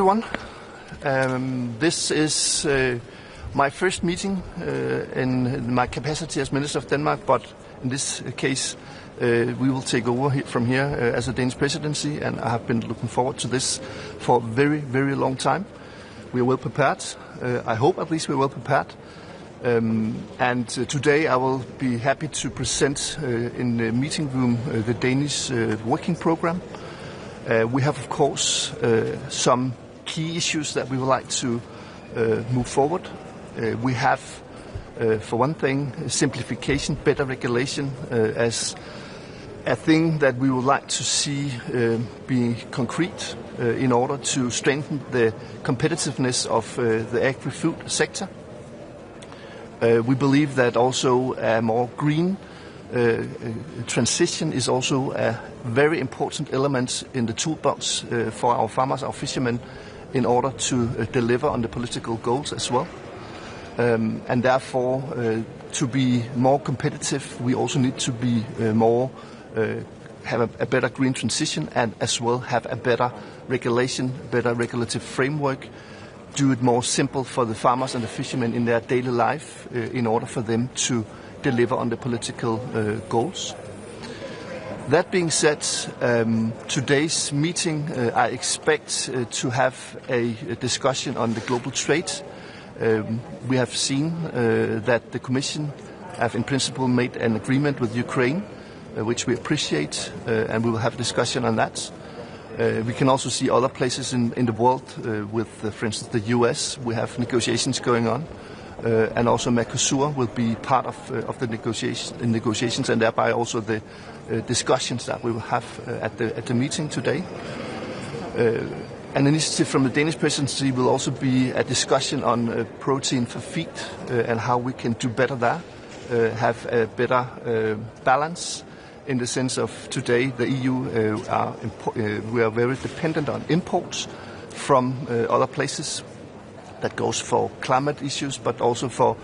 everyone. This is my first meeting in my capacity as Minister of Denmark, but in this case we will take over from here as a Danish presidency, and I have been looking forward to this for a very, very long time. We are well prepared. I hope at least we are well prepared. And today I will be happy to present in the meeting room the Danish working program. We have, of course, some key issues that we would like to move forward. We have, for one thing, simplification, better regulation as a thing that we would like to see be concrete in order to strengthen the competitiveness of the agri-food sector. We believe that also a more green transition is also a very important element in the toolbox for our farmers, our fishermen, in order to deliver on the political goals as well. And therefore, to be more competitive, we also need to be have a better green transition, and as well have a better regulation, better regulative framework, do it more simple for the farmers and the fishermen in their daily life in order for them to deliver on the political goals. That being said, today's meeting I expect to have a discussion on the global trade. We have seen that the Commission have in principle made an agreement with Ukraine, which we appreciate, and we will have a discussion on that. We can also see other places in the world with, for instance, the US. We have negotiations going on, and also Mercosur will be part of the negotiations, and thereby also the discussions that we will have at the meeting today. An initiative from the Danish presidency will also be a discussion on protein for feed and how we can do better there, have a better balance. In the sense of today, the EU we are very dependent on imports from other places. That goes for climate issues, but also for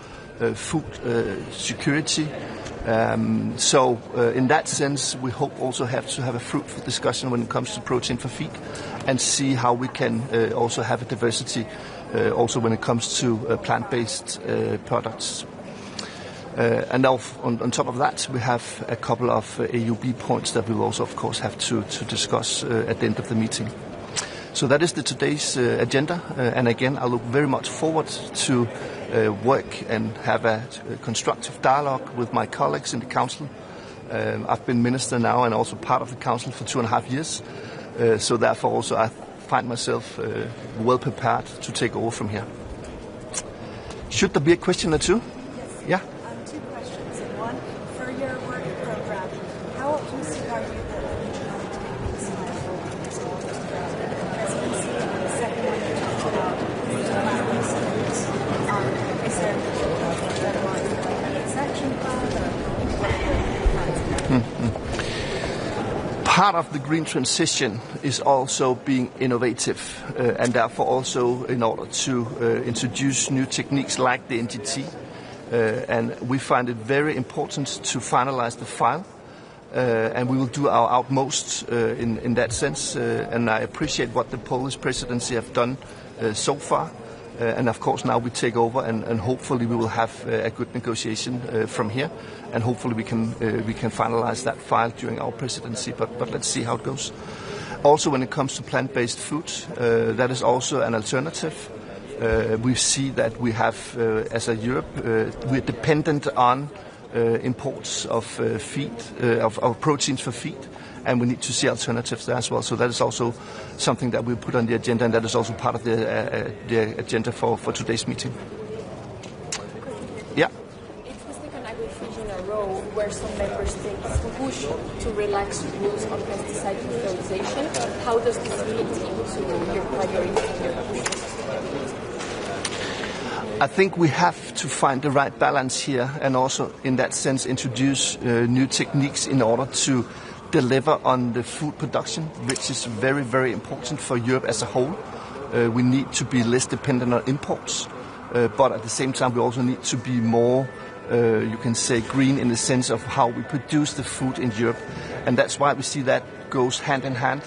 food security. So in that sense, we hope also to have a fruitful discussion when it comes to protein for feed, and see how we can also have a diversity also when it comes to plant-based products. And now, on top of that, we have a couple of AUB points that we will also, of course, have to discuss at the end of the meeting. So that is today's agenda. And again, I look very much forward to work and have a constructive dialogue with my colleagues in the Council. I've been Minister now and also part of the Council for 2.5 years. So therefore also I find myself well prepared to take over from here. Should there be a question or two? Yes. Yeah. Two questions. One, for your work program, how optimistic are you that the presidency will resolve the presidency? And the second one, you talked about plant-based foods. Is there a deadline for the next action plan, or what are your plans? Part of the green transition is also being innovative, and therefore also in order to introduce new techniques like the NGT. And we find it very important to finalize the file, and we will do our utmost in that sense. And I appreciate what the Polish presidency have done so far. And of course now we take over, and hopefully we will have a good negotiation from here, and hopefully we can finalize that file during our presidency. But let's see how it goes. Also, when it comes to plant-based food, that is also an alternative. We see that we have, as a Europe, we're dependent on imports of feed, of proteins for feed, and we need to see alternatives there as well. So that is also something that we put on the agenda, and that is also part of the agenda for today's meeting. Yeah. It's the second agri-freeze in a row where some member states push to relax rules on pesticide utilization. How does this fit into your priorities and your pushes? I think we have to find the right balance here, and also in that sense introduce new techniques in order to deliver on the food production, which is very, very important for Europe as a whole. We need to be less dependent on imports, but at the same time we also need to be more, you can say, green in the sense of how we produce the food in Europe. And that's why we see that goes hand in hand.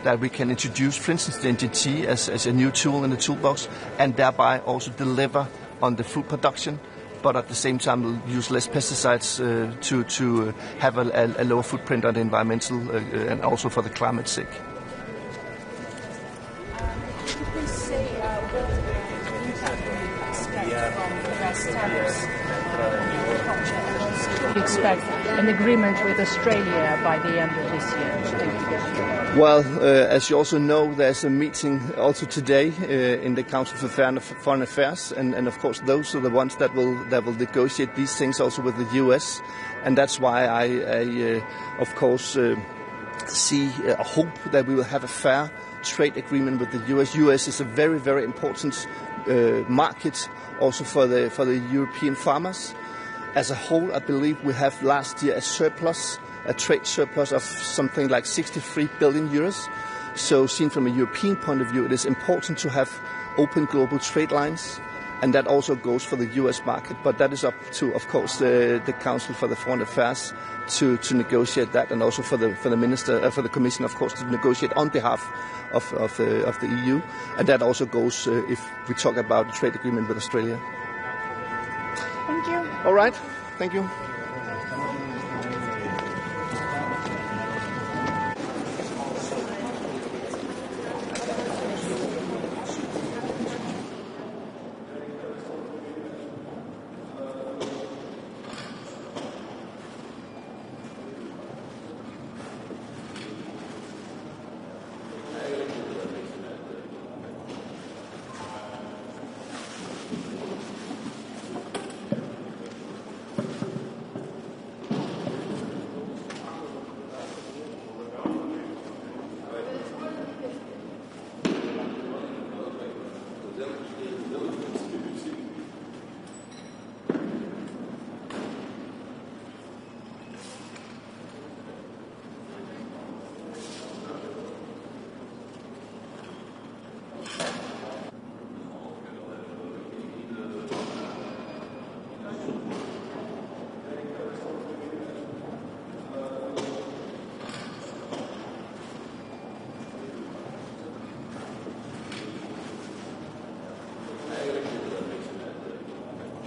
that we can introduce, for instance, the NGT as a new tool in the toolbox, and thereby also deliver on the food production, but at the same time we'll use less pesticides to have a lower footprint on the environmental and also for the climate's sake. Could you please say what impact you expect from the US tariffs on agriculture, and also We expect an agreement with Australia by the end of this year. Well, as you also know, there's a meeting also today in the Council for Foreign Affairs, and of course those are the ones that will negotiate these things also with the US, and that's why I of course see a hope that we will have a fair trade agreement with the US. US is a very, very important market also for the European farmers. As a whole, I believe we have last year a trade surplus of something like 63 billion euros. So seen from a European point of view, it is important to have open global trade lines, and that also goes for the US market. But that is up to, of course, the Council for the Foreign Affairs to negotiate that, and also for the Commission, of course, to negotiate on behalf of the EU. And that also goes if we talk about a trade agreement with Australia. Thank you. All right. Thank you.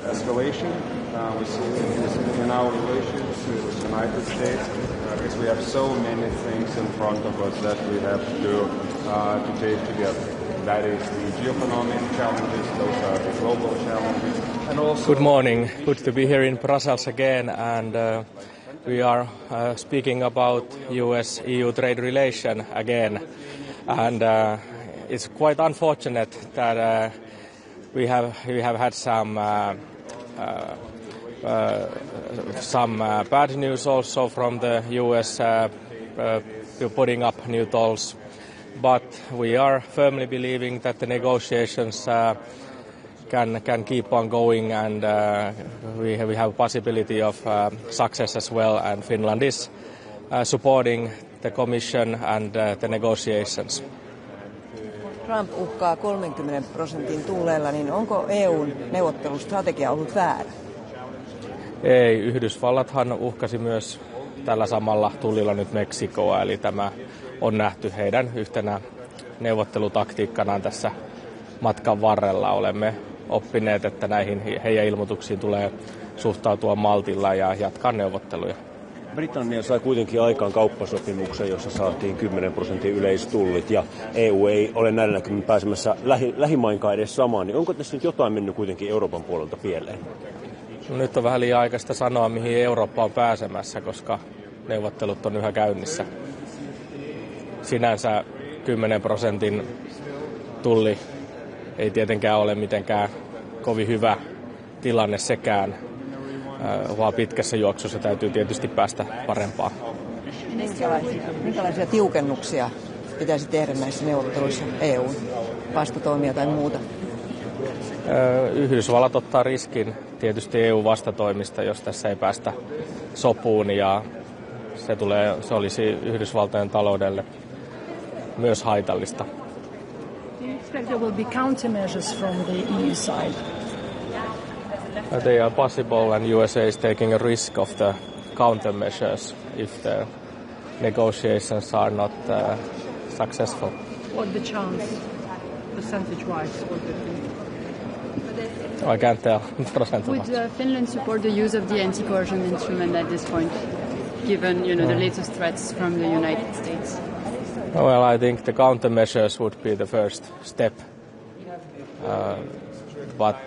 Escalation we see in our relations with the United States because we have so many things in front of us that we have to take together. That is the geoeconomic challenges, those are the global challenges, and also... Good morning. Good to be here in Brussels again, and we are speaking about US-EU trade relation again, and it's quite unfortunate that we have had some bad news also from the US putting up new tolls, but we are firmly believing that the negotiations can keep on going, and we have a possibility of success as well, and Finland is supporting the Commission and the negotiations. Trump uhkaa 30% tulleilla, niin onko EUn neuvottelustrategia ollut väärä? Ei, Yhdysvallathan uhkasi myös tällä samalla tullilla nyt Meksikoa, eli tämä on nähty heidän yhtenä neuvottelutaktiikkanaan tässä matkan varrella. Olemme oppineet, että näihin heidän ilmoituksiin tulee suhtautua maltilla ja jatkaa neuvotteluja. Britannia sai kuitenkin aikaan kauppasopimuksen, jossa saatiin 10% yleistullit, ja EU ei ole näillä näkymin pääsemässä lähimainkaan edes samaan. Niin onko tässä nyt jotain mennyt kuitenkin Euroopan puolelta pieleen? No, nyt on vähän liian aikaista sanoa, mihin Eurooppa on pääsemässä, koska neuvottelut on yhä käynnissä. Sinänsä 10% tulli ei tietenkään ole mitenkään kovin hyvä tilanne sekään, vaan pitkässä juoksussa täytyy tietysti päästä parempaan. Minkälaisia tiukennuksia pitäisi tehdä näissä neuvotteluissa EU:n vastatoimia tai muuta? Yhdysvallat ottaa riskin tietysti EU-vastatoimista, jos tässä ei päästä sopuun, ja se olisi Yhdysvaltojen taloudelle myös haitallista. Do you expect there will be countermeasures from the EU side? They are possible, and USA is taking a risk of the countermeasures if the negotiations are not successful. What the chance, percentage-wise, would it be? I can't tell percentage-wise. Would Finland support the use of the anti-coercion instrument at this point, given the latest threats from the United States? Well, I think the countermeasures would be the first step, but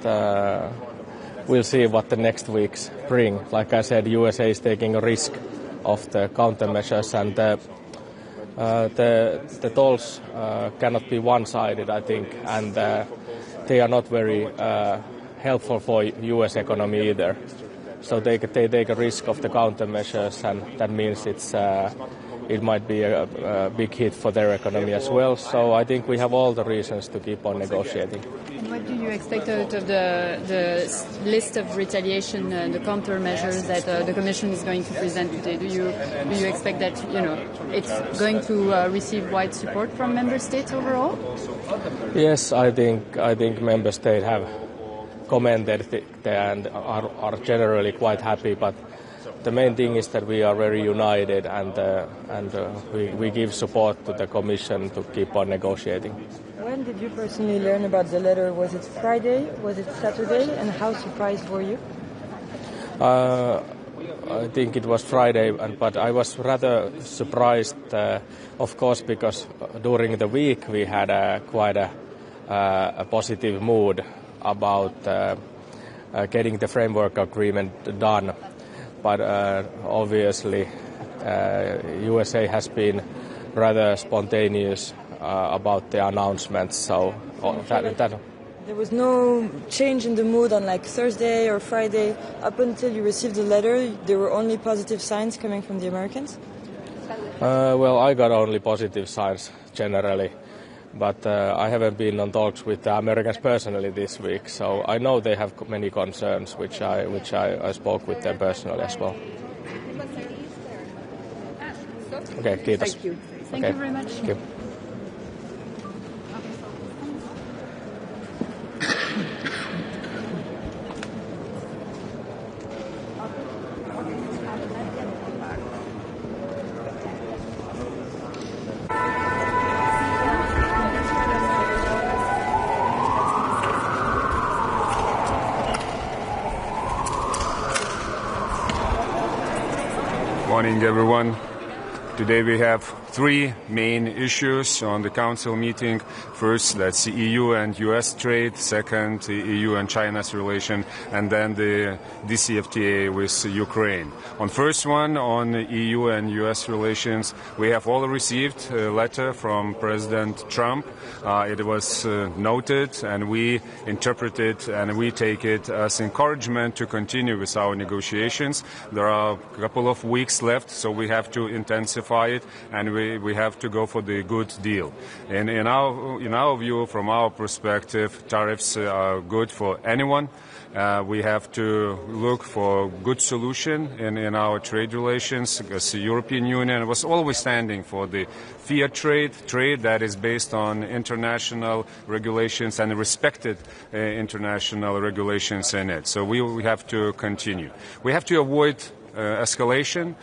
we'll see what the next weeks bring. Like I said, USA is taking a risk of the countermeasures, and the tolls cannot be one-sided, I think, and they are not very helpful for U.S. economy either. So they take a risk of the countermeasures, and that means it might be a big hit for their economy as well. So I think we have all the reasons to keep on negotiating. And what do you expect out of the list of retaliation, the countermeasures that the Commission is going to present today? Do you expect that it's going to receive wide support from member states overall? Yes, I think member states have commented and are generally quite happy, but the main thing is that we are very united, and we give support to the Commission to keep on negotiating. When did you personally learn about the letter? Was it Friday? Was it Saturday? And how surprised were you? I think it was Friday, but I was rather surprised, of course, because during the week we had quite a positive mood about getting the framework agreement done. But obviously, USA has been rather spontaneous about the announcements. So there was no change in the mood on like Thursday or Friday up until you received the letter. There were only positive signs coming from the Americans. Well, I got only positive signs generally, but I haven't been on talks with the Americans personally this week. So I know they have many concerns, which I spoke with them personally as well. Okay, kiitos. Thank you. Thank you very much. Thank you. Morning, everyone. Today we have three main issues on the Council meeting. First, that's the EU and US trade. Second, the EU and China's relation. And then the DCFTA with Ukraine. On first one, on EU and US relations, we have all received a letter from President Trump. It was noted, and we interpret it and we take it as encouragement to continue with our negotiations. There are a couple of weeks left, so we have to intensify it, and we have to go for the good deal. And in our view, from our perspective, tariffs are good for anyone. We have to look for good solution in our trade relations, because the European Union was always standing for the fair trade that is based on international regulations and respected international regulations in it. So we have to continue. We have to avoid escalation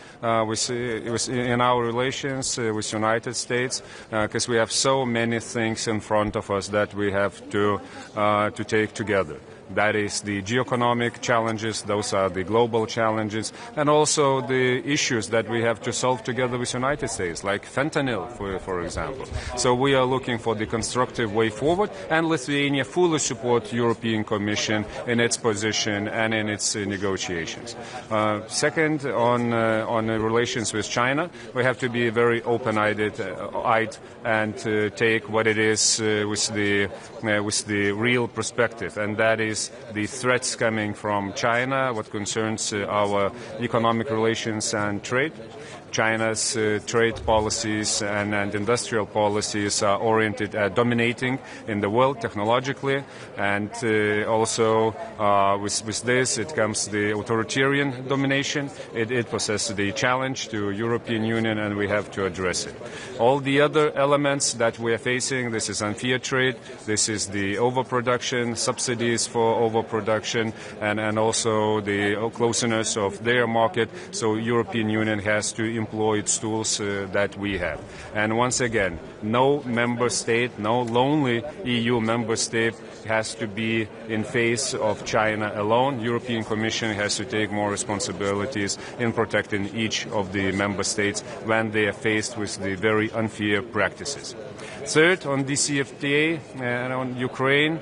in our relations with United States, because we have so many things in front of us that we have to take together. That is the geoeconomic challenges, those are the global challenges, and also the issues that we have to solve together with the United States, like fentanyl, for example. So we are looking for the constructive way forward, and Lithuania fully supports European Commission in its position and in its negotiations. Second, on relations with China, we have to be very open-eyed and take what it is with the real perspective, and that is the threats coming from China, what concerns our economic relations and trade. China's trade policies and industrial policies are oriented at dominating in the world technologically, and also with this it comes the authoritarian domination. It poses the challenge to European Union, and we have to address it. All the other elements that we are facing, this is unfair trade, this is the overproduction, subsidies for overproduction, and also the closeness of their market. So European Union has to employ its tools that we have. And once again, no member state, no lonely EU member state has to be in face of China alone. European Commission has to take more responsibilities in protecting each of the member states when they are faced with the very unfair practices. Third, on DCFTA and on Ukraine,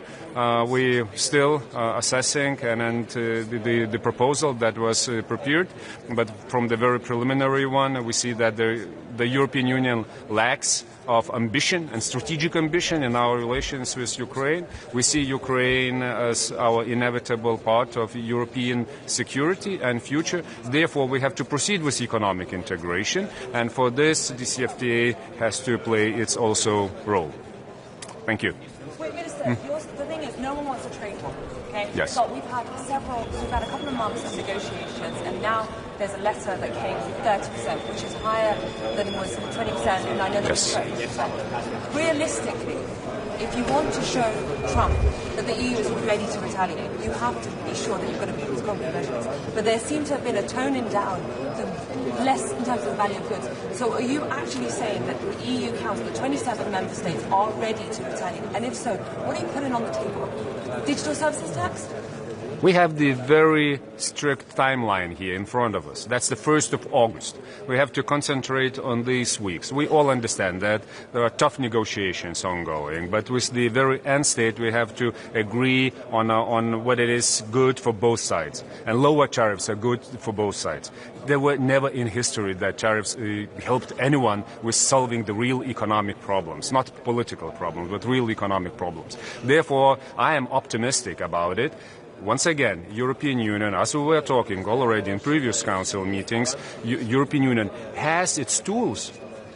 we still assessing and the proposal that was prepared, but from the very preliminary one, we see that the European Union lacks of ambition and strategic ambition in our relations with Ukraine. We see Ukraine as our inevitable part of European security and future. Therefore, we have to proceed with economic integration, and for this, DCFTA has to play its also role. Thank you. Wait, Minister, the thing is, no one wants a trade war, okay? Yes. But we've had a couple of months of negotiations, and now there's a letter that came with 30%, which is higher than was 20%, and I know that was 30%. Realistically, if you want to show Trump that the EU is ready to retaliate, you have to be sure that you're going to be with concrete measures. But there seems to have been a toning down, less in terms of the value of goods. So are you actually saying that the EU Council, the 27 member states, are ready to retaliate? And if so, what are you putting on the table? Digital services tax? We have the very strict timeline here in front of us. That's the 1st of August. We have to concentrate on these weeks. We all understand that there are tough negotiations ongoing, but with the very end state, we have to agree on what it is good for both sides. And lower tariffs are good for both sides. There were never in history that tariffs helped anyone with solving the real economic problems, not political problems, but real economic problems. Therefore, I am optimistic about it. Once again, European Union, as we were talking already in previous Council meetings, European Union has its tools.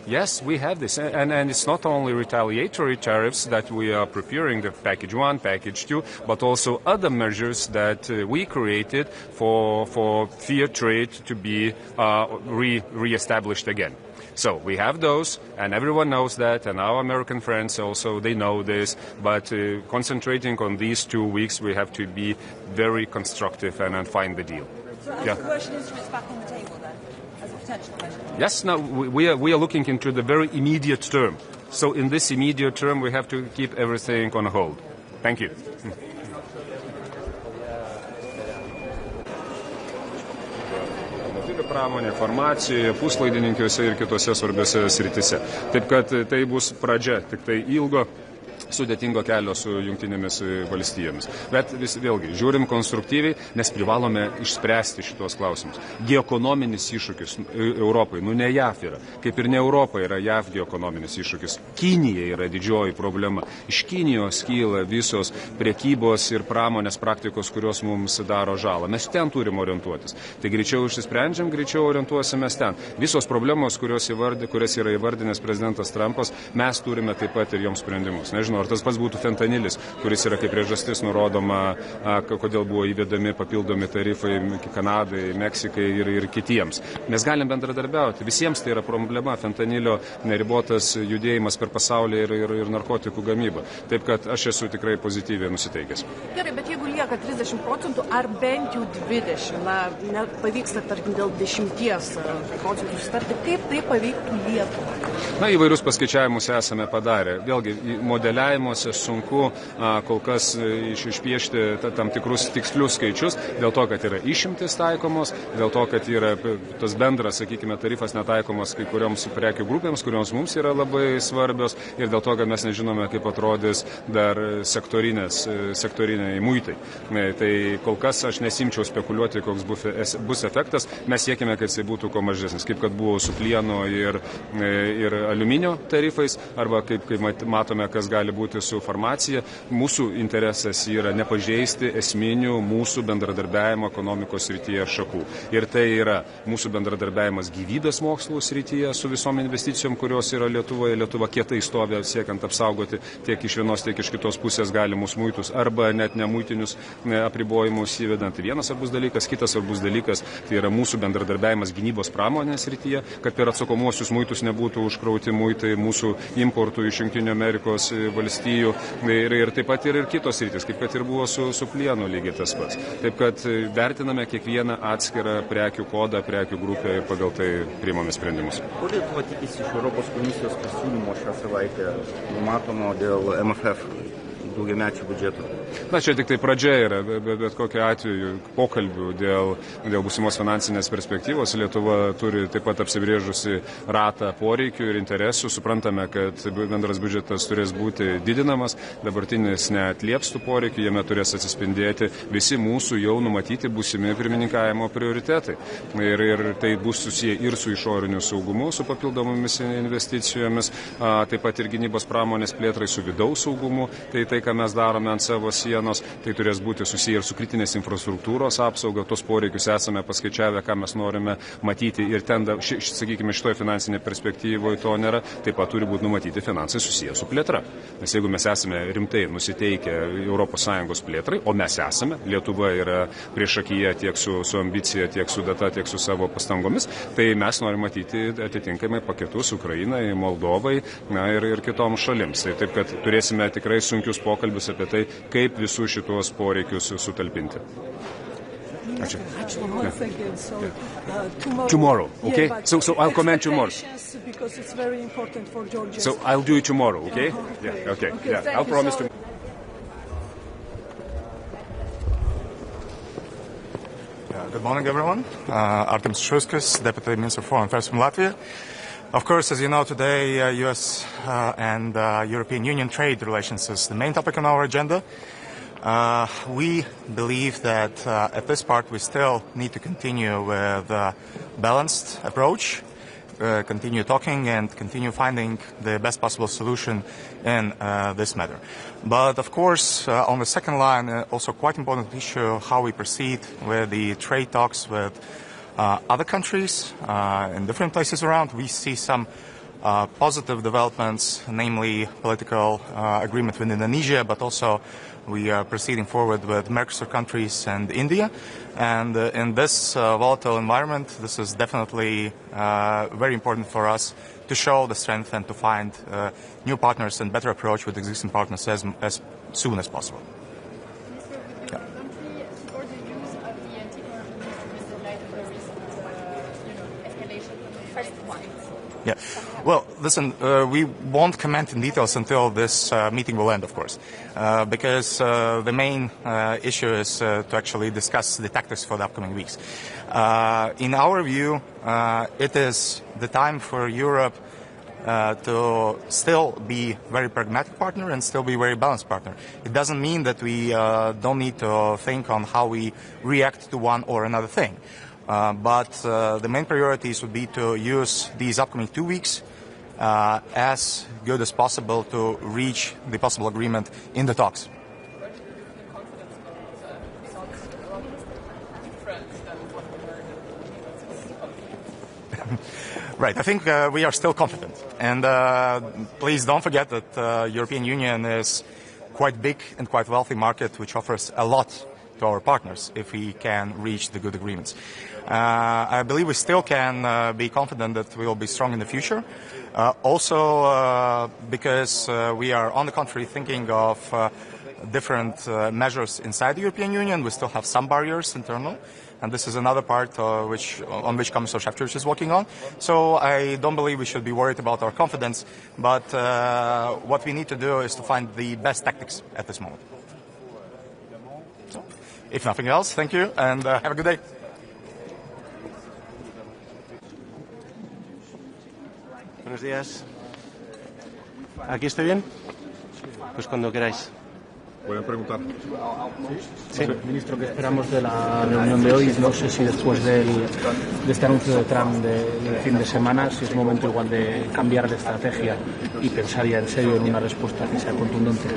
Yes, we have this. And it's not only retaliatory tariffs that we are preparing, the Package 1, Package 2, but also other measures that we created for fair trade to be re-established again. So we have those, and everyone knows that, and our American friends also, they know this, but concentrating on these 2 weeks, we have to be very constructive and find the deal. So are conversion instruments back on the table then, as a potential measure? Yes, no, we are looking into the very immediate term. So in this immediate term, we have to keep everything on hold. Thank you. Pramonė, farmacijoje, puslaidininkiuose ir kitose svarbiose sritise. Taip kad tai bus pradžia, tik tai ilgo, sudėtingo kelio su Jungtinėmis valstijomis. Bet vėlgi, žiūrim konstruktyviai, nes privalome išspręsti šitos klausimus. Geoekonominis iššūkis Europai, ne JAF yra, kaip ir ne Europa yra JAF geoekonominis iššūkis. Kinija yra didžioji problema. Iš Kinijos kyla visos priekybos ir pramonės praktikos, kurios mums daro žalą. Mes ten turim orientuotis. Tai greičiau išsisprendžiam, greičiau orientuosimės ten. Visos problemos, kurias yra įvardinęs prezidentas Trumpas, mes turime taip pat ir joms sprendimus. Nežinau, ar tas pats būtų fentanilis, kuris yra kaip priežastis nurodoma, kodėl buvo įvedami papildomi tarifai Kanadai, Meksikai ir kitiems. Mes galim bendradarbiauti. Visiems tai yra problema, fentanilio neribotas judėjimas per pasaulį ir narkotikų gamybą. Taip kad aš esu tikrai pozityviai nusiteikęs. Gerai, bet jeigu lieka 30%, ar bent jau 20%, pavyksta tarkim dėl 10% susitarti, kaip tai paveiktų Lietuvą? Įvairius paskaičiavimus esame padarę. Vėlgi, modeliavimuose sunku kol kas išpiešti tam tikrus tikslius skaičius, dėl to, kad yra išimtis taikomos, dėl to, kad yra tas bendras, sakykime, tarifas netaikomas kai kurioms prekių grupėms, kurioms mums yra labai svarbios, ir dėl to, kad mes nežinome, kaip atrodys dar sektoriniai muitai. Tai kol kas aš nesimčiau spekuliuoti, koks bus efektas. Mes siekime, kad jisai būtų kuo mažesnis, kaip kad buvo su plieno ir aliuminio tarifais, arba kaip matome, kas gali būti su farmacija. Mūsų interesas yra nepažeisti esminių mūsų bendradarbiavimo ekonomikos srityje šakų. Ir tai yra mūsų bendradarbiavimas gyvybės mokslų srityje su visom investicijom, kurios yra Lietuvoje. Lietuva kietai stovi siekiant apsaugoti tiek iš vienos, tiek iš kitos pusės galimus muitus arba net nemuitinius apribojimus įvedant. Tai vienas svarbus dalykas, kitas svarbus dalykas, tai yra mūsų bendradarbiavimas gynybos pramonės srityje, kad per atsakomuosius muitus nebūtų užkrauti muitai mūsų importų iš Jungtinių Amerikos valstijų ir taip pat ir kitos sritis, kaip kad ir buvo su plienu lygiai tas pats. Taip kad vertiname kiekvieną atskirą prekių kodą, prekių grupę ir pagal tai priimame sprendimus. Ko Lietuva tikisi iš Europos komisijos pasiūlymo šią savaitę numatomo dėl MFF daugiamečių biudžetų? Na, čia tik tai pradžia yra, bet kokiu atveju pokalbių dėl būsimos finansinės perspektyvos. Lietuva turi taip pat apsibrėžusi ratą poreikių ir interesų. Suprantame, kad bendras biudžetas turės būti didinamas, dabartinis neatlieps tų poreikių, jame turės atsispindėti visi mūsų jau numatyti būsimi pirmininkavimo prioritetai. Ir tai bus susiję ir su išoriniu saugumu, su papildomomis investicijomis, taip pat ir gynybos pramonės plėtrai, su vidaus saugumu. Tai, ką mes darome ant savo sienos, tai turės būti susiję ir su kritinės infrastruktūros apsauga. Tos poreikius esame paskaičiavę, ką mes norime matyti ir ten, sakykime, šitoje finansinėje perspektyvoje to nėra. Taip pat turi būti numatyti finansai susiję su plėtra. Nes jeigu mes esame rimtai nusiteikę ES plėtrai, o mes esame, Lietuva yra priešakyje tiek su ambicija, tiek su data, tiek su savo pastangomis, tai mes norime matyti atitinkamai paketus Ukrainai, Moldovai ir kitoms šalims. Tai taip, kad turėsime tikrai sunkius pokalbius apie tai, kaip visus šitos poreikius sutalpinti. Ačiū. Tomorrow, okay? So I'll comment tomorrow. Because it's very important for Georgia. So I'll do it tomorrow, okay? Yeah, okay. Yeah, I'll promise to. Good morning, everyone. Artemis Šuskas, Deputy Minister of Foreign Affairs from Latvia. Of course, as you know, today U.S. and European Union trade relations is the main topic on our agenda. We believe that at this part we still need to continue with a balanced approach, continue talking and continue finding the best possible solution in this matter. But of course, on the second line, also quite important issue how we proceed with the trade talks with other countries in different places around. We see some positive developments, namely political agreement with Indonesia, but also we are proceeding forward with Mercosur countries and India. And in this volatile environment, this is definitely very important for us to show the strength and to find new partners and better approach with existing partners as soon as possible. Yeah. Well, listen, we won't comment in details until this meeting will end, of course, because the main issue is to actually discuss the tactics for the upcoming weeks. In our view, it is the time for Europe to still be very pragmatic partner and still be very balanced partner. It doesn't mean that we don't need to think on how we react to one or another thing. But the main priorities would be to use these upcoming 2 weeks as good as possible to reach the possible agreement in the talks. Right, I think we are still confident. And please don't forget that the European Union is quite big and quite wealthy market, which offers a lot to our partners if we can reach the good agreements. I believe we still can be confident that we will be strong in the future. Also because we are, on the contrary, thinking of different measures inside the European Union. We still have some barriers internal. And this is another part on which Commissar Šefčovič is working on. So I don't believe we should be worried about our confidence. But what we need to do is to find the best tactics at this moment. So, if nothing else, thank you and have a good day. Buenos días. ¿Aquí estoy bien? Pues cuando queráis. Pueden preguntar. Sí. Ministro, ¿qué esperamos de la reunión de hoy? No sé si después de este anuncio de Trump del fin de semana, si es momento igual de cambiar de estrategia y pensar ya en serio en una respuesta que sea contundente.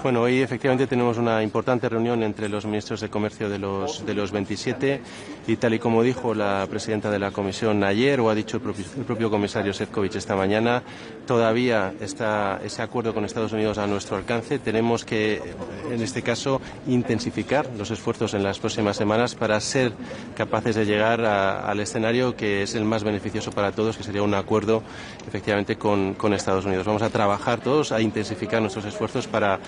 Bueno, hoy efectivamente tenemos una importante reunión entre los ministros de comercio de los 27 y tal y como dijo la presidenta de la Comisión ayer o ha dicho el propio comisario Šefčovič esta mañana, todavía está ese acuerdo con Estados Unidos a nuestro alcance. Tenemos que, en este caso, intensificar los esfuerzos en las próximas semanas para ser capaces de llegar al escenario que es el más beneficioso para todos, que sería un acuerdo efectivamente con Estados Unidos. Vamos a trabajar todos a intensificar nuestros esfuerzos para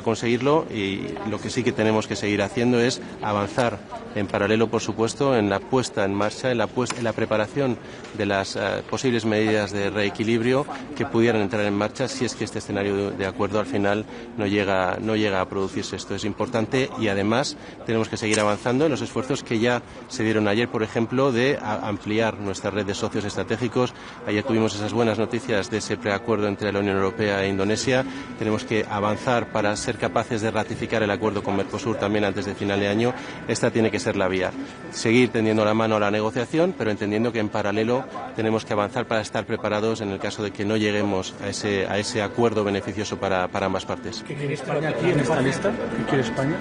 conseguirlo, y lo que sí que tenemos que seguir haciendo es avanzar en paralelo, por supuesto, en la puesta en marcha, en la preparación de las posibles medidas de reequilibrio que pudieran entrar en marcha si es que este escenario de acuerdo al final no llega a producirse. Esto es importante y además tenemos que seguir avanzando en los esfuerzos que ya se dieron ayer, por ejemplo, de ampliar nuestra red de socios estratégicos. Ayer tuvimos esas buenas noticias de ese preacuerdo entre la Unión Europea e Indonesia. Tenemos que avanzar para ser capaces de ratificar el acuerdo con Mercosur también antes de final de año. Esta tiene que ser la vía. Seguir tendiendo la mano a la negociación, pero entendiendo que en paralelo tenemos que avanzar para estar preparados en el caso de que no lleguemos a ese acuerdo beneficioso para ambas partes. ¿Qué quiere España aquí en esta lista? ¿Qué quiere España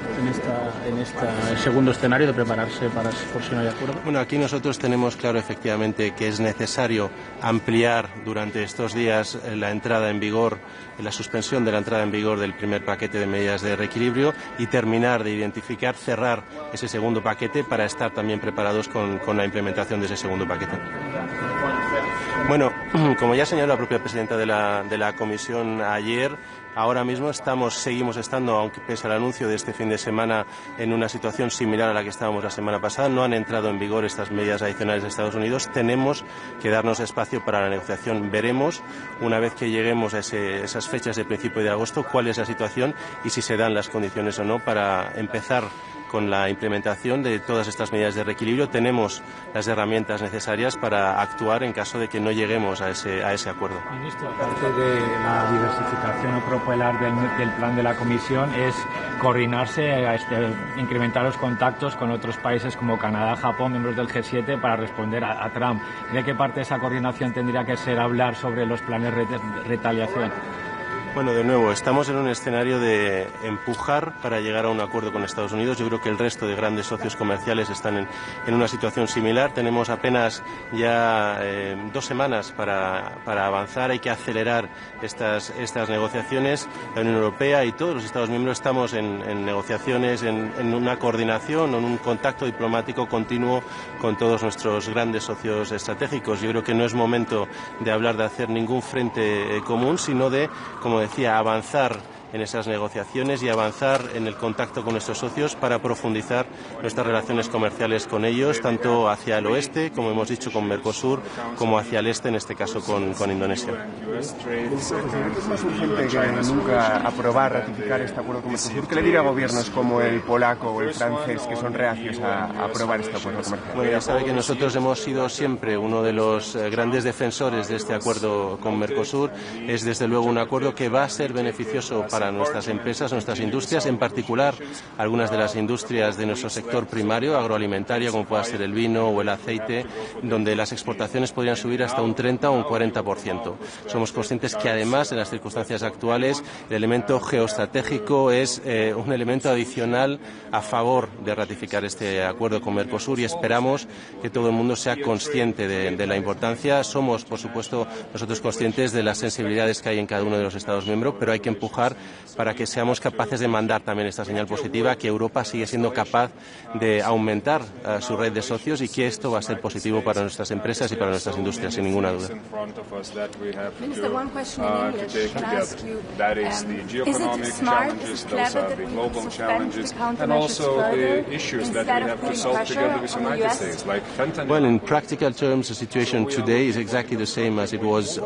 en este segundo escenario de prepararse por si no hay acuerdo? Bueno, aquí nosotros tenemos claro efectivamente que es necesario ampliar durante estos días la entrada en vigor, la suspensión de la entrada en vigor del primer paquete de medidas de reequilibrio y terminar de identificar, cerrar ese segundo paquete para estar también preparados con la implementación de ese segundo paquete. Bueno, como ya señaló la propia presidenta de la Comisión ayer, ahora mismo seguimos estando, aunque pese al anuncio de este fin de semana, en una situación similar a la que estábamos la semana pasada. No han entrado en vigor estas medidas adicionales de Estados Unidos. Tenemos que darnos espacio para la negociación. Veremos, una vez que lleguemos a esas fechas de principio de agosto, cuál es la situación y si se dan las condiciones o no para empezar con la implementación de todas estas medidas de reequilibrio. Tenemos las herramientas necesarias para actuar en caso de que no lleguemos a ese acuerdo. Ministro, aparte de la diversificación o propelar del plan de la Comisión es coordinarse, incrementar los contactos con otros países como Canadá, Japón, miembros del G7 para responder a Trump. ¿De qué parte de esa coordinación tendría que ser hablar sobre los planes de retaliación? Bueno, de nuevo, estamos en un escenario de empujar para llegar a un acuerdo con Estados Unidos. Yo creo que el resto de grandes socios comerciales están en una situación similar. Tenemos apenas ya 2 semanas para avanzar. Hay que acelerar estas negociaciones. La Unión Europea y todos los Estados miembros estamos en negociaciones, en una coordinación, en un contacto diplomático continuo con todos nuestros grandes socios estratégicos. Yo creo que no es momento de hablar de hacer ningún frente común, sino de, como decía, avanzar en esas negociaciones y avanzar en el contacto con nuestros socios para profundizar nuestras relaciones comerciales con ellos, tanto hacia el oeste, como hemos dicho, con Mercosur, como hacia el este, en este caso con Indonesia. ¿Es más urgente que nunca aprobar, ratificar este acuerdo con Mercosur? ¿Qué le diría a gobiernos como el polaco o el francés que son reacios a aprobar este acuerdo comercial? Bueno, ya sabe que nosotros hemos sido siempre uno de los grandes defensores de este acuerdo con Mercosur. Es desde luego un acuerdo que va a ser beneficioso para nuestras empresas, nuestras industrias, en particular algunas de las industrias de nuestro sector primario, agroalimentario, como pueda ser el vino o el aceite, donde las exportaciones podrían subir hasta un 30 o un 40%. Somos conscientes que además, en las circunstancias actuales, el elemento geoestratégico es un elemento adicional a favor de ratificar este acuerdo con Mercosur y esperamos que todo el mundo sea consciente de la importancia. Somos, por supuesto, nosotros conscientes de las sensibilidades que hay en cada uno de los Estados miembros, pero hay que empujar para que seamos capaces de mandar también esta señal positiva, que Europa sigue siendo capaz de aumentar su red de socios y que esto va a ser positivo para nuestras empresas y para nuestras industrias, sin ninguna duda. Minister, one question in English. Can I ask you, is it smart, is it clever that we would suspend the countermeasures further instead of putting pressure on the US? Well, in practical terms, the situation today is exactly the same as it was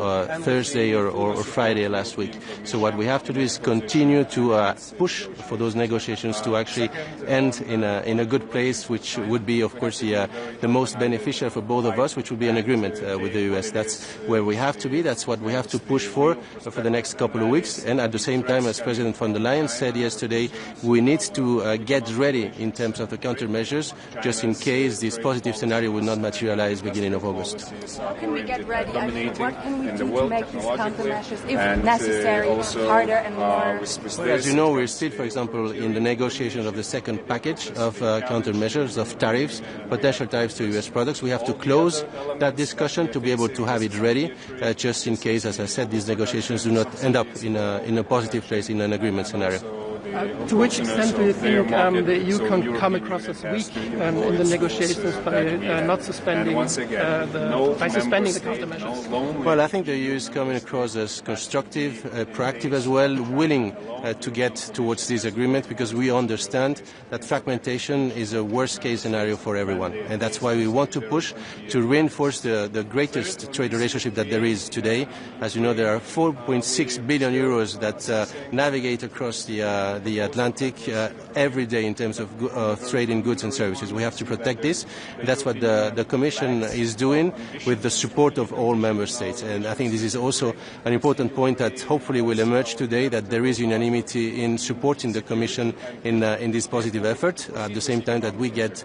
Thursday or Friday last week. So what we have to do is continue to push for those negotiations to actually end in a good place, which would be, of course, the most beneficial for both of us, which would be an agreement with the US. That's where we have to be. That's what we have to push for the next couple of weeks. And at the same time, as President von der Leyen said yesterday, we need to get ready in terms of the countermeasures, just in case this positive scenario will not materialize beginning of August. How can we get ready? I mean, what can we do to make these countermeasures, if necessary, harder and more Well, as you know, we're still, for example, in the negotiation of the second package of countermeasures, of tariffs, potential tariffs to U.S. products. We have to close that discussion to be able to have it ready, just in case, as I said, these negotiations do not end up in a positive place in an agreement scenario. To which extent do you think the EU can come across as weak in the negotiations by not suspending the countermeasures? Well, I think the EU is coming across as constructive, proactive as well, willing to get towards this agreement, because we understand that fragmentation is a worst-case scenario for everyone, and that's why we want to push to reinforce the greatest trade relationship that there is today. As you know, there are 4.6 billion euros that navigate across the Atlantic every day in terms of trade in goods and services. We have to protect this. That's what the Commission is doing with the support of all member states. And I think this is also an important point that hopefully will emerge today, that there is unanimity in supporting the Commission in this positive effort, at the same time that we get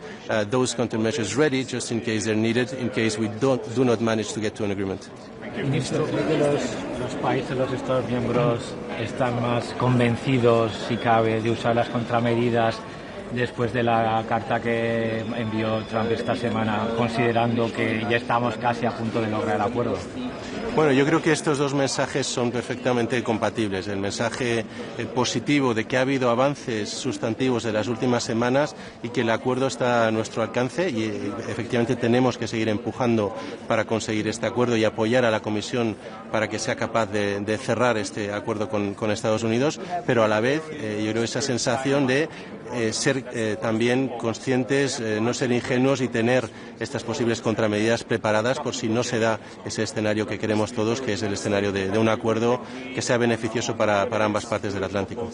those countermeasures ready just in case they're needed, in case we do not manage to get to an agreement. Ministro, ¿cree que los países, los Estados miembros, están más convencidos, si cabe, de usar las contramedidas después de la carta que envió Trump esta semana, considerando que ya estamos casi a punto de lograr el acuerdo? Bueno, yo creo que estos dos mensajes son perfectamente compatibles. El mensaje positivo de que ha habido avances sustantivos de las últimas semanas y que el acuerdo está a nuestro alcance, y efectivamente tenemos que seguir empujando para conseguir este acuerdo y apoyar a la Comisión para que sea capaz de cerrar este acuerdo con Estados Unidos, pero a la vez yo creo esa sensación de ser también conscientes, no ser ingenuos y tener estas posibles contramedidas preparadas por si no se da ese escenario que queremos todos, que es el escenario de un acuerdo que sea beneficioso para ambas partes del Atlántico.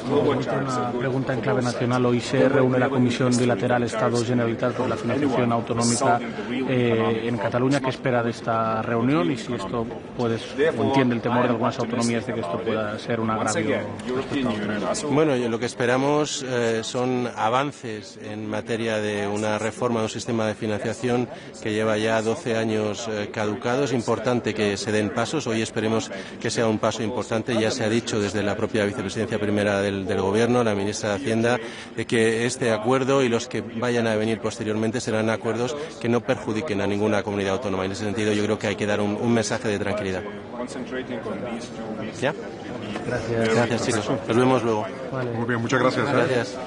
Una pregunta en clave nacional. Hoy se reúne la Comisión Bilateral Estado-Generalitat por la financiación autonómica en Cataluña. ¿Qué espera de esta reunión? Y si esto entiende el temor de algunas autonomías de que esto pueda ser un agravio. Bueno, lo que esperamos son avances en materia de una reforma de un sistema de financiación que lleva ya 12 años caducado. Es importante que se den pasos. Hoy esperemos que sea un paso importante. Ya se ha dicho desde la propia vicepresidencia primera del Gobierno, la ministra de Hacienda, de que este acuerdo y los que vayan a venir posteriormente serán acuerdos que no perjudiquen a ninguna comunidad autónoma. En ese sentido, yo creo que hay que dar un mensaje de tranquilidad. ¿Ya? Gracias. Gracias, chicos. Nos vemos luego. Vale. Muy bien, muchas gracias. Gracias.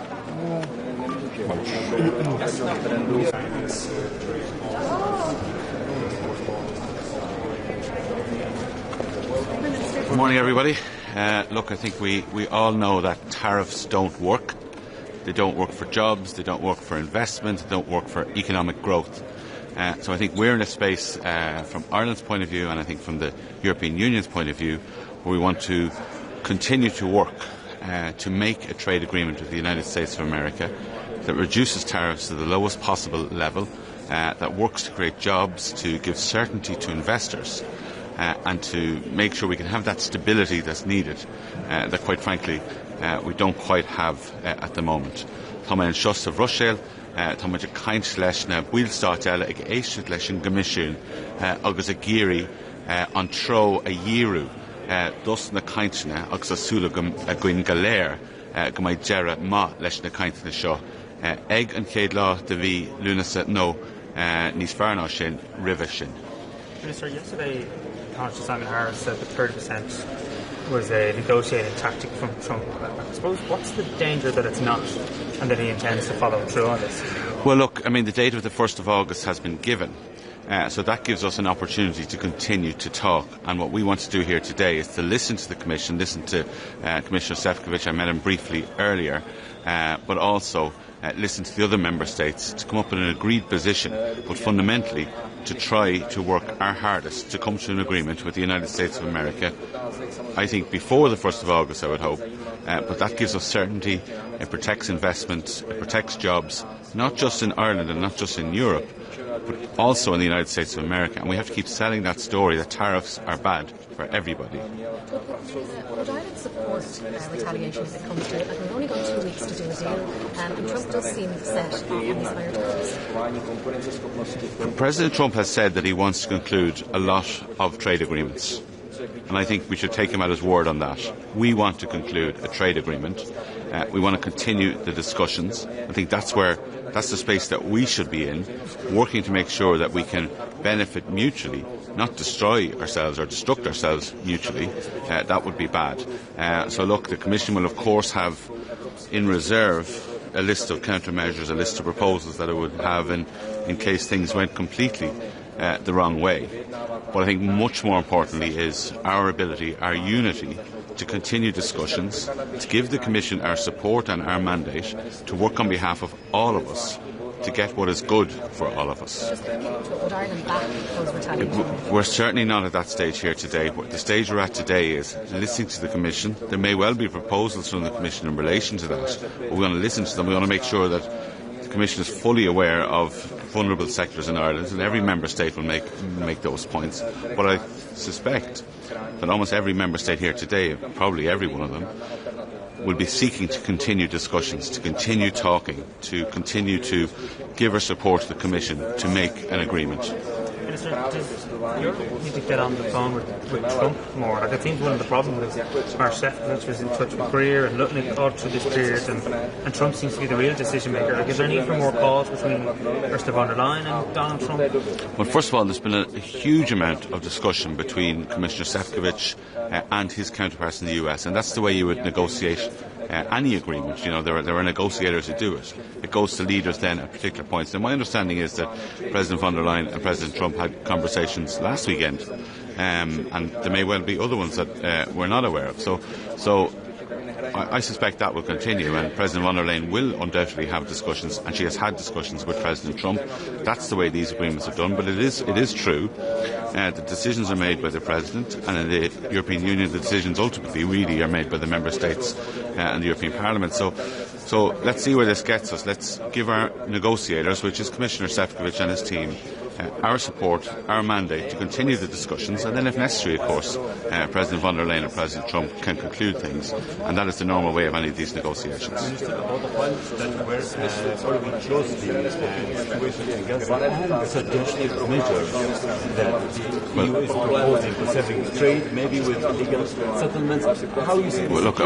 Good morning, everybody. Look, I think we all know that tariffs don't work. They don't work for jobs, they don't work for investment, they don't work for economic growth. So I think we're in a space from Ireland's point of view, and I think from the European Union's point of view, where we want to continue to work to make a trade agreement with the United States of America that reduces tariffs to the lowest possible level, that works to create jobs, to give certainty to investors, and to make sure we can have that stability that's needed, that quite frankly we don't quite have at the moment. Tá an seos of Rochelle, tá muid a caint leis na bhuailstáit eile ag éisiú leis an gomisiún agus a géirí an tro a dhíriú dus na caintne agus asúla a gcuin go léir go mbeidh deireadh maith leis na caintne seo. Ag an chéad lá de bhí lúnasa nó níos fearr ná sin roimhe sin. Minister, yesterday Chancellor Simon Harris said that 30% was a negotiating tactic from Trump. I suppose, what's the danger that it's not and that he intends to follow through on this? Well, look, I mean, the date of the 1st of August has been given. So that gives us an opportunity to continue to talk. And what we want to do here today is to listen to the Commission, listen to Commissioner Šefčovič. I met him briefly earlier, but also listen to the other member states to come up with an agreed position, but fundamentally to try to work our hardest to come to an agreement with the United States of America. I think before the 1st of August, I would hope, but that gives us certainty, it protects investment, it protects jobs, not just in Ireland and not just in Europe, but also in the United States of America. And we have to keep selling that story that tariffs are bad for everybody. Would Ireland support retaliation if it comes to it? Like, we've only got 2 weeks to do a deal, and Trump does seem set on these higher tariffs. President Trump has said that he wants to conclude a lot of trade agreements. and I think we should take him at his word on that. We want to conclude a trade agreement. We want to continue the discussions. I think that's the space that we should be in, working to make sure that we can benefit mutually, not destroy ourselves or destruct ourselves mutually. That would be bad. So look, the Commission will of course have in reserve a list of countermeasures, a list of proposals that it would have in case things went completely the wrong way. But I think much more importantly is our ability, our unity, to continue discussions, to give the Commission our support and our mandate to work on behalf of all of us to get what is good for all of us. Would Ireland back those retaliation? We're certainly not at that stage here today. The stage we're at today is listening to the Commission. There may well be proposals from the Commission in relation to that, but we want to listen to them. We want to make sure that the Commission is fully aware of vulnerable sectors in Ireland, and every member state will make those points. But I suspect that almost every member state here today, probably every one of them, will be seeking to continue discussions, to continue talking, to continue to give our support to the Commission to make an agreement. Minister, does Europe need to get on the phone with Trump more? Like, it seems one of the problems is Mark Shefkovich was in touch with Greer and Lutnick all through this period, and Trump seems to be the real decision maker. Like, is there need for more calls between Ursula von der Leyen and Donald Trump? Well, first of all, there's been a huge amount of discussion between Commissioner Šefčovič and his counterparts in the US, and that's the way you would negotiate any agreement. You know, there are negotiators who do it. It goes to leaders then at particular points. And my understanding is that President von der Leyen and President Trump had conversations last weekend, and there may well be other ones that we're not aware of. So I suspect that will continue, and President von der Leyen will undoubtedly have discussions, and she has had discussions with President Trump. That's the way these agreements are done. But it is true. The decisions are made by the President, and in the European Union the decisions ultimately really are made by the Member States and the European Parliament. So let's see where this gets us. Let's give our negotiators, which is Commissioner Šefčovič and his team, our support, our mandate to continue the discussions, and then if necessary, of course, President von der Leyen and President Trump can conclude things, and that is the normal way of any of these negotiations. Trade, maybe with legal settlements. How you see look, the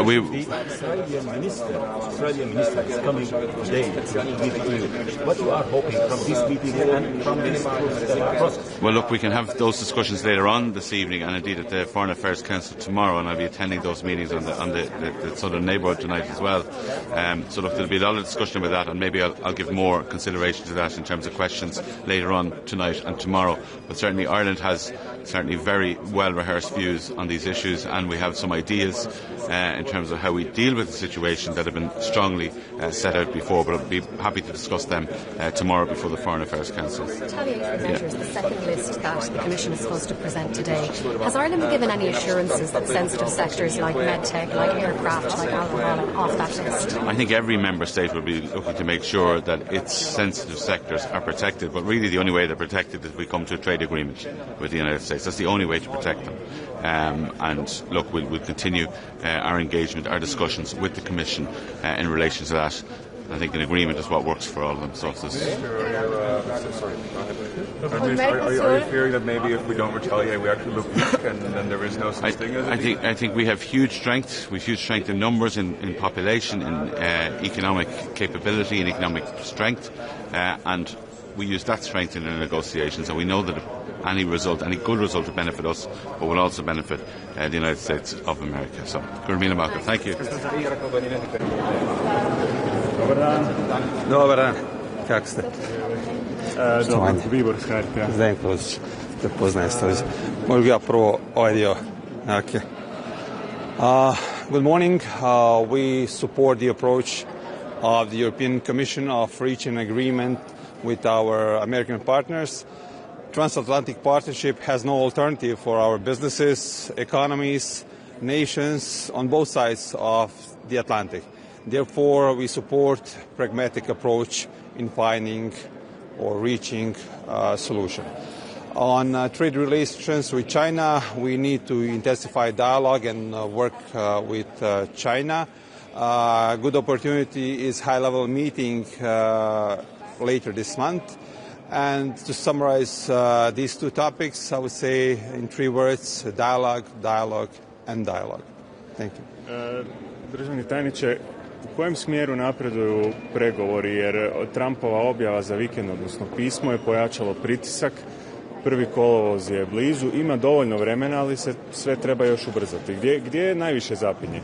Australian minister is coming today to meet the EU. What you are hoping from this meeting and from this process? Well, look, we can have those discussions later on this evening, and indeed at the Foreign Affairs Council tomorrow, and I'll be attending those meetings on the southern neighbourhood tonight as well. So look, there'll be a lot of discussion about that, and maybe I'll give more consideration to that in terms of questions later on tonight and tomorrow. But certainly Ireland has very well rehearsed views on these issues, and we have some ideas in terms of how we deal with the situation that have been strongly set out before, but I'll be happy to discuss them tomorrow before the Foreign Affairs Council. Retaliatory measures, the second list that the Commission is supposed to present today. Has Ireland given any assurances that sensitive sectors like medtech, like aircraft, like alcohol are off that list? I think every member state will be looking to make sure that its sensitive sectors are protected, but really the only way they're protected is if we come to a trade agreement with the United States. That's the only way to protect them. And look, we'll continue our engagement, our discussions with the Commission in relation to that. I think an agreement is what works for all of them. So are you fearing that maybe if we don't retaliate, we actually look weak, and then there is no such thing as it? I think we have huge strength. We have huge strength in numbers, in population, in economic capability and economic strength, and we use that strength in our negotiations. And we know that any good result will benefit us, but will also benefit the United States of America. So, thank you. Dobar dan, kako ste? Zdenković, te poznajem stojić. Možda ja prvo ovaj dio. Okay. Good morning. We support the approach of the European Commission of reaching an agreement with our American partners. Transatlantic partnership has no alternative for our businesses, economies, nations on both sides of the Atlantic. Therefore, we support a pragmatic approach in finding or reaching a solution. On trade relations with China, we need to intensify dialogue and work with China. Good opportunity is high-level meeting later this month. And to summarize these two topics, I would say in 3 words: dialogue, dialogue, and dialogue. Thank you. Državni tajniče, u kojem smjeru napreduju pregovori, jer Trumpova objava za vikend, odnosno pismo, je pojačalo pritisak. 1. kolovoz je blizu, ima dovoljno vremena, ali se sve treba još ubrzati. Gdje je najviše zapinje?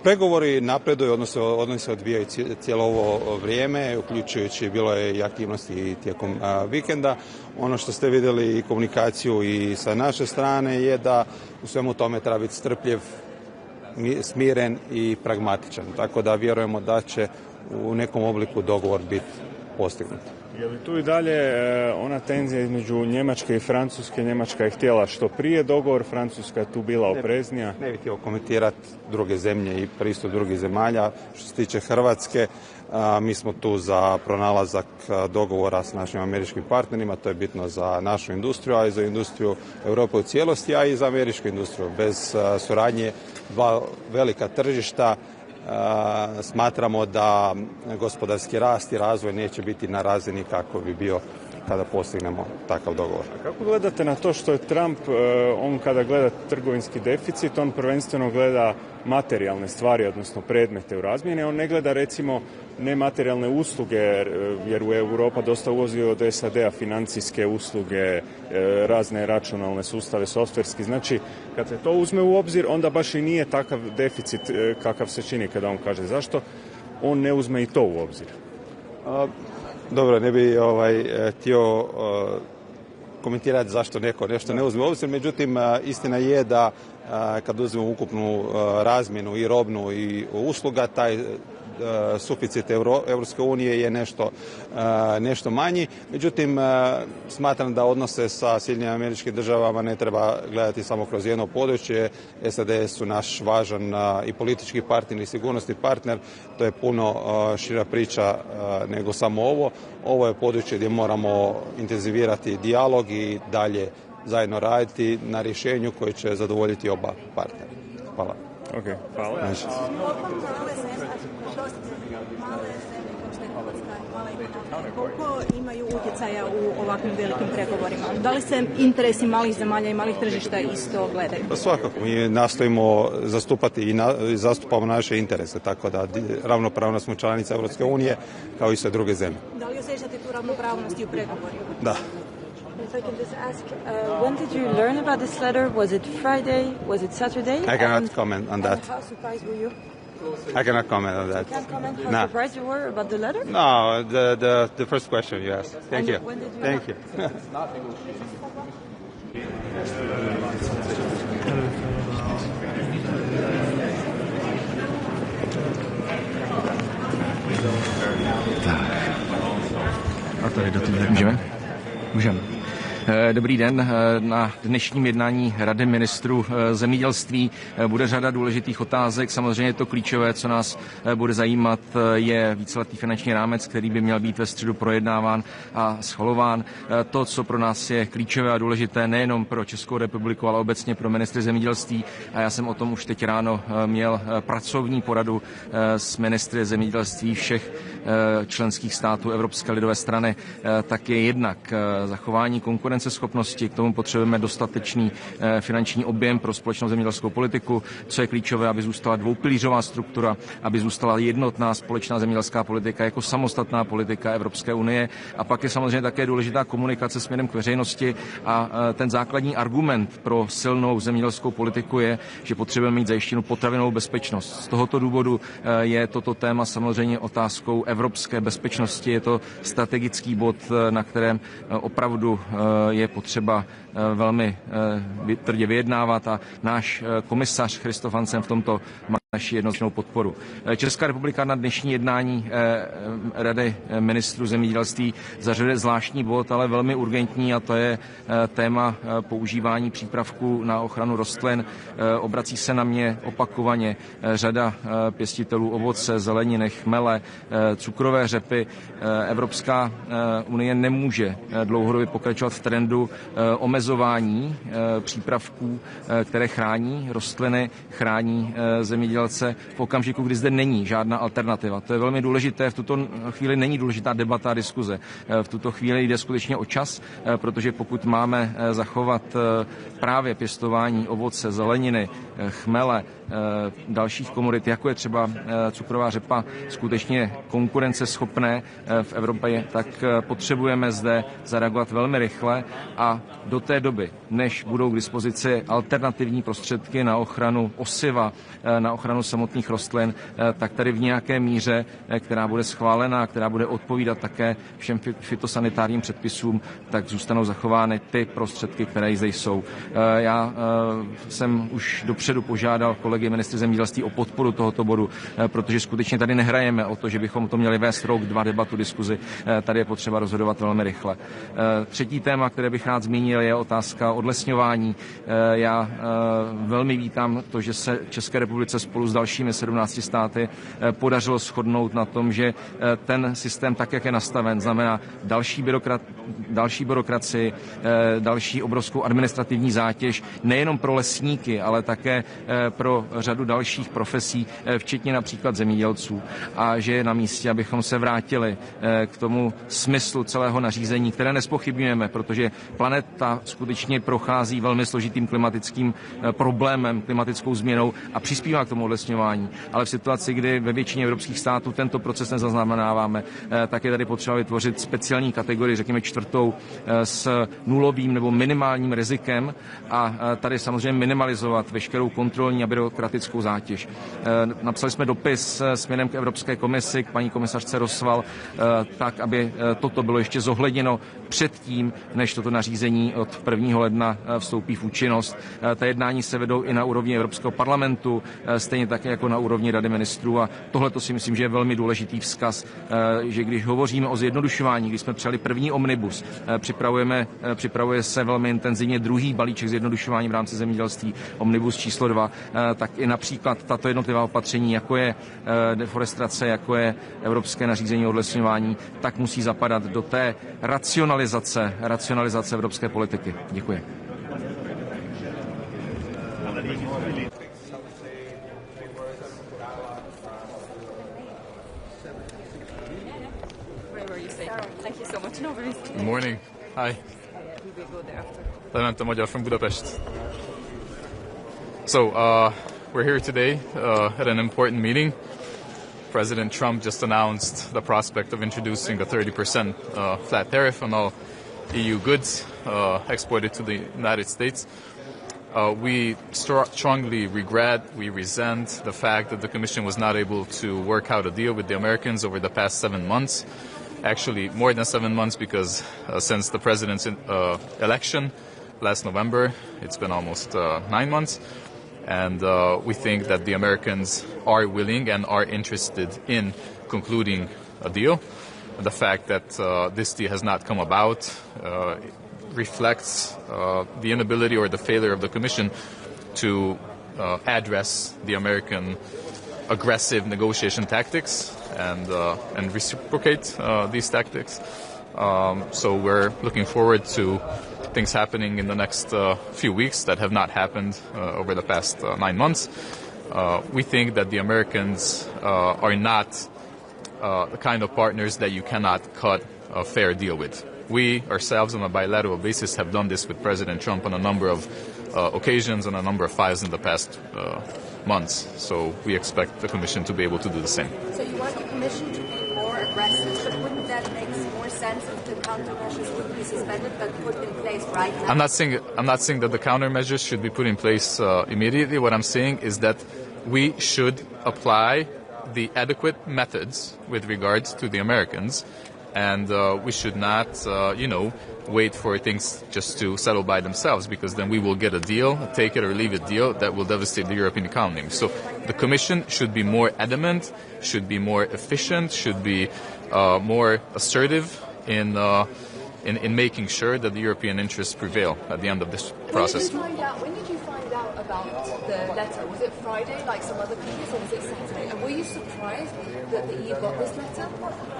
Pregovori napreduju, odnosno oni se odvijaju cijelo ovo vrijeme, uključujući bilo je i aktivnosti tijekom vikenda. Ono što ste vidjeli i komunikaciju i sa naše strane je da u svemu tome treba biti strpljiv, smiren i pragmatičan. Tako da vjerujemo da će u nekom obliku dogovor biti postignut. Je li tu i dalje ona tenzija između Njemačke i Francuske? Njemačka je htjela što prije dogovor, Francuska je tu bila opreznija. Ne bih htio komentirati druge zemlje i pristup drugih zemalja. Što se tiče Hrvatske, mi smo tu za pronalazak dogovora s našim američkim partnerima. To je bitno za našu industriju, a i za industriju Europe u cijelosti, a i za američku industriju. Bez suradnje 2 velika tržišta smatramo da gospodarski rast i razvoj neće biti na razini kako bi bio kada postignemo takav dogovor. A kako gledate na to što je Trump, on kada gleda trgovinski deficit, on prvenstveno gleda materijalne stvari, odnosno predmete u razmjeni, on ne gleda recimo nematerijalne usluge, jer u Europa dosta uvozi od SAD-a financijske usluge, razne računalne sustave, softverski. Znači, kad se to uzme u obzir, onda baš i nije takav deficit kakav se čini kada on kaže. Zašto on ne uzme i to u obzir? Dobro, ne bi htio komentirati zašto neko nešto ne uzme u obzir, međutim istina je da kad uzmemo ukupnu razmjenu i robnu i usluga, taj suficit Europske unije je nešto manji. Međutim, smatram da odnose sa Sjedinjenim Američkim Državama ne treba gledati samo kroz jedno područje. SAD su naš važan i politički partner i sigurnosni partner. To je puno šira priča nego samo ovo. Ovo je područje gdje moramo intenzivirati dijalog i dalje zajedno raditi na rješenju koje će zadovoljiti oba partnera. Hvala. Okay, hvala. Koliko imaju utjecaja u ovakvim velikim pregovorima? Da li se interesi malih zemalja i malih tržišta isto gledaju? Pa svakako, mi nastojimo zastupati i zastupamo naše interese, tako da ravnopravno smo članica Europske unije kao i sve druge zemlje. Da li osjećate tu ravnopravnost i u pregovorima? Da. If I can just ask, when did you learn about this letter? Was it Friday? Was it Saturday? I cannot comment on that. How surprised were you? I cannot comment on that. You can't comment how surprised you were about the letter? No, the first question you asked. Thank you. When did you Thank you. A tady do toho můžeme? Můžeme. Dobrý den. Na dnešním jednání Rady ministrů zemědělství bude řada důležitých otázek. Samozřejmě to klíčové, co nás bude zajímat, je víceletý finanční rámec, který by měl být ve středu projednáván a schvalován. To, co pro nás je klíčové a důležité nejenom pro Českou republiku, ale obecně pro ministry zemědělství, a já jsem o tom už teď ráno měl pracovní poradu s ministry zemědělství všech členských států Evropské lidové strany, tak je jednak zachování konkurenceschopnosti. K tomu potřebujeme dostatečný finanční objem pro společnou zemědělskou politiku, co je klíčové, aby zůstala dvoupilířová struktura, aby zůstala jednotná společná zemědělská politika jako samostatná politika Evropské unie. A pak je samozřejmě také důležitá komunikace směrem k veřejnosti a ten základní argument pro silnou zemědělskou politiku je, že potřebujeme mít zajištěnou potravinovou bezpečnost. Z tohoto důvodu je toto téma samozřejmě otázkou evropské bezpečnosti. Je to strategický bod, na kterém opravdu je potřeba velmi tvrdě vyjednávat a náš komisař Christoph Hansen v tomto má naši jednoznačnou podporu. Česká republika na dnešní jednání Rady ministrů zemědělství zařaduje zvláštní bod, ale velmi urgentní, a to je téma používání přípravků na ochranu rostlin. Obrací se na mě opakovaně řada pěstitelů ovoce, zeleniny, chmele, cukrové řepy. Evropská unie nemůže dlouhodobě pokračovat v trendu omezování přípravků, které chrání rostliny, chrání zemědělství zemědělce v okamžiku, kdy zde není žádná alternativa. To je velmi důležité. V tuto chvíli není důležitá debata a diskuze. V tuto chvíli jde skutečně o čas, protože pokud máme zachovat právě pěstování ovoce, zeleniny, chmele, dalších komodit, jako je třeba cukrová řepa, skutečně konkurenceschopné v Evropě, tak potřebujeme zde zareagovat velmi rychle a do té doby, než budou k dispozici alternativní prostředky na ochranu osiva, na ochranu samotných rostlin, tak tady v nějaké míře, která bude schválená, která bude odpovídat také všem fytosanitárním předpisům, tak zůstanou zachovány ty prostředky, které zde jsou. Já jsem už dopředu požádal kolegy ministry zemědělství o podporu tohoto bodu, protože skutečně tady nehrajeme o to, že bychom to měli vést rok, dva debatu, diskuzi. Tady je potřeba rozhodovat velmi rychle. Třetí téma, které bych rád zmínil, je otázka odlesňování. Já velmi vítám to, že se České republice spolu s dalšími 17 státy podařilo shodnout na tom, že ten systém, tak jak je nastaven, znamená další byrokracii, další obrovskou administrativní zátěž, nejenom pro lesníky, ale také pro řadu dalších profesí, včetně například zemědělců. A že je na místě, abychom se vrátili k tomu smyslu celého nařízení, které nespochybňujeme, protože planeta skutečně prochází velmi složitým klimatickým problémem, klimatickou změnou a přispívá k tomu odlesňování. Ale v situaci, kdy ve většině evropských států tento proces nezaznamenáváme, tak je tady potřeba vytvořit speciální kategorii, řekněme čtvrtou, s nulovým nebo minimálním rizikem a tady samozřejmě minimalizovat veškerou kontrolní a byrokratickou zátěž. Napsali jsme dopis směrem k Evropské komisi, k paní komisařce Rossval, tak, aby toto bylo ještě zohledněno předtím, než toto nařízení od 1. ledna vstoupí v účinnost. Ta jednání se vedou i na úrovni Evropského parlamentu, stejně také jako na úrovni Rady ministrů a tohle to si myslím, že je velmi důležitý vzkaz, že když hovoříme o zjednodušování, když jsme přijali první omnibus, připravuje se velmi intenzivně druhý balíček zjednodušování v rámci zemědělství, omnibus číslo 2, tak i například tato jednotlivá opatření, jako je deforestace, jako je evropské nařízení o odlesňování, tak musí zapadat do té racionalizace evropské politiky. Děkuji. Good morning. Hi. Clement Magyar from Budapest. So, we're here today at an important meeting. President Trump just announced the prospect of introducing a 30% flat tariff on all EU goods exported to the United States. We strongly regret, we resent the fact that the Commission was not able to work out a deal with the Americans over the past 7 months. Actually, more than 7 months, because since the president's election last November, it's been almost 9 months. And we think that the Americans are willing and are interested in concluding a deal. The fact that this deal has not come about reflects the inability or the failure of the Commission to address the American aggressive negotiation tactics and reciprocate these tactics. So we're looking forward to things happening in the next few weeks that have not happened over the past 9 months. We think that the Americans are not the kind of partners that you cannot cut a fair deal with. We ourselves on a bilateral basis have done this with President Trump on a number of occasions, on a number of files in the past months. So we expect the Commission to be able to do the same. So you want the Commission to be more aggressive, but wouldn't that make more sense if the countermeasures would be suspended but put in place right now? I'm not saying that the countermeasures should be put in place immediately. What I'm saying is that we should apply the adequate methods with regards to the Americans, and we should not, wait for things just to settle by themselves, because then we will get a deal, a take it or leave it deal that will devastate the European economy. So the Commission should be more adamant, should be more efficient, should be more assertive in making sure that the European interests prevail at the end of this process. When did you find out about the letter? Was it Friday, like some other countries, or was it Saturday? And were you surprised that the EU got this letter?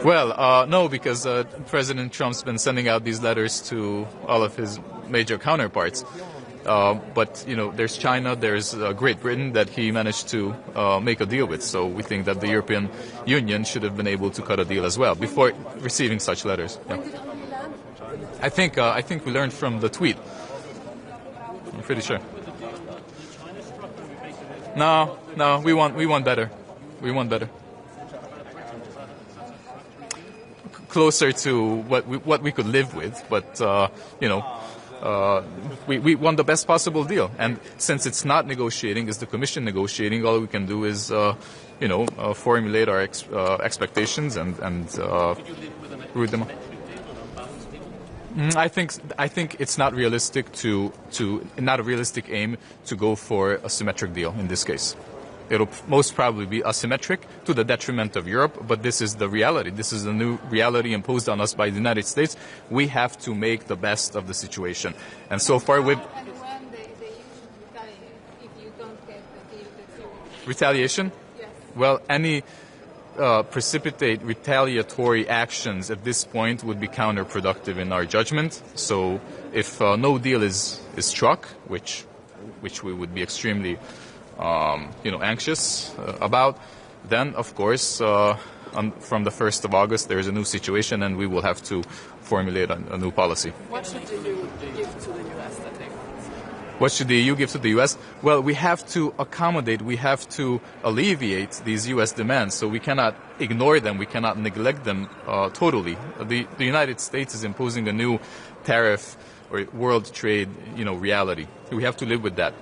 Well, no, because President Trump's been sending out these letters to all of his major counterparts. But, there's China, there's Great Britain that he managed to make a deal with. So we think that the European Union should have been able to cut a deal as well before receiving such letters. Yeah. I think we learned from the tweet. I'm pretty sure. No, we want better. We want better. Closer to what we could live with, but we want the best possible deal. And since it's not negotiating, it's the Commission negotiating. All we can do is formulate our expectations and root them up. I think it's not realistic not a realistic aim to go for a symmetric deal in this case. It'll most probably be asymmetric to the detriment of Europe, but this is the reality. This is the new reality imposed on us by the United States. We have to make the best of the situation. And so far we've... And when they retaliate if you don't get the deal that you want? Retaliation? Yes. Well, any precipitate retaliatory actions at this point would be counterproductive in our judgment. So if no deal is struck, which we would be extremely anxious about, then of course from the 1st of August there is a new situation and we will have to formulate a new policy. What should the EU give to the US, I think? What should the EU give to the US? Well, we have to accommodate, we have to alleviate these US demands, so we cannot ignore them, we cannot neglect them totally. The United States is imposing a new tariff or world trade reality. We have to live with that.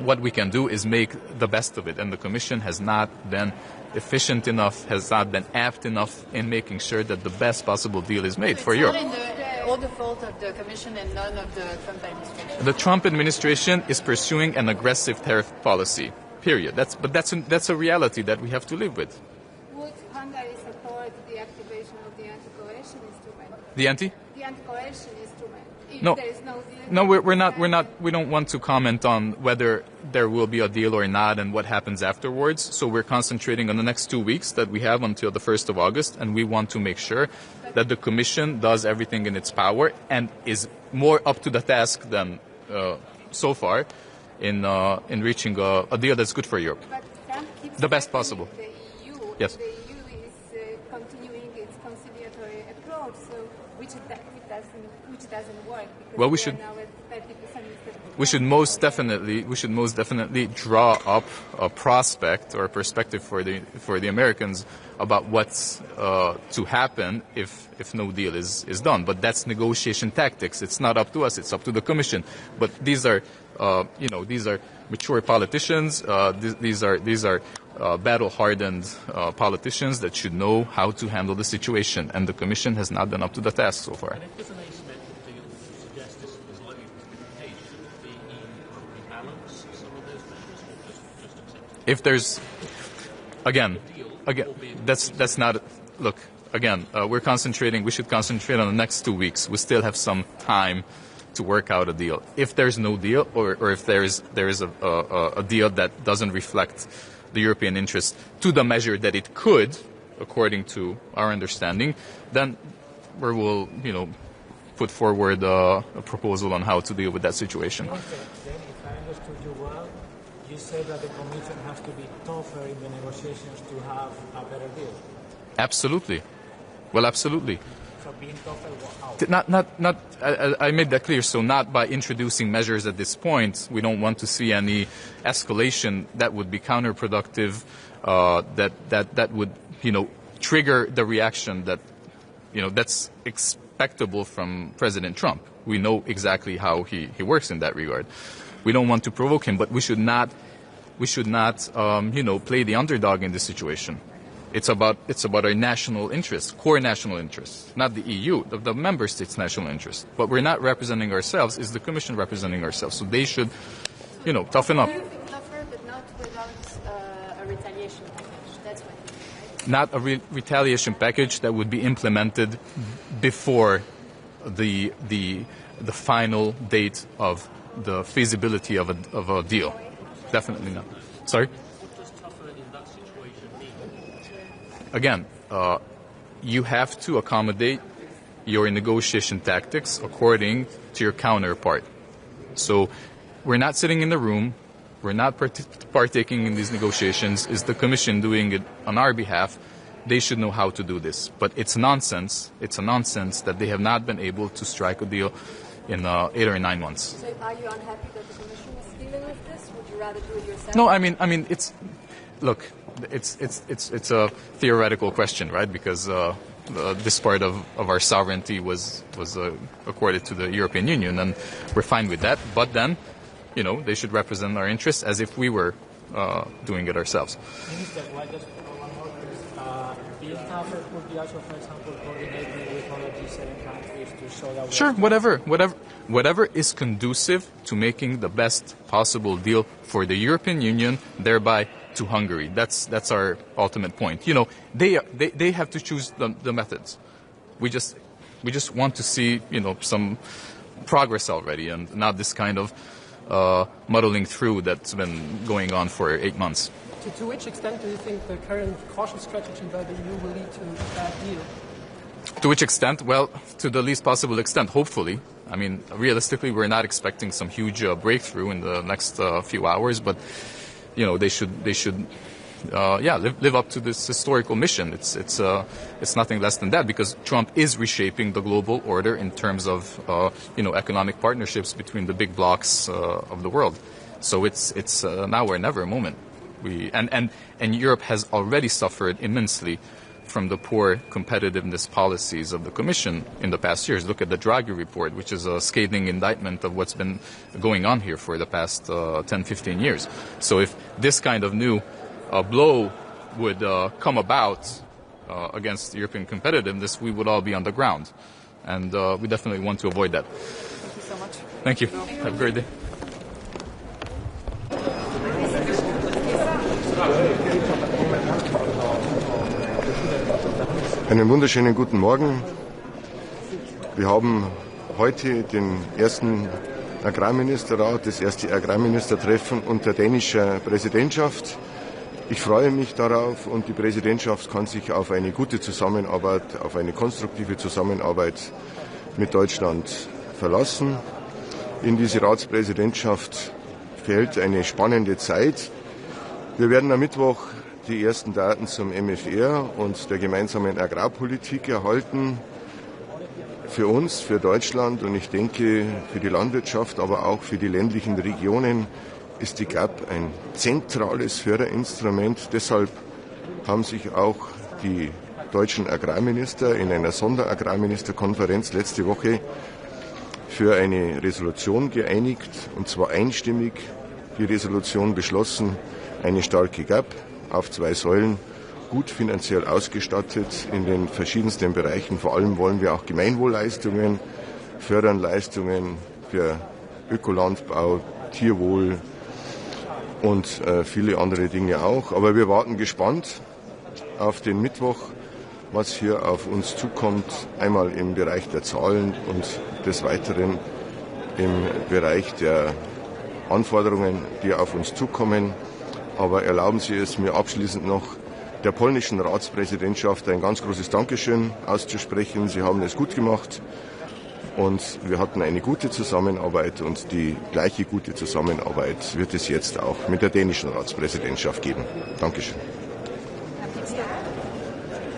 What we can do is make the best of it, and the Commission has not been efficient enough, has not been apt enough in making sure that the best possible deal is made for Europe. It's not all the fault of the Commission and none of the Trump administration. The Trump administration is pursuing an aggressive tariff policy, period. That's a reality that we have to live with. Would Hungary support the activation of the anti-coercion instrument? The anti? The anti-coercion instrument. If No. there is no deal, No, we don't want to comment on whether there will be a deal or not and what happens afterwards. So we're concentrating on the next 2 weeks that we have until the 1st of August, and we want to make sure that the Commission does everything in its power and is more up to the task than so far in reaching a deal that's good for Europe. But Trump keeps The best threatening possible. The EU. Yes. The EU is continuing its conciliatory approach, so which doesn't work. Because Well, we we should- are now at 30% instead of We should most definitely draw up a prospect or a perspective for the Americans about what's to happen if no deal is done. But that's negotiation tactics. It's not up to us. It's up to the Commission. But these are mature politicians. These are battle-hardened politicians that should know how to handle the situation. And the Commission has not been up to the task so far. If there's, again, that's not, look, again, we should concentrate on the next 2 weeks. We still have some time to work out a deal. If there's no deal, or if there is a deal that doesn't reflect the European interest to the measure that it could, according to our understanding, then we will, put forward a proposal on how to deal with that situation. Then, if I understood you well, you said that the Commission has to be tougher in the negotiations to have a better deal. Absolutely. Well, absolutely. So being tougher, how? I made that clear. So not by introducing measures at this point. We don't want to see any escalation that would be counterproductive. That would trigger the reaction that that's expectable from President Trump. We know exactly how he works in that regard. We don't want to provoke him, but we should not play the underdog in this situation. It's about our national interests, core national interests, not the EU, the member states' national interests. But we're not representing ourselves, it's the Commission representing ourselves. So they should, toughen up. tougher, but not without a retaliation package. That's what you mean, right? Not a retaliation package that would be implemented before the final date of the feasibility of a deal. Definitely not. Sorry? Again, you have to accommodate your negotiation tactics according to your counterpart. So we're not sitting in the room. We're not partaking in these negotiations. Is the Commission doing it on our behalf? They should know how to do this. But it's nonsense. It's a nonsense that they have not been able to strike a deal in 8 or 9 months. So are you unhappy that the Commission is dealing with this? Would you rather do it yourself? No, I mean, it's a theoretical question, right? Because this part of our sovereignty was accorded to the European Union, and we're fine with that. But then, they should represent our interests as if we were doing it ourselves. Minister, why just one more, please? Bill Taffer could be also, for example, coordinating with other G7 countries to show that. Sure, whatever is conducive to making the best possible deal for the European Union, thereby to Hungary. That's our ultimate point. They have to choose the methods. We just want to see some progress already, and not this kind of muddling through that's been going on for 8 months. To which extent do you think the current cautious strategy by the EU will lead to a bad deal? To which extent? Well, to the least possible extent, hopefully. I mean, realistically, we're not expecting some huge breakthrough in the next few hours, but they should live up to this historical mission. It's nothing less than that, because Trump is reshaping the global order in terms of economic partnerships between the big blocs of the world. So it's now or never moment. And Europe has already suffered immensely from the poor competitiveness policies of the Commission in the past years. Look at the Draghi report, which is a scathing indictment of what's been going on here for the past 10, 15 years. So if this kind of new blow would come about against European competitiveness, we would all be on the ground. And we definitely want to avoid that. Thank you so much. Thank you. Have a great day. Einen wunderschönen guten Morgen. Wir haben heute den ersten Agrarministerrat, das erste Agrarministertreffen unter dänischer Präsidentschaft. Ich freue mich darauf, und die Präsidentschaft kann sich auf eine gute Zusammenarbeit, auf eine konstruktive Zusammenarbeit mit Deutschland verlassen. In diese Ratspräsidentschaft fällt eine spannende Zeit. Wir werden am Mittwoch die ersten Daten zum MFR und der gemeinsamen Agrarpolitik erhalten. Für uns, für Deutschland und ich denke für die Landwirtschaft, aber auch für die ländlichen Regionen ist die GAP ein zentrales Förderinstrument. Deshalb haben sich auch die deutschen Agrarminister in einer Sonderagrarministerkonferenz letzte Woche für eine Resolution geeinigt, und zwar einstimmig die Resolution beschlossen, eine starke GAP auf 2 Säulen, gut finanziell ausgestattet in den verschiedensten Bereichen. Vor allem wollen wir auch Gemeinwohlleistungen fördern, Leistungen für Ökolandbau, Tierwohl und viele andere Dinge auch. Aber wir warten gespannt auf den Mittwoch, was hier auf uns zukommt, einmal im Bereich der Zahlen und des Weiteren im Bereich der Anforderungen, die auf uns zukommen. Aber erlauben Sie es mir abschließend noch, der polnischen Ratspräsidentschaft ein ganz großes Dankeschön auszusprechen. Sie haben es gut gemacht und wir hatten eine gute Zusammenarbeit, und die gleiche gute Zusammenarbeit wird es jetzt auch mit der dänischen Ratspräsidentschaft geben. Dankeschön.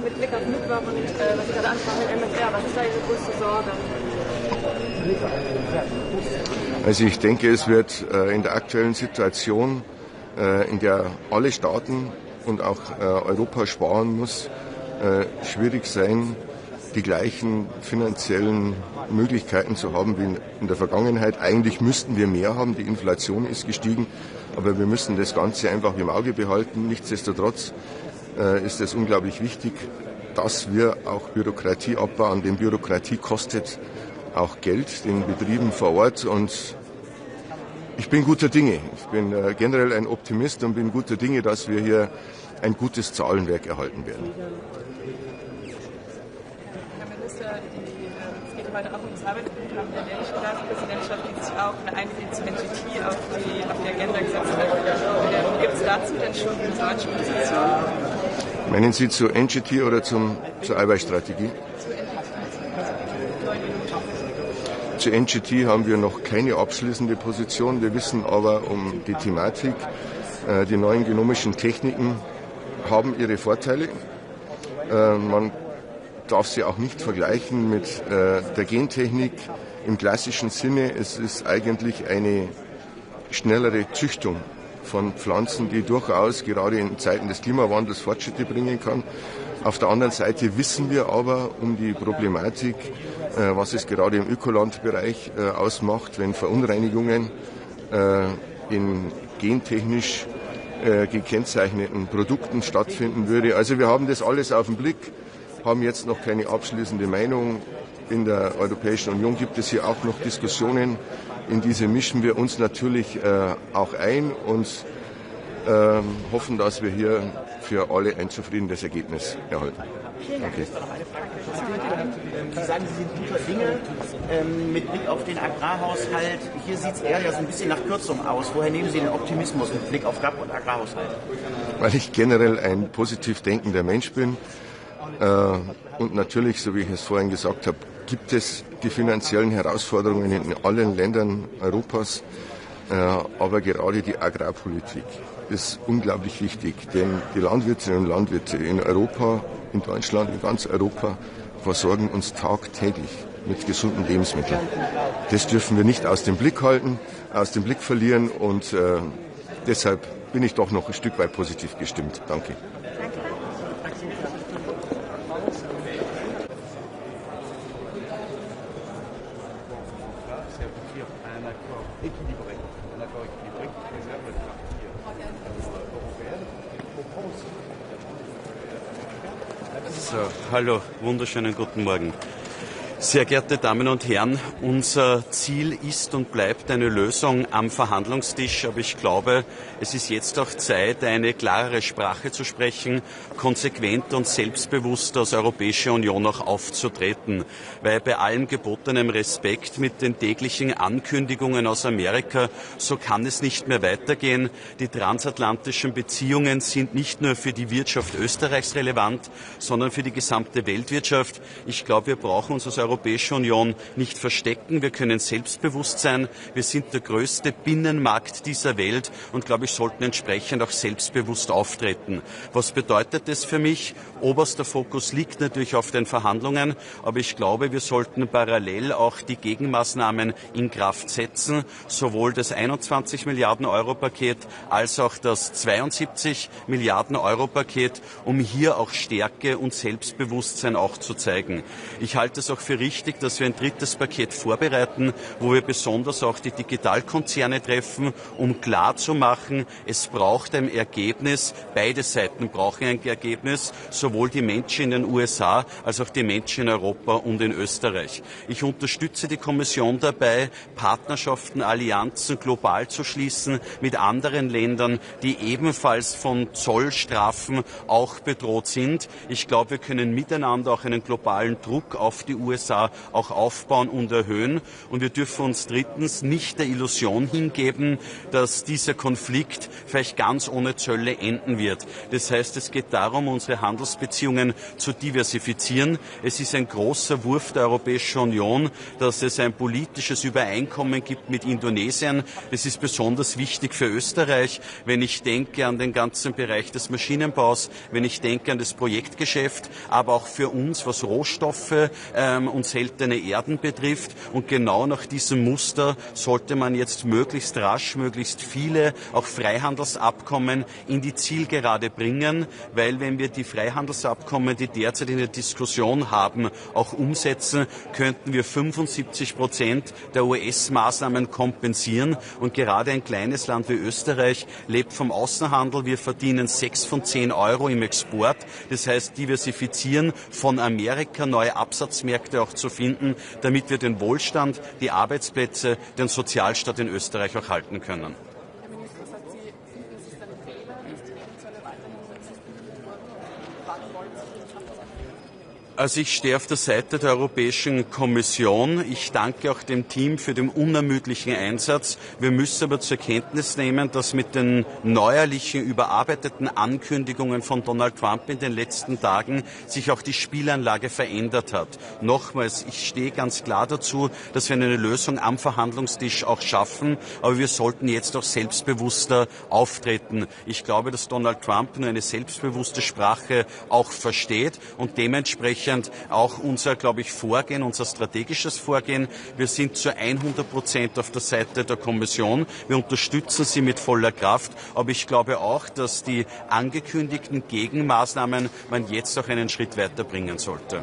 Mit Blick auf Mittwoch und was Sie gerade ansprachen mit MFR, was ist da Ihre größte Sorge? Also ich denke, es wird in der aktuellen Situation, in der alle Staaten und auch Europa sparen muss, schwierig sein, die gleichen finanziellen Möglichkeiten zu haben wie in der Vergangenheit. Eigentlich müssten wir mehr haben, die Inflation ist gestiegen, aber wir müssen das Ganze einfach im Auge behalten. Nichtsdestotrotz ist es unglaublich wichtig, dass wir auch Bürokratie abbauen, denn Bürokratie kostet auch Geld den Betrieben vor Ort, und ich bin guter Dinge. Ich bin generell ein Optimist und bin guter Dinge, dass wir hier ein gutes Zahlenwerk erhalten werden. Herr Minister, es geht heute auch um das Arbeitsprogramm der dänischen Ratspräsidentschaft, die sich auch eine Einführung zu NGT auf die Agenda gesetzt hat. Gibt es dazu denn schon eine deutsche Position? Meinen Sie zu NGT oder zur Eiweißstrategie? Zu NGT. Zu Zu NGT haben wir noch keine abschließende Position. Wir wissen aber um die Thematik. Die neuen genomischen Techniken haben ihre Vorteile. Man darf sie auch nicht vergleichen mit der Gentechnik im klassischen Sinne. Es ist eigentlich eine schnellere Züchtung von Pflanzen, die durchaus gerade in Zeiten des Klimawandels Fortschritte bringen kann. Auf der anderen Seite wissen wir aber um die Problematik, was es gerade im Ökolandbereich ausmacht, wenn Verunreinigungen in gentechnisch gekennzeichneten Produkten stattfinden würde. Also wir haben das alles auf den Blick, haben jetzt noch keine abschließende Meinung. In der Europäischen Union gibt es hier auch noch Diskussionen. In diese mischen wir uns natürlich auch ein und hoffen, dass wir hier für alle ein zufriedenes Ergebnis erhalten. Danke. Sie sagen, Sie sind guter Dinge mit Blick auf den Agrarhaushalt. Hier sieht es eher ja so ein bisschen nach Kürzung aus. Woher nehmen Sie den Optimismus mit Blick auf GAP und Agrarhaushalt? Weil ich generell ein positiv denkender Mensch bin. Und natürlich, so wie ich es vorhin gesagt habe, gibt es die finanziellen Herausforderungen in allen Ländern Europas. Aber gerade die Agrarpolitik ist unglaublich wichtig, denn die Landwirtinnen und Landwirte in Europa, in Deutschland, in ganz Europa versorgen uns tagtäglich mit gesunden Lebensmitteln. Das dürfen wir nicht aus dem Blick halten, aus dem Blick verlieren und deshalb bin ich doch noch ein Stück weit positiv gestimmt. Danke. So, hallo, wunderschönen guten Morgen. Sehr geehrte Damen und Herren, unser Ziel ist und bleibt eine Lösung am Verhandlungstisch, aber ich glaube, es ist jetzt auch Zeit, eine klarere Sprache zu sprechen, konsequent und selbstbewusst als Europäische Union auch aufzutreten, weil bei allem gebotenem Respekt mit den täglichen Ankündigungen aus Amerika, so kann es nicht mehr weitergehen. Die transatlantischen Beziehungen sind nicht nur für die Wirtschaft Österreichs relevant, sondern für die gesamte Weltwirtschaft. Ich glaube, wir brauchen uns als Europäische Union nicht verstecken. Wir können selbstbewusst sein. Wir sind der größte Binnenmarkt dieser Welt und, glaube ich, sollten entsprechend auch selbstbewusst auftreten. Was bedeutet das für mich? Oberster Fokus liegt natürlich auf den Verhandlungen, aber ich glaube, wir sollten parallel auch die Gegenmaßnahmen in Kraft setzen, sowohl das 21 Milliarden Euro Paket als auch das 72 Milliarden Euro Paket, um hier auch Stärke und Selbstbewusstsein auch zu zeigen. Ich halte es auch für richtig, dass wir ein drittes Paket vorbereiten, wo wir besonders auch die Digitalkonzerne treffen, um klarzumachen, es braucht ein Ergebnis, beide Seiten brauchen ein Ergebnis, sowohl die Menschen in den USA als auch die Menschen in Europa und in Österreich. Ich unterstütze die Kommission dabei, Partnerschaften, Allianzen global zu schließen mit anderen Ländern, die ebenfalls von Zollstrafen auch bedroht sind. Ich glaube, wir können miteinander auch einen globalen Druck auf die USA auch aufbauen und erhöhen. Und wir dürfen uns drittens nicht der Illusion hingeben, dass dieser Konflikt vielleicht ganz ohne Zölle enden wird. Das heißt, es geht darum, unsere Handelsbeziehungen zu diversifizieren. Es ist ein großer Wurf der Europäischen Union, dass es ein politisches Übereinkommen gibt mit Indonesien. Das ist besonders wichtig für Österreich, wenn ich denke an den ganzen Bereich des Maschinenbaus, wenn ich denke an das Projektgeschäft, aber auch für uns, was Rohstoffe und seltene Erden betrifft. Und genau nach diesem Muster sollte man jetzt möglichst rasch, möglichst viele auch Freihandelsabkommen in die Zielgerade bringen, weil wenn wir die Freihandelsabkommen, die derzeit in der Diskussion haben, auch umsetzen, könnten wir 75% der US-Maßnahmen kompensieren. Und gerade ein kleines Land wie Österreich lebt vom Außenhandel. Wir verdienen 6 von 10 Euro im Export. Das heißt, diversifizieren von Amerika, neue Absatzmärkte auch zu finden, damit wir den Wohlstand, die Arbeitsplätze, den Sozialstaat in Österreich auch halten können. Herr Minister, was sagt Sie, finden Sie es ein Fehler, dass die Zölle weiterhin existieren? Wann wollen Sie das schaffen? Also ich stehe auf der Seite der Europäischen Kommission. Ich danke auch dem Team für den unermüdlichen Einsatz. Wir müssen aber zur Kenntnis nehmen, dass mit den neuerlichen, überarbeiteten Ankündigungen von Donald Trump in den letzten Tagen sich auch die Spielanlage verändert hat. Nochmals, ich stehe ganz klar dazu, dass wir eine Lösung am Verhandlungstisch auch schaffen, aber wir sollten jetzt auch selbstbewusster auftreten. Ich glaube, dass Donald Trump nur eine selbstbewusste Sprache auch versteht und dementsprechend auch unser, glaube ich, Vorgehen, unser strategisches Vorgehen. Wir sind zu 100% auf der Seite der Kommission. Wir unterstützen sie mit voller Kraft. Aber ich glaube auch, dass die angekündigten Gegenmaßnahmen man jetzt auch einen Schritt weiterbringen sollte.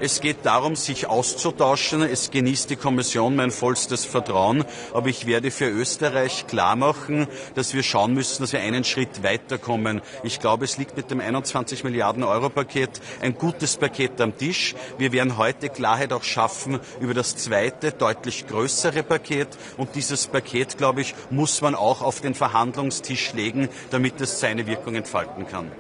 Es geht darum, sich auszutauschen. Es genießt die Kommission mein vollstes Vertrauen. Aber ich werde für Österreich klar machen, dass wir schauen müssen, dass wir einen Schritt weiterkommen. Ich glaube, es liegt mit dem 21 Milliarden Euro Paket ein gutes Paket am Tisch. Wir werden heute Klarheit auch schaffen über das zweite, deutlich größere Paket. Und dieses Paket, glaube ich, muss man auch auf den Verhandlungstisch legen, damit es seine Wirkung entfalten kann.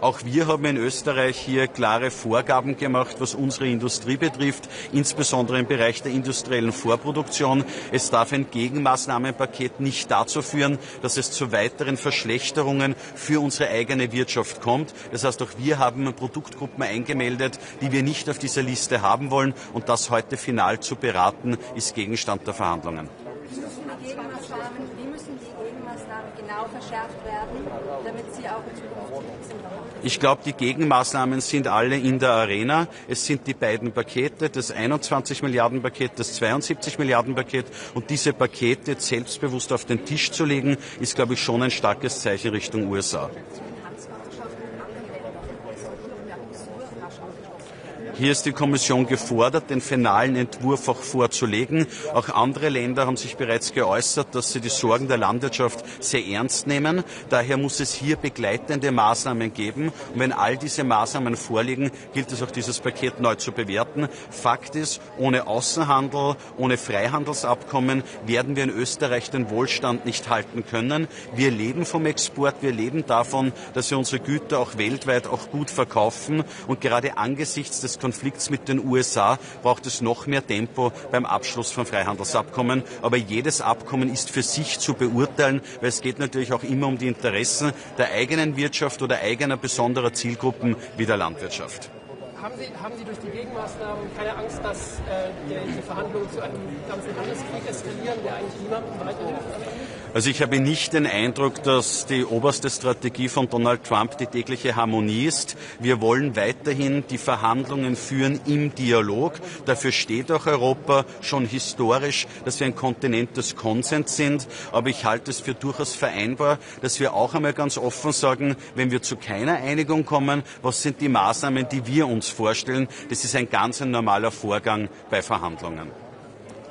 Auch wir haben in Österreich hier klare Vorgaben gemacht, was unsere Industrie betrifft, insbesondere im Bereich der industriellen Vorproduktion. Es darf ein Gegenmaßnahmenpaket nicht dazu führen, dass es zu weiteren Verschlechterungen für unsere eigene Wirtschaft kommt. Das heißt, auch wir haben Produktgruppen eingemeldet, die wir nicht auf dieser Liste haben wollen. Und das heute final zu beraten, ist Gegenstand der Verhandlungen. Wie müssen die Gegenmaßnahmen genau verschärft werden, damit sie auch in Zukunft sind? Ich glaube, die Gegenmaßnahmen sind alle in der Arena. Es sind die beiden Pakete, das 21 Milliarden Paket, das 72 Milliarden Paket. Und diese Pakete jetzt selbstbewusst auf den Tisch zu legen, ist, glaube ich, schon ein starkes Zeichen Richtung USA. Hier ist die Kommission gefordert, den finalen Entwurf auch vorzulegen. Auch andere Länder haben sich bereits geäußert, dass sie die Sorgen der Landwirtschaft sehr ernst nehmen. Daher muss es hier begleitende Maßnahmen geben. Und wenn all diese Maßnahmen vorliegen, gilt es auch, dieses Paket neu zu bewerten. Fakt ist, ohne Außenhandel, ohne Freihandelsabkommen werden wir in Österreich den Wohlstand nicht halten können. Wir leben vom Export, wir leben davon, dass wir unsere Güter auch weltweit auch gut verkaufen. Und gerade angesichts des Konflikts mit den USA braucht es noch mehr Tempo beim Abschluss von Freihandelsabkommen. Aber jedes Abkommen ist für sich zu beurteilen, weil es geht natürlich auch immer um die Interessen der eigenen Wirtschaft oder eigener besonderer Zielgruppen wie der Landwirtschaft. Haben Sie durch die Gegenmaßnahmen keine Angst, dass die Verhandlungen zu einem ganzen Handelskrieg eskalieren, der eigentlich niemandem weiterhilft? Also ich habe nicht den Eindruck, dass die oberste Strategie von Donald Trump die tägliche Harmonie ist. Wir wollen weiterhin die Verhandlungen führen im Dialog. Dafür steht auch Europa schon historisch, dass wir ein Kontinent des Konsens sind. Aber ich halte es für durchaus vereinbar, dass wir auch einmal ganz offen sagen, wenn wir zu keiner Einigung kommen, was sind die Maßnahmen, die wir uns vorstellen. Das ist ein ganz normaler Vorgang bei Verhandlungen.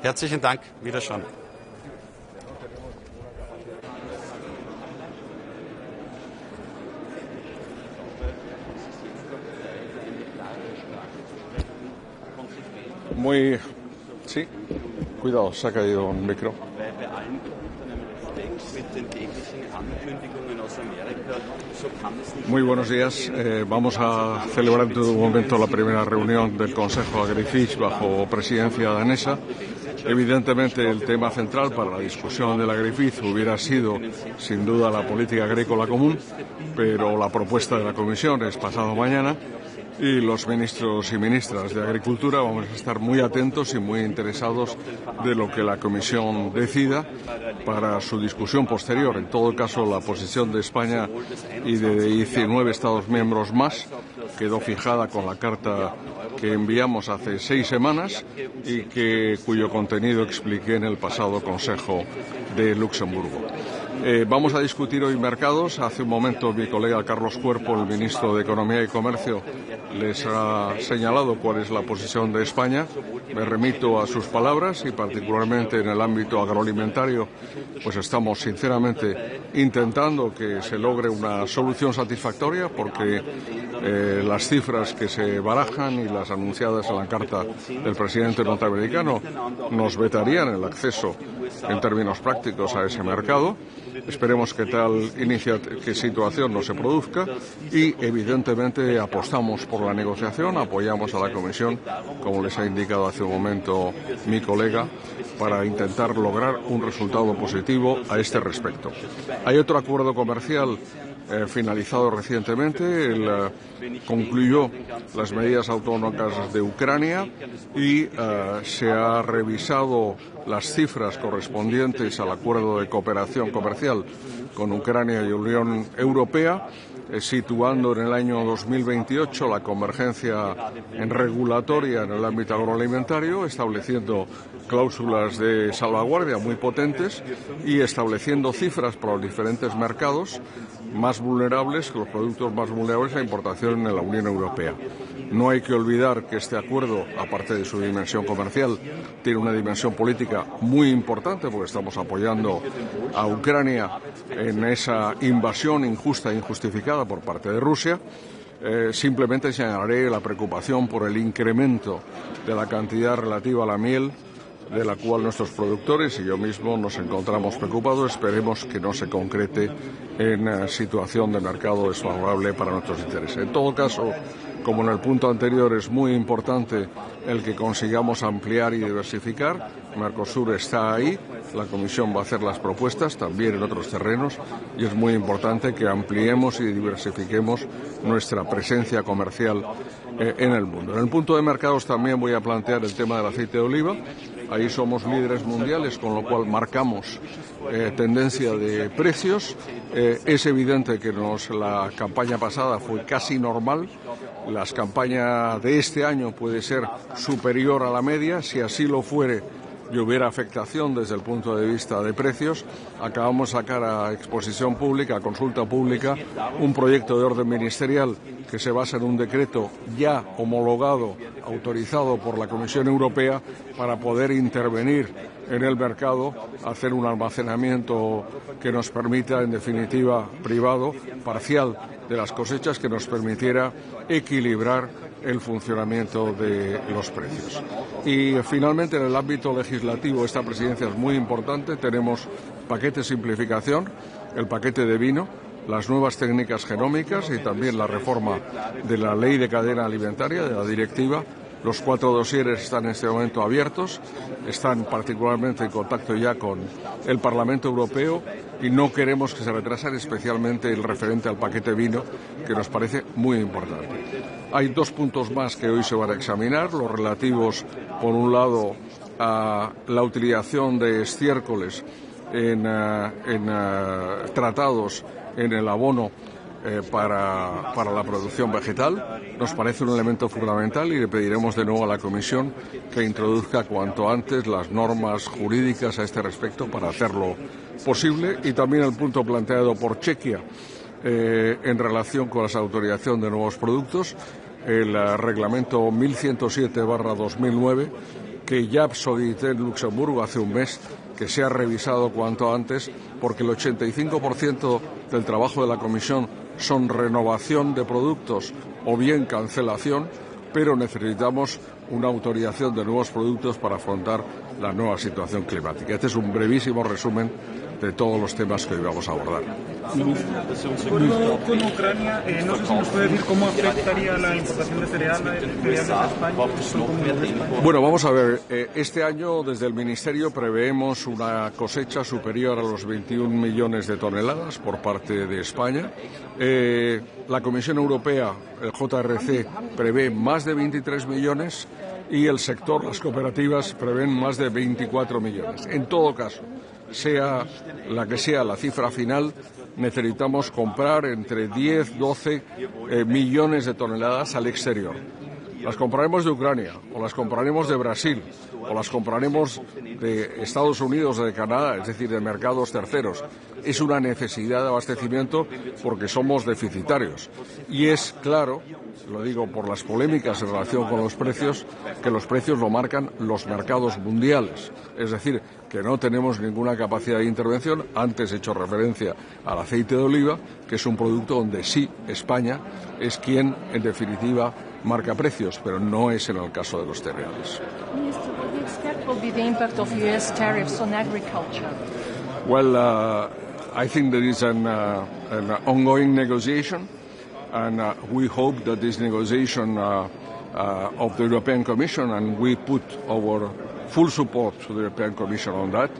Herzlichen Dank. Wiederschauen. Muy... Sí, cuidado, se ha caído un micro. Muy buenos días. Vamos a celebrar en todo momento la primera reunión del Consejo Agrifish bajo presidencia danesa. Evidentemente el tema central para la discusión del Agrifish hubiera sido sin duda la política agrícola común, pero la propuesta de la Comisión es pasado mañana. Y los ministros y ministras de Agricultura vamos a estar muy atentos y muy interesados de lo que la Comisión decida para su discusión posterior. En todo caso, la posición de España y de 19 Estados miembros más quedó fijada con la carta que enviamos hace 6 semanas y cuyo contenido expliqué en el pasado Consejo de Luxemburgo. Vamos a discutir hoy mercados. Hace un momento mi colega Carlos Cuerpo, el ministro de Economía y Comercio, les ha señalado cuál es la posición de España. Me remito a sus palabras y particularmente en el ámbito agroalimentario, pues estamos sinceramente intentando que se logre una solución satisfactoria porque las cifras que se barajan y las anunciadas en la carta del presidente norteamericano nos vetarían el acceso en términos prácticos a ese mercado. Esperemos que tal situación no se produzca y, evidentemente, apostamos por la negociación, apoyamos a la Comisión, como les ha indicado hace un momento mi colega, para intentar lograr un resultado positivo a este respecto. Hay otro acuerdo comercial finalizado recientemente, concluyó las medidas autónomas de Ucrania y se ha revisado las cifras correspondientes al acuerdo de cooperación comercial con Ucrania y Unión Europea, situando en el año 2028 la convergencia regulatoria en el ámbito agroalimentario, estableciendo cláusulas de salvaguardia muy potentes y estableciendo cifras para los diferentes mercados más vulnerables, los productos más vulnerables a importación en la Unión Europea. No hay que olvidar que este acuerdo, aparte de su dimensión comercial, tiene una dimensión política muy importante porque estamos apoyando a Ucrania en esa invasión injusta e injustificada por parte de Rusia. Simplemente señalaré la preocupación por el incremento de la cantidad relativa a la miel, de la cual nuestros productores y yo mismo nos encontramos preocupados. Esperemos que no se concrete en situación de mercado desfavorable para nuestros intereses. En todo caso, como en el punto anterior, es muy importante el que consigamos ampliar y diversificar. Mercosur está ahí, la Comisión va a hacer las propuestas también en otros terrenos y es muy importante que ampliemos y diversifiquemos nuestra presencia comercial en el mundo. En el punto de mercados también voy a plantear el tema del aceite de oliva. Ahí somos líderes mundiales, con lo cual marcamos tendencia de precios. Es evidente que la campaña pasada fue casi normal. La campaña de este año puede ser superior a la media. Si así lo fuere y hubiera afectación desde el punto de vista de precios, acabamos de sacar a exposición pública, a consulta pública, un proyecto de orden ministerial que se basa en un decreto ya homologado, autorizado por la Comisión Europea para poder intervenir en el mercado, hacer un almacenamiento que nos permita, en definitiva, privado, parcial de las cosechas, que nos permitiera equilibrar el funcionamiento de los precios. Y finalmente, en el ámbito legislativo, esta presidencia es muy importante. Tenemos paquete de simplificación, el paquete de vino, las nuevas técnicas genómicas y también la reforma de la ley de cadena alimentaria, de la directiva. Los 4 dosieres están en este momento abiertos, están particularmente en contacto ya con el Parlamento Europeo y no queremos que se retrase, especialmente el referente al paquete vino, que nos parece muy importante. Hay 2 puntos más que hoy se van a examinar, los relativos, por un lado, a la utilización de estiércoles en tratados en el abono para la producción vegetal. Nos parece un elemento fundamental y le pediremos de nuevo a la Comisión que introduzca cuanto antes las normas jurídicas a este respecto para hacerlo posible. Y también el punto planteado por Chequia en relación con la autorización de nuevos productos, el reglamento 1107/2009, que ya solicité en Luxemburgo hace un mes, que sea revisado cuanto antes, porque el 85% del trabajo de la Comisión son renovación de productos o bien cancelación, pero necesitamos una autorización de nuevos productos para afrontar la nueva situación climática. Este es un brevísimo resumen de todos los temas que hoy vamos a abordar. Acuerdo con Ucrania, no sé si nos puede decir cómo afectaría la importación de cereales a España. Bueno, vamos a ver. Este año, desde el Ministerio, preveemos una cosecha superior a los 21 millones de toneladas por parte de España. La Comisión Europea, el JRC, prevé más de 23 millones y el sector, las cooperativas, prevén más de 24 millones. En todo caso, sea la que sea la cifra final, necesitamos comprar entre 10 y 12 millones de toneladas al exterior. Las compraremos de Ucrania, o las compraremos de Brasil, o las compraremos de Estados Unidos o de Canadá, es decir, de mercados terceros. Es una necesidad de abastecimiento porque somos deficitarios. Y es claro, lo digo por las polémicas en relación con los precios, que los precios lo marcan los mercados mundiales. Es decir, que no tenemos ninguna capacidad de intervención. Antes he hecho referencia al aceite de oliva, que es un producto donde sí España es quien, en definitiva, marca precios, pero no es en el caso de los cereales. Minister, what do you expect will be the impact of U.S. tariffs on agriculture? Well, I think there is an ongoing negotiation, and we hope that this negotiation of the European Commission, and we put our full support to the European Commission on that,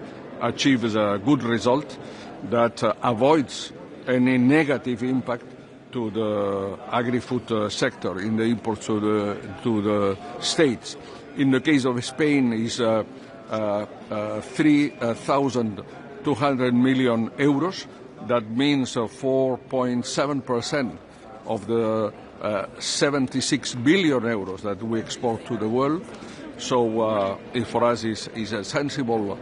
achieves a good result that avoids any negative impact to the agri-food sector in the imports to the states. In the case of Spain, is 3,200 million euros. That means 4.7% of the 76 billion euros that we export to the world. So it for us is a sensible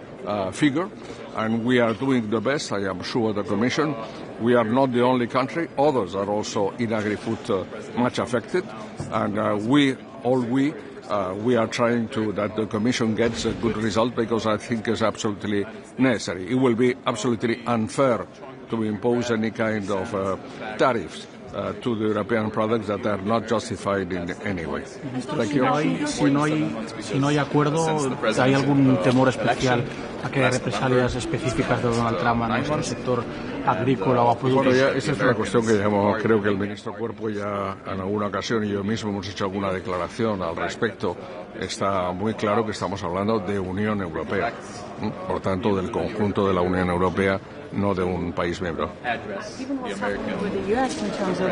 figure, and we are doing the best, I am sure, the Commission. We are not the only country. Others are also in agri-food much affected, and we are trying to that the Commission gets a good result, because I think it's absolutely necessary. It will be absolutely unfair to impose any kind of tariffs to the European products that are not justified in any way. Thank you. Si no hay acuerdo, ¿hay algún temor especial a que represalias específicas de Donald Trump en el sector agrícola o a productos? Bueno, esa es una cuestión que creo que el ministro Cuerpo ya en alguna ocasión y yo mismo hemos hecho alguna declaración al respecto. Está muy claro que estamos hablando de Unión Europea, por tanto del conjunto de la Unión Europea, no de un país miembro. Given what's happening with the U.S. in terms of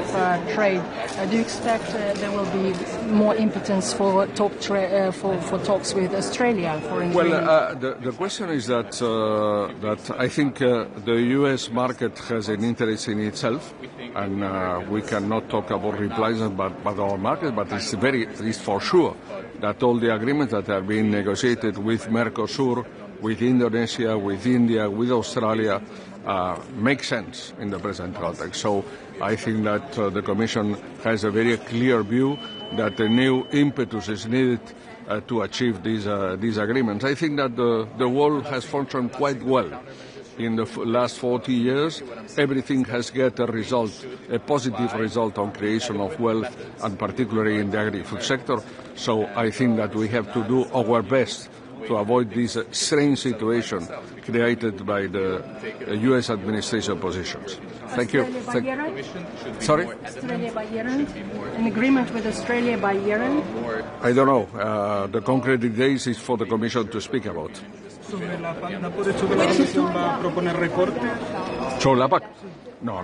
trade, do you expect there will be more impotence for talks with Australia for ingredients? Well, the question is that I think the U.S. market has an interest in itself, and we cannot talk about replies about our market, but it's for sure that all the agreements that are being negotiated with Mercosur, with Indonesia, with India, with Australia, make sense in the present context. So I think that the Commission has a very clear view that a new impetus is needed to achieve these agreements. I think that the world has functioned quite well. In the last 40 years, everything has got a result, a positive result on creation of wealth, and particularly in the agri-food sector. So I think that we have to do our best to avoid this strange situation created by the U.S. administration positions. Thank you. Sorry? Australia by year end? An agreement with Australia by year end? I don't know. The concrete days is for the Commission to speak about. ¿Sobre la PAC, da por hecho que la Comisión va a proponer recortes? ¿Sobre la PAC? No,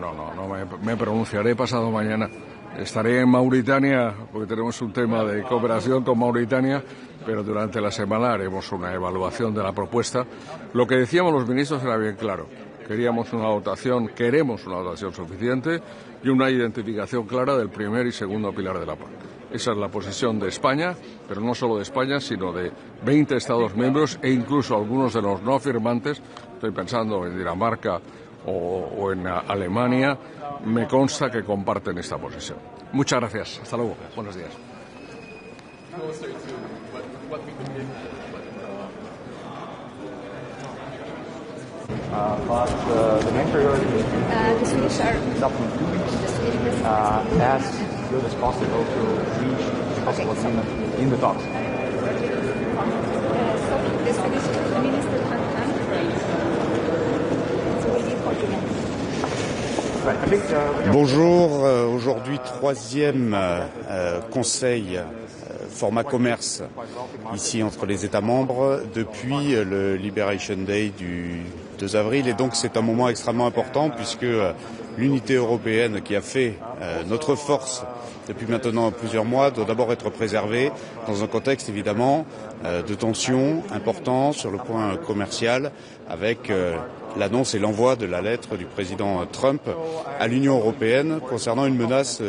me pronunciaré pasado mañana. Estaré en Mauritania, porque tenemos un tema de cooperación con Mauritania, pero durante la semana haremos una evaluación de la propuesta. Lo que decíamos los ministros era bien claro. Queremos una dotación suficiente y una identificación clara del primer y segundo pilar de la PAC. Esa es la posición de España, pero no solo de España, sino de 20 Estados miembros e incluso algunos de los no firmantes. Estoy pensando en Dinamarca o en Alemania. Me consta que comparten esta posición. Muchas gracias. Hasta luego. Buenos días. But the main priority is supplement as good as possible to reach a possible agreement in the talks. Bonjour, aujourd'hui troisième conseil format commerce ici entre les États membres depuis le Liberation Day du 2 avril, et donc c'est un moment extrêmement important puisque l'unité européenne qui a fait notre force depuis maintenant plusieurs mois doit d'abord être préservée dans un contexte évidemment de tensions importantes sur le point commercial avec l'annonce et l'envoi de la lettre du président Trump à l'Union européenne concernant une menace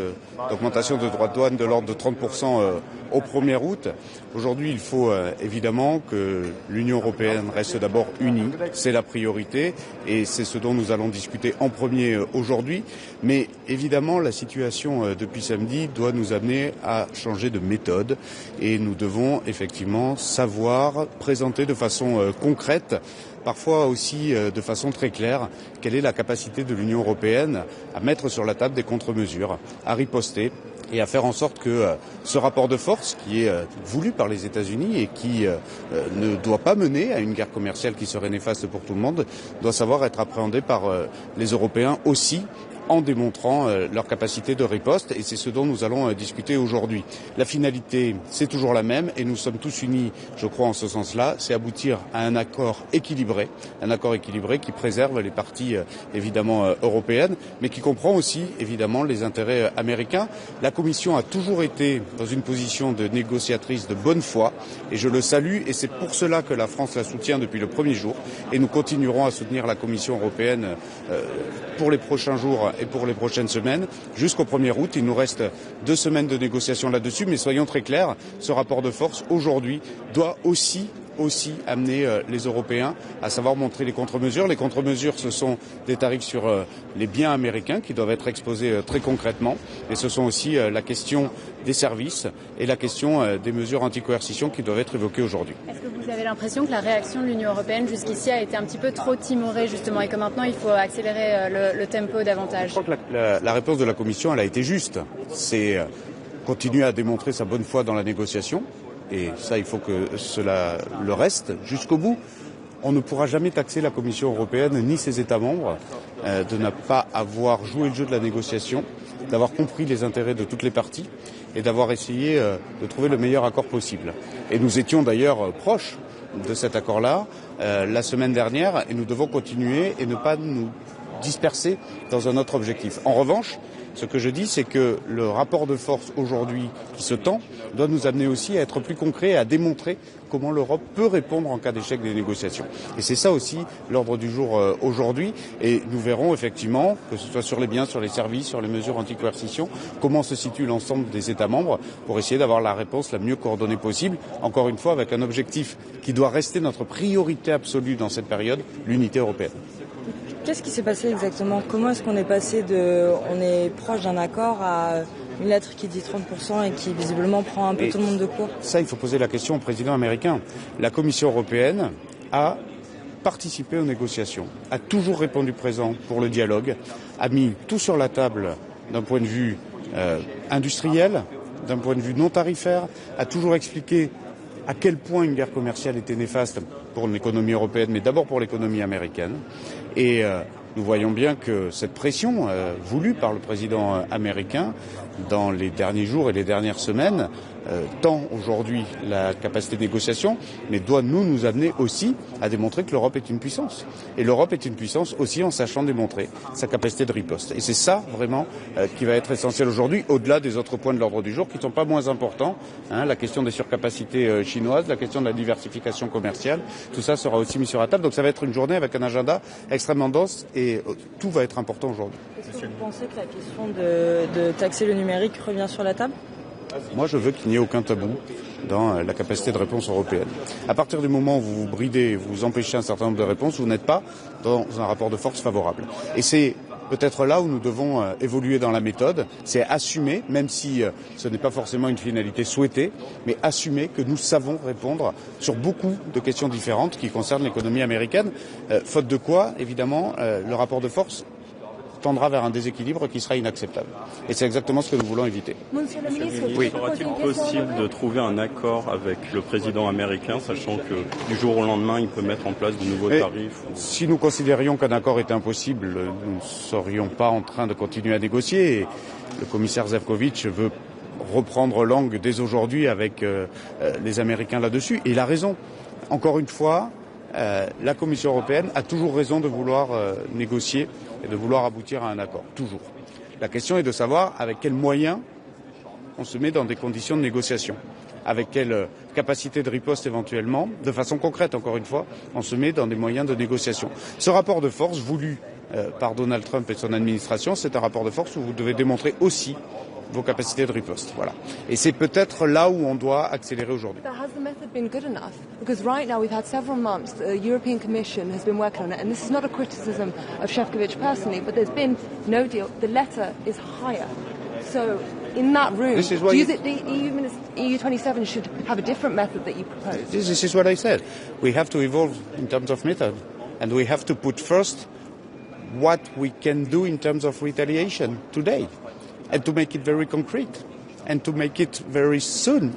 d'augmentation de droits de douane de l'ordre de 30% au 1er août. Aujourd'hui, il faut évidemment que l'Union européenne reste d'abord unie, c'est la priorité et c'est ce dont nous allons discuter en premier aujourd'hui. Mais évidemment, la situation depuis samedi doit nous amener à changer de méthode et nous devons effectivement savoir présenter de façon concrète, parfois aussi de façon très claire, quelle est la capacité de l'Union européenne à mettre sur la table des contre-mesures, à riposter et à faire en sorte que ce rapport de force qui est voulu par les États-Unis et qui ne doit pas mener à une guerre commerciale qui serait néfaste pour tout le monde, doit savoir être appréhendé par les Européens aussi, en démontrant leur capacité de riposte et c'est ce dont nous allons discuter aujourd'hui. La finalité, c'est toujours la même et nous sommes tous unis, je crois, en ce sens-là, c'est aboutir à un accord équilibré qui préserve les parties évidemment européennes, mais qui comprend aussi évidemment les intérêts américains. La Commission a toujours été dans une position de négociatrice de bonne foi et je le salue et c'est pour cela que la France la soutient depuis le premier jour et nous continuerons à soutenir la Commission européenne pour les prochains jours et pour les prochaines semaines. Jusqu'au 1er août, il nous reste 2 semaines de négociations là-dessus, mais soyons très clairs, ce rapport de force aujourd'hui doit aussi amener les Européens à savoir montrer les contre-mesures. Les contre-mesures, ce sont des tarifs sur les biens américains qui doivent être exposés très concrètement. Et ce sont aussi la question des services et la question des mesures anti-coercition qui doivent être évoquées aujourd'hui. Est-ce que vous avez l'impression que la réaction de l'Union européenne jusqu'ici a été un petit peu trop timorée justement et que maintenant il faut accélérer le tempo davantage? Je crois que la réponse de la Commission, elle a été juste. C'est continuer à démontrer sa bonne foi dans la négociation. Et ça, il faut que cela le reste jusqu'au bout. On ne pourra jamais taxer la Commission européenne ni ses États membres de ne pas avoir joué le jeu de la négociation, d'avoir compris les intérêts de toutes les parties et d'avoir essayé de trouver le meilleur accord possible. Et nous étions d'ailleurs proches de cet accord-là la semaine dernière et nous devons continuer et ne pas nous disperser dans un autre objectif. En revanche, ce que je dis, c'est que le rapport de force aujourd'hui qui se tend doit nous amener aussi à être plus concret et à démontrer comment l'Europe peut répondre en cas d'échec des négociations. Et c'est ça aussi l'ordre du jour aujourd'hui. Et nous verrons effectivement, que ce soit sur les biens, sur les services, sur les mesures anti-coercition, comment se situe l'ensemble des États membres pour essayer d'avoir la réponse la mieux coordonnée possible. Encore une fois, avec un objectif qui doit rester notre priorité absolue dans cette période, l'unité européenne. Qu'est-ce qui s'est passé exactement? Comment est-ce qu'on est passé on est proche d'un accord à une lettre qui dit 30% et qui visiblement prend un peu tout le monde de court? Ça, il faut poser la question au président américain. La Commission européenne a participé aux négociations, a toujours répondu présent pour le dialogue, a mis tout sur la table d'un point de vue industriel, d'un point de vue non tarifaire, a toujours expliqué à quel point une guerre commerciale était néfaste pour l'économie européenne, mais d'abord pour l'économie américaine. Et nous voyons bien que cette pression voulue par le président américain dans les derniers jours et les dernières semaines tend aujourd'hui la capacité de négociation, mais doit nous amener aussi à démontrer que l'Europe est une puissance. Et l'Europe est une puissance aussi en sachant démontrer sa capacité de riposte. Et c'est ça vraiment qui va être essentiel aujourd'hui, au-delà des autres points de l'ordre du jour qui ne sont pas moins importants. La question des surcapacités chinoises, la question de la diversification commerciale, tout ça sera aussi mis sur la table. Donc ça va être une journée avec un agenda extrêmement dense et tout va être important aujourd'hui. Est-ce que vous pensez que la question de taxer le numérique revient sur la table? Moi, je veux qu'il n'y ait aucun tabou dans la capacité de réponse européenne. À partir du moment où vous vous bridez, vous empêchez un certain nombre de réponses, vous n'êtes pas dans un rapport de force favorable. Et c'est peut-être là où nous devons évoluer dans la méthode, c'est assumer, même si ce n'est pas forcément une finalité souhaitée, mais assumer que nous savons répondre sur beaucoup de questions différentes qui concernent l'économie américaine, faute de quoi, évidemment, le rapport de force tendra vers un déséquilibre qui sera inacceptable. Et c'est exactement ce que nous voulons éviter. Monsieur le ministre, oui. Sera-t-il possible de trouver un accord avec le président américain, sachant que du jour au lendemain, il peut mettre en place de nouveaux tarifs Si nous considérions qu'un accord était impossible, nous ne serions pas en train de continuer à négocier. Et le commissaire Šefčovič veut reprendre langue dès aujourd'hui avec les Américains là-dessus. Et il a raison. Encore une fois, la Commission européenne a toujours raison de vouloir négocier et de vouloir aboutir à un accord. Toujours. La question est de savoir avec quels moyens on se met dans des conditions de négociation. Avec quelle capacité de riposte éventuellement, de façon concrète encore une fois, on se met dans des moyens de négociation. Ce rapport de force voulu par Donald Trump et son administration, c'est un rapport de force où vous devez démontrer aussi vos capacités de riposte. Voilà. Et c'est peut-être là où on doit accélérer aujourd'hui. But has the method been good enough? Because right now we've had several months, the European Commission has been working on it, and this is not a criticism of Šefčovič personally, but there's been no deal. The letter is higher. So in that room, do you think the EU 27 should have a different method that you propose? This is what I said. We have to evolve in terms of method, and we have to put first what we can do in terms of retaliation today, and to make it very concrete, and to make it very soon,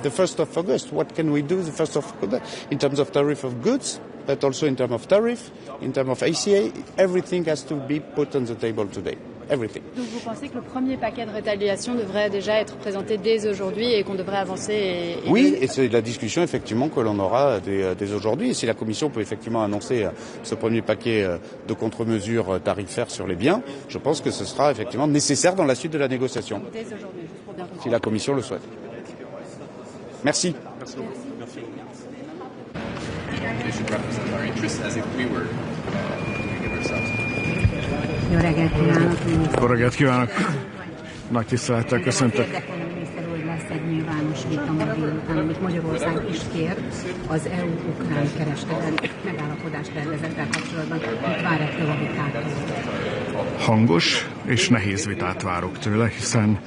the 1st of August. What can we do the 1st of August in terms of tariff of goods, but also in terms of tariff, in terms of ACA? Everything has to be put on the table today. Everything. Donc vous pensez que le premier paquet de rétaliation devrait déjà être présenté dès aujourd'hui et qu'on devrait avancer Oui, et c'est la discussion effectivement que l'on aura dès aujourd'hui. Et si la Commission peut effectivement annoncer ce premier paquet de contre-mesures tarifaires sur les biens, je pense que ce sera effectivement nécessaire dans la suite de la négociation. Dès aujourd'hui, juste pour bien comprendre. Si la Commission le souhaite. Merci. Merci beaucoup. Merci beaucoup. Jó reggelt kívánok! Jó reggelt kívánok! Nagy tisztelettel köszöntök! Érdekelne, miniszter, hogy lesz egy nyilvános vita ma délután, amit Magyarország is kér az EU-ukrán kereskedelmi megállapodás tervezettel kapcsolatban. Mit vár ettől a vitától? Hangos és nehéz vitát várok tőle, hiszen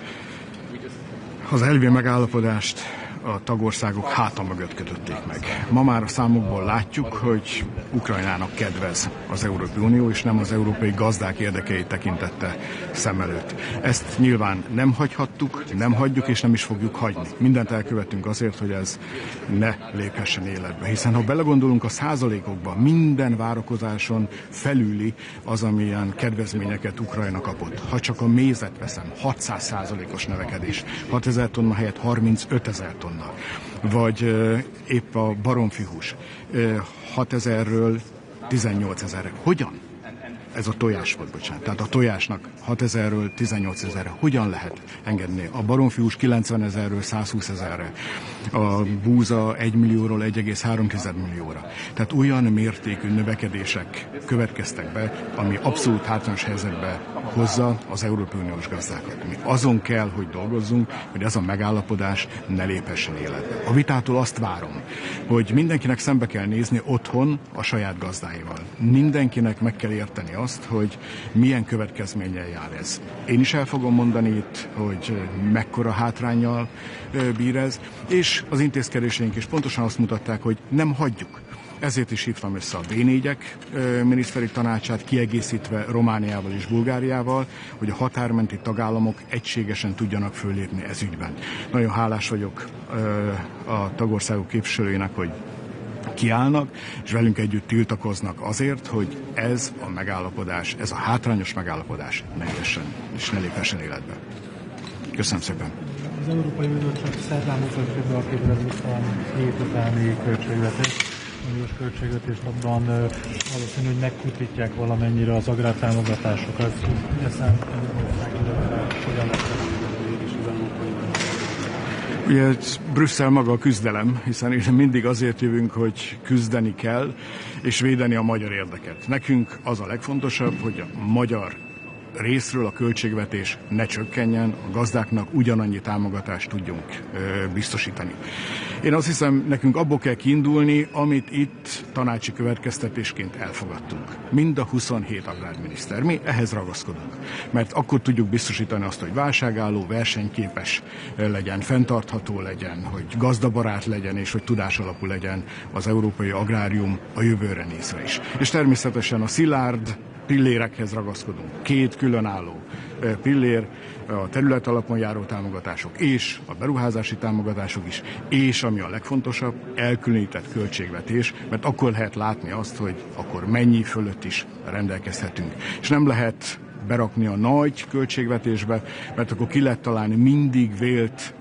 az elvi megállapodást a tagországok háta mögött kötötték meg. Ma már a számokból látjuk, hogy Ukrajnának kedvez az Európai Unió, és nem az európai gazdák érdekeit tekintette szem előtt. Ezt nyilván nem hagyhattuk, nem hagyjuk, és nem is fogjuk hagyni. Mindent elkövettünk azért, hogy ez ne léphessen életbe. Hiszen ha belegondolunk a százalékokba, minden várakozáson felüli az, amilyen kedvezményeket Ukrajna kapott. Ha csak a mézet veszem, 600%-os növekedés, 6000 tonna helyett 35 000 tonna. Vagy épp a baromfihús 6000-ről 18 000-re. Hogyan? Ez a tojás volt, bocsánat. Tehát a tojásnak 6000-ről 18 000-re. Hogyan lehet engedni? A baromfihús 90 000-ről 120 000-re. A búza 1 millióról 1,3 millióra. Tehát olyan mértékű növekedések következtek be, ami abszolút hátrányos helyzetbe hozza az Európai Uniós gazdákat. Mi azon kell, hogy dolgozzunk, hogy ez a megállapodás ne léphessen életbe. A vitától azt várom, hogy mindenkinek szembe kell nézni otthon a saját gazdáival. Mindenkinek meg kell érteni azt, hogy milyen következménnyel jár ez. Én is el fogom mondani itt, hogy mekkora hátránnyal bír ez, és az intézkedéseink is pontosan azt mutatták, hogy nem hagyjuk. Ezért is hívtam össze a B4-ek miniszteri tanácsát, kiegészítve Romániával és Bulgáriával, hogy a határmenti tagállamok egységesen tudjanak föllépni ez ügyben. Nagyon hálás vagyok a tagországok képviselőinek, hogy kiállnak, és velünk együtt tiltakoznak azért, hogy ez a megállapodás, ez a hátrányos megállapodás ne jöjjön és ne léphessen életbe. Köszönöm szépen! Az Európai Bizottság szerdán mutatja be a 2027 utáni költségvetést, uniós költségvetést, abban valószínű, hogy megkutítják valamennyire az agrártámogatásokat. Ezen hogyan lesz Ugye Brüsszel maga a küzdelem, hiszen mindig azért jövünk, hogy küzdeni kell, és védeni a magyar érdeket. Nekünk az a legfontosabb, hogy a magyar részről a költségvetés ne csökkenjen, a gazdáknak ugyanannyi támogatást tudjunk biztosítani. Én azt hiszem, nekünk abból kell kiindulni, amit itt tanácsi következtetésként elfogadtunk. Mind a 27 agrárminiszter. Mi ehhez ragaszkodunk. Mert akkor tudjuk biztosítani azt, hogy válságálló, versenyképes legyen, fenntartható legyen, hogy gazdabarát legyen, és hogy tudásalapú legyen az európai agrárium a jövőre nézve is. És természetesen a szilárd pillérekhez ragaszkodunk. Két különálló pillér, a terület alapon járó támogatások és a beruházási támogatások is, és ami a legfontosabb, elkülönített költségvetés, mert akkor lehet látni azt, hogy akkor mennyi fölött is rendelkezhetünk. És nem lehet berakni a nagy költségvetésbe, mert akkor ki lehet találni mindig vélt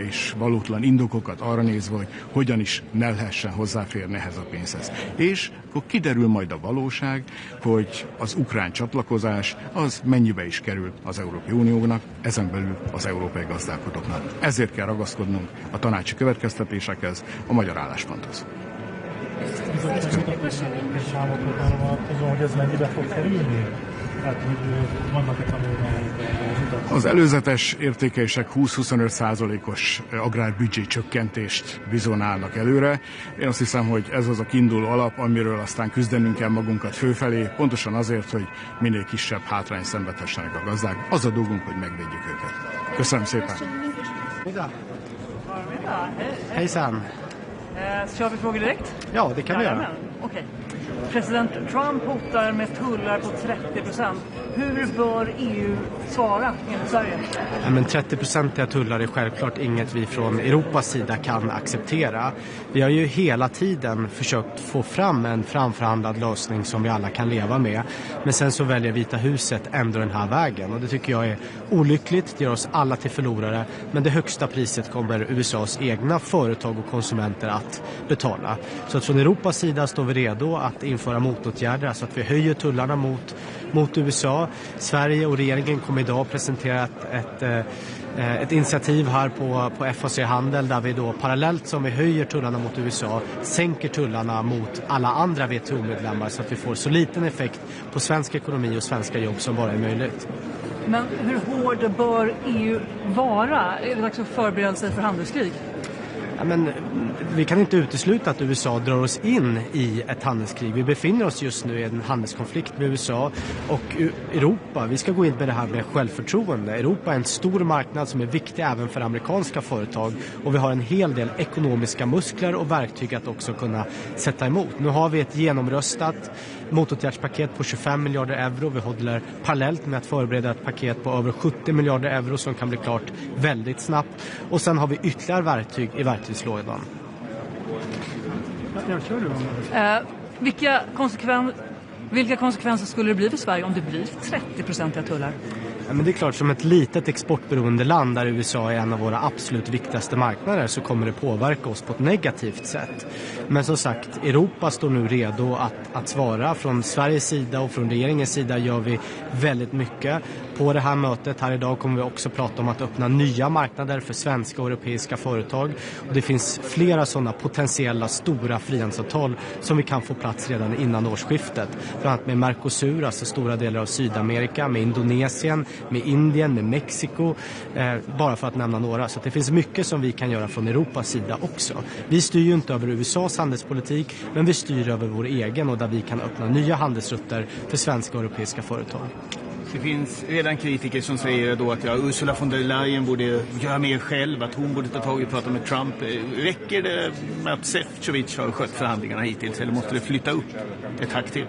és valótlan indokokat arra nézve, hogy hogyan is ne lehessen hozzáférni ehhez a pénzhez. És akkor kiderül majd a valóság, hogy az ukrán csatlakozás az mennyibe is kerül az Európai Uniónak, ezen belül az európai gazdálkodóknak. Ezért kell ragaszkodnunk a tanácsi következtetésekhez, a magyar állásponthoz. Az előzetes értékelések 20-25%-os agrárbüdzsé csökkentést vizionálnak előre. Én azt hiszem, hogy ez az a kiinduló alap, amiről aztán küzdenünk kell magunkat fölfelé, pontosan azért, hogy minél kisebb hátrány szenvedhessenek a gazdák. Az a dolgunk, hogy megvédjük őket. Köszönöm szépen! Hejsan! Kör vi frågor direkt? Ja, det kan vi göra. Okej. President Trump hotar med tullar på 30%. Hur bör EU svara enligt Sverige? Ja, men 30% tullar är självklart inget vi från Europas sida kan acceptera. Vi har ju hela tiden försökt få fram en framförhandlad lösning som vi alla kan leva med. Men sen så väljer Vita huset ändå den här vägen. Och det tycker jag är olyckligt. Det gör oss alla till förlorare. Men det högsta priset kommer USAs egna företag och konsumenter att betala. Så att från Europas sida står vi redo att införa motåtgärder. Alltså att vi höjer tullarna mot USA. Sverige och regeringen kommer idag presentera ett initiativ här på FAC Handel där vi då parallellt som vi höjer tullarna mot USA sänker tullarna mot alla andra WTO-medlemmar så att vi får så liten effekt på svensk ekonomi och svenska jobb som bara är möjligt. Men hur hård bör EU vara? Är det dags att förbereda sig för handelskrig? Ja, men vi kan inte utesluta att USA drar oss in i ett handelskrig. Vi befinner oss just nu i en handelskonflikt med USA och Europa. Vi ska gå in med det här med självförtroende. Europa är en stor marknad som är viktig även för amerikanska företag och vi har en hel del ekonomiska muskler och verktyg att också kunna sätta emot. Nu har vi ett genomröstat motåtgärdspaket på 25 miljarder euro. Vi håller parallellt med att förbereda ett paket på över 70 miljarder euro som kan bli klart väldigt snabbt. Och sen har vi ytterligare verktyg i verktygslådan. Vilka konsekvenser skulle det bli för Sverige om det blir 30% tullar? Ja, men det är klart, som ett litet exportberoende land där USA är en av våra absolut viktigaste marknader så kommer det påverka oss på ett negativt sätt. Men som sagt, Europa står nu redo att svara. Från Sveriges sida och från regeringens sida gör vi väldigt mycket. På det här mötet här idag kommer vi också prata om att öppna nya marknader för svenska och europeiska företag. Och det finns flera sådana potentiella stora frihandelsavtal som vi kan få plats redan innan årsskiftet. Bland annat med Mercosur, alltså stora delar av Sydamerika, med Indonesien, med Indien, med Mexiko, bara för att nämna några. Så att det finns mycket som vi kan göra från Europas sida också. Vi styr ju inte över USAs handelspolitik, men vi styr över vår egen och där vi kan öppna nya handelsrutter för svenska och europeiska företag. Det finns redan kritiker som säger då att Ursula von der Leyen borde göra mer själv, att hon borde ta tag i och prata med Trump. Räcker det med att Šefčovič har skött förhandlingarna hittills eller måste det flytta upp ett hack till?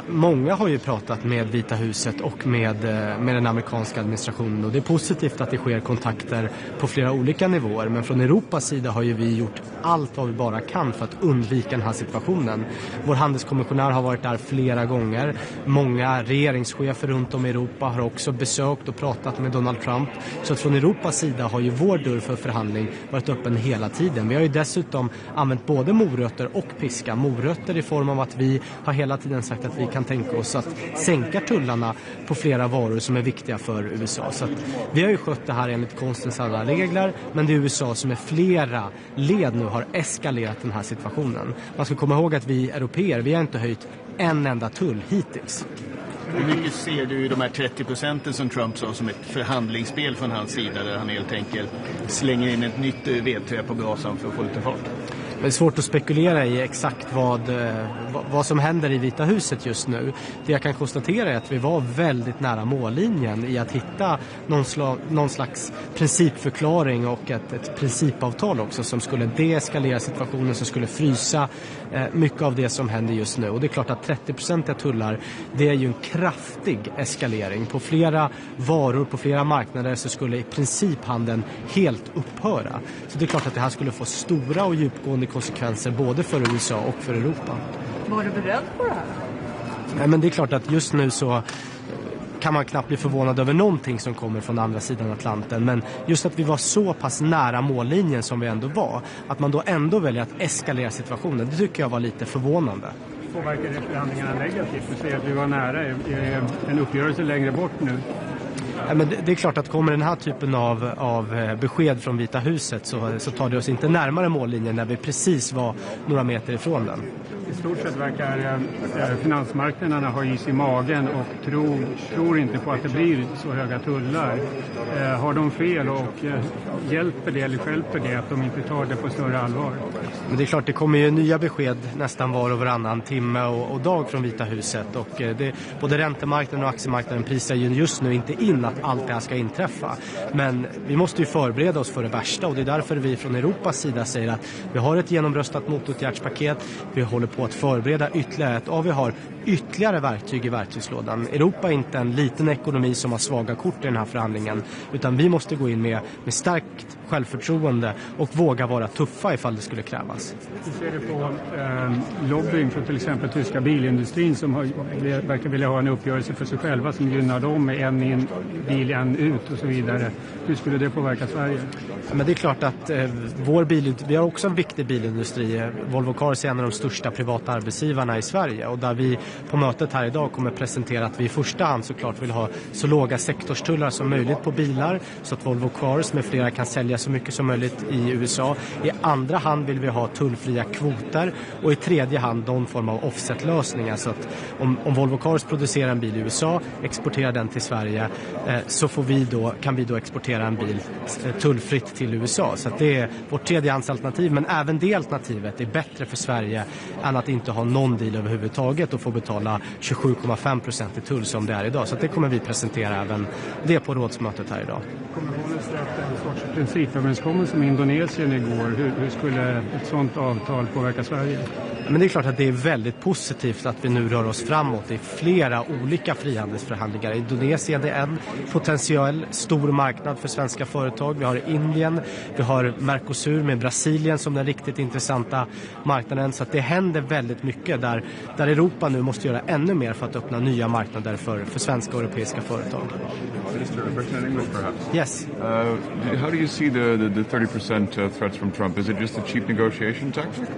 Många har ju pratat med Vita huset och med den amerikanska administrationen och det är positivt att det sker kontakter på flera olika nivåer, men från Europas sida har ju vi gjort allt vad vi bara kan för att undvika den här situationen. Vår handelskommissionär har varit där flera gånger. Många regeringschefer runt om i Europa har också besökt och pratat med Donald Trump. Så att från Europas sida har ju vår dörr för förhandling varit öppen hela tiden. Vi har ju dessutom använt både morötter och piska. Morötter i form av att vi har hela tiden sagt att vi kan tänka oss att sänka tullarna på flera varor som är viktiga för USA. Så att vi har ju skött det här enligt konstens alla regler, men det är USA som är flera led nu har eskalerat den här situationen. Man ska komma ihåg att vi europeer, vi har inte höjt en enda tull hittills. Hur mycket ser du i de här 30% som Trump sa som ett förhandlingsspel från hans sida där han helt enkelt slänger in ett nytt vedträ på brasan för att få lite fart? Det är svårt att spekulera i exakt vad som händer i Vita huset just nu. Det jag kan konstatera är att vi var väldigt nära mållinjen i att hitta någon slags principförklaring och ett principavtal också som skulle deeskalera situationen, som skulle frysa mycket av det som händer just nu. Och det är klart att 30% tullar, det är ju en kraftig eskalering. På flera varor, på flera marknader så skulle i princip handeln helt upphöra. Så det är klart att det här skulle få stora och djupgående konsekvenser både för USA och för Europa. Var du beredd på det här? Nej, men det är klart att just nu så kan man knappt bli förvånad över någonting som kommer från andra sidan Atlanten. Men just att vi var så pass nära mållinjen som vi ändå var, att man då ändå väljer att eskalera situationen, det tycker jag var lite förvånande. Påverkar det förhandlingarna negativt? Du säger att vi var nära. Är en uppgörelse längre bort nu? Ja, men det är klart att kommer den här typen av besked från Vita huset så tar det oss inte närmare mållinjen när vi precis var några meter ifrån den. I stort sett verkar finansmarknaderna ha is i magen och tror inte på att det blir så höga tullar. Har de fel och hjälper det eller stjälper det att de inte tar det på större allvar? Men det är klart, det kommer ju nya besked nästan var och varannan timme och dag från Vita huset. Och både räntemarknaden och aktiemarknaden prisar ju just nu inte in att allt det här ska inträffa. Men vi måste ju förbereda oss för det värsta, och det är därför vi från Europas sida säger att vi har ett genomröstat motåtgärdspaket. Vi håller på att förbereda ytterligare ett, och vi har ytterligare verktyg i verktygslådan. Europa är inte en liten ekonomi som har svaga kort i den här förhandlingen, utan vi måste gå in med starkt självförtroende och våga vara tuffa ifall det skulle krävas. Hur ser du på lobbying från till exempel tyska bilindustrin som verkar vilja ha en uppgörelse för sig själva som gynnar dem med en in, bil, en ut och så vidare? Hur skulle det påverka Sverige? Men det är klart att vi har också en viktig bilindustri. Volvo Cars är en av de största privata arbetsgivarna i Sverige, och där vi på mötet här idag kommer presentera att vi i första hand såklart vill ha så låga sektorstullar som möjligt på bilar, så att Volvo Cars med flera kan sälja så mycket som möjligt i USA. I andra hand vill vi ha tullfria kvoter, och i tredje hand någon form av offset-lösningar, så att om Volvo Cars producerar en bil i USA, exporterar den till Sverige, så kan vi då exportera en bil tullfritt till USA. Så att det är vårt tredjehandsalternativ, men även det alternativet är bättre för Sverige än att inte ha någon deal överhuvudtaget och få betala 27,5% i tull som det är idag. Så att det kommer vi presentera även det på rådsmötet här idag. Kommissionen släppte en sorts principöverenskommelse med Indonesien igår. Hur skulle ett sådant avtal påverka Sverige? Men det är klart att det är väldigt positivt att vi nu rör oss framåt i flera olika frihandelsförhandlingar. Indonesien är en potentiell stor marknad för svenska företag. Vi har Indien, vi har Mercosur med Brasilien som den riktigt intressanta marknaden. Så att det händer väldigt mycket där Europa nu måste göra ännu mer för att öppna nya marknader för svenska och europeiska företag. Yes. How do you see the 30% threats from Trump? Is it just a cheap negotiation tactic?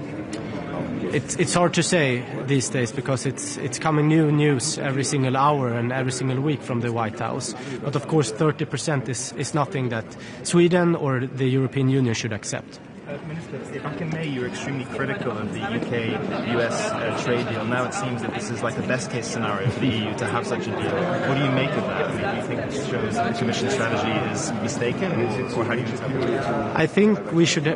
It's hard to say these days because it's coming new news every single hour and every single week from the White House. But of course 30% is nothing that Sweden or the European Union should accept. Minister, back in May you were extremely critical of the UK-US trade deal. Now it seems that this is like the best-case scenario for the EU to have such a deal. What do you make of that? I mean, do you think it shows that the Commission strategy is mistaken, or how do you interpret it? I think we should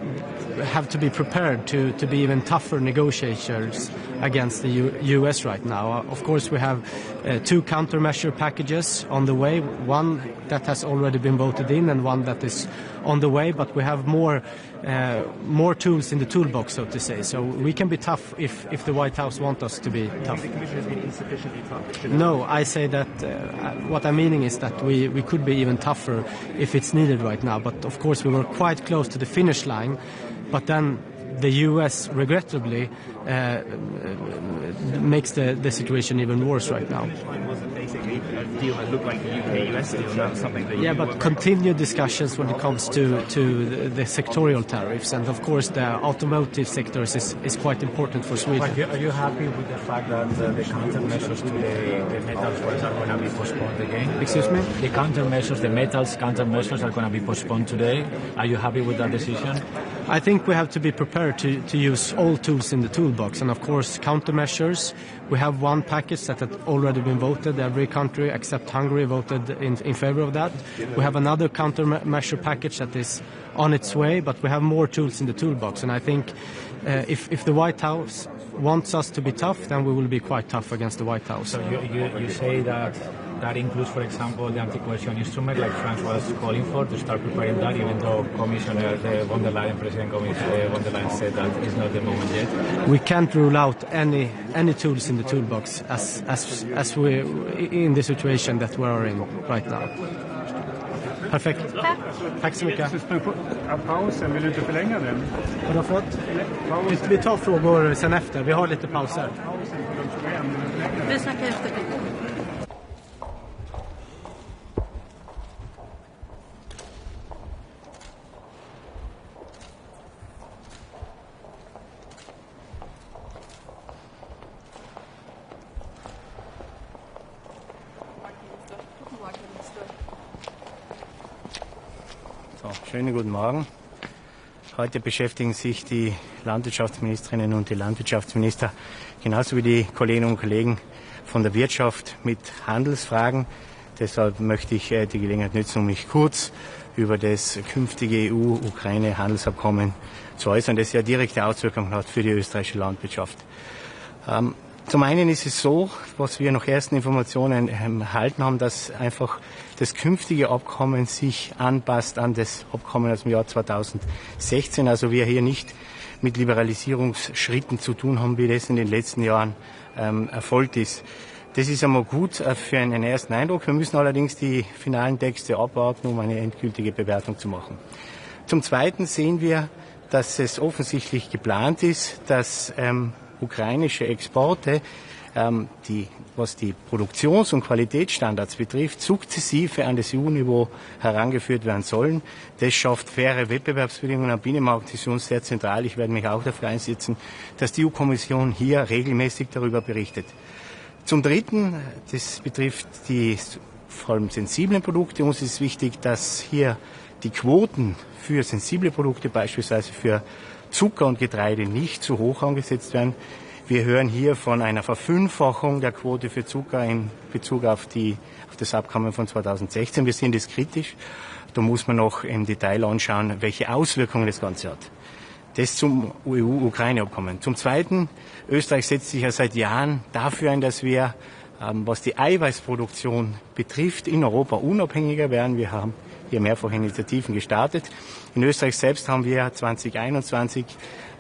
have to be prepared to be even tougher negotiators against the US right now. Of course, we have two countermeasure packages on the way, one that has already been voted in and one that is on the way, but we have more tools in the toolbox, so to say. So we can be tough if the White House wants us to be tough. The Commission has been insufficiently tough. No, I say that what I'm meaning is that we could be even tougher if it's needed right now. But of course, we were quite close to the finish line. But then the US, regrettably, makes the situation even worse right now. Was basically a deal that looked like the UK-US deal, not something that but continued discussions when it comes to the sectorial tariffs, and of course the automotive sectors is quite important for Sweden. Are you happy with the fact that the countermeasures to the metals are going to be postponed again? Excuse me? The countermeasures, the metals countermeasures are going to be postponed today. Are you happy with that decision? I think we have to be prepared to use all tools in the toolbox, and of course countermeasures. We have one package that had already been voted. Every country except Hungary voted in favor of that. We have another countermeasure package that is on its way, but we have more tools in the toolbox, and I think if the White House wants us to be tough, then we will be quite tough against the White House. So you say that includes, for example, the anti-coercion instrument, like France was calling for, to start preparing that, even though Commissioner von der Leyen, President von der Leyen, said that it's not the moment yet. We can't rule out any tools in the toolbox as we in the situation that we are in right now. Perfekt. Tack så mycket. Pausen, vill du inte förlänga den? Har du fått? Vi tar frågor sen efter. Vi har lite pauser. Vi snackar efter. So, schönen guten Morgen. Heute beschäftigen sich die Landwirtschaftsministerinnen und die Landwirtschaftsminister genauso wie die Kolleginnen und Kollegen von der Wirtschaft mit Handelsfragen. Deshalb möchte ich die Gelegenheit nutzen, um mich kurz über das künftige EU-Ukraine-Handelsabkommen zu äußern, das ja direkte Auswirkungen hat für die österreichische Landwirtschaft. Zum einen ist es so, was wir nach ersten Informationen erhalten haben, dass einfach das künftige Abkommen sich anpasst an das Abkommen aus dem Jahr 2016. Also wir hier nicht mit Liberalisierungsschritten zu tun haben, wie das in den letzten Jahren erfolgt ist. Das ist einmal gut für einen ersten Eindruck. Wir müssen allerdings die finalen Texte abwarten, um eine endgültige Bewertung zu machen. Zum Zweiten sehen wir, dass es offensichtlich geplant ist, dass ukrainische Exporte, was die Produktions- und Qualitätsstandards betrifft, sukzessive an das EU-Niveau herangeführt werden sollen. Das schafft faire Wettbewerbsbedingungen am Binnenmarkt. Das ist für uns sehr zentral. Ich werde mich auch dafür einsetzen, dass die EU-Kommission hier regelmäßig darüber berichtet. Zum Dritten, das betrifft die vor allem sensiblen Produkte. Uns ist wichtig, dass hier die Quoten für sensible Produkte, beispielsweise für Zucker und Getreide, nicht zu hoch angesetzt werden. Wir hören hier von einer Verfünffachung der Quote für Zucker in Bezug auf das Abkommen von 2016. Wir sehen das kritisch. Da muss man noch im Detail anschauen, welche Auswirkungen das Ganze hat. Das zum EU-Ukraine-Abkommen. Zum Zweiten, Österreich setzt sich ja seit Jahren dafür ein, dass wir, was die Eiweißproduktion betrifft, in Europa unabhängiger werden. Wir haben hier mehrfach Initiativen gestartet. In Österreich selbst haben wir 2021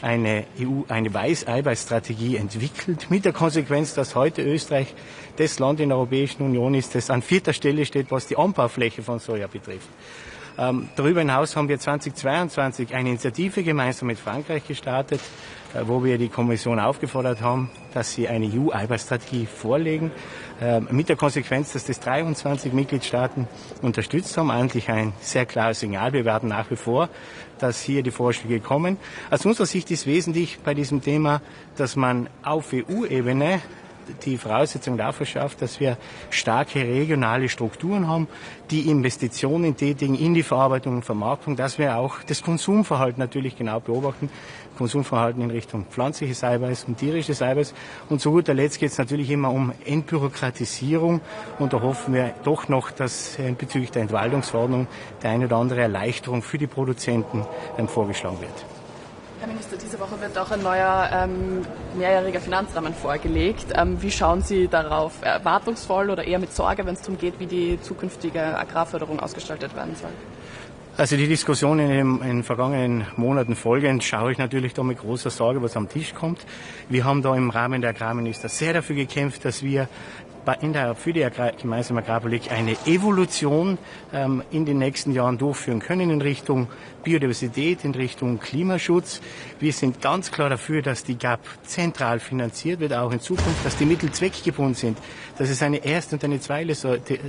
eine Eiweißstrategie entwickelt, mit der Konsequenz, dass heute Österreich das Land in der Europäischen Union ist, das an 4. Stelle steht, was die Anbaufläche von Soja betrifft. Darüber hinaus haben wir 2022 eine Initiative gemeinsam mit Frankreich gestartet, wo wir die Kommission aufgefordert haben, dass sie eine EU-Eiweißstrategie vorlegen, mit der Konsequenz, dass das 23 Mitgliedstaaten unterstützt haben. Eigentlich ein sehr klares Signal. Wir werden nach wie vor, dass hier die Vorschläge kommen. Aus unserer Sicht ist wesentlich bei diesem Thema, dass man auf EU-Ebene die Voraussetzung dafür schafft, dass wir starke regionale Strukturen haben, die Investitionen tätigen in die Verarbeitung und Vermarktung, dass wir auch das Konsumverhalten natürlich genau beobachten, Konsumverhalten in Richtung pflanzliches Eiweiß und tierisches Eiweiß. Und zu guter Letzt geht es natürlich immer um Entbürokratisierung und da hoffen wir doch noch, dass bezüglich der Entwaldungsverordnung die eine oder andere Erleichterung für die Produzenten vorgeschlagen wird. Herr Minister, diese Woche wird auch ein neuer mehrjähriger Finanzrahmen vorgelegt. Wie schauen Sie darauf? Erwartungsvoll oder eher mit Sorge, wenn es darum geht, wie die zukünftige Agrarförderung ausgestaltet werden soll? Also die Diskussion in den vergangenen Monaten folgend schaue ich natürlich da mit großer Sorge, was am Tisch kommt. Wir haben da im Rahmen der Agrarminister sehr dafür gekämpft, dass wir für die gemeinsame Agrarpolitik eine Evolution in den nächsten Jahren durchführen können in Richtung Biodiversität, in Richtung Klimaschutz. Wir sind ganz klar dafür, dass die GAP zentral finanziert wird, auch in Zukunft, dass die Mittel zweckgebunden sind, dass es eine erste und eine zweite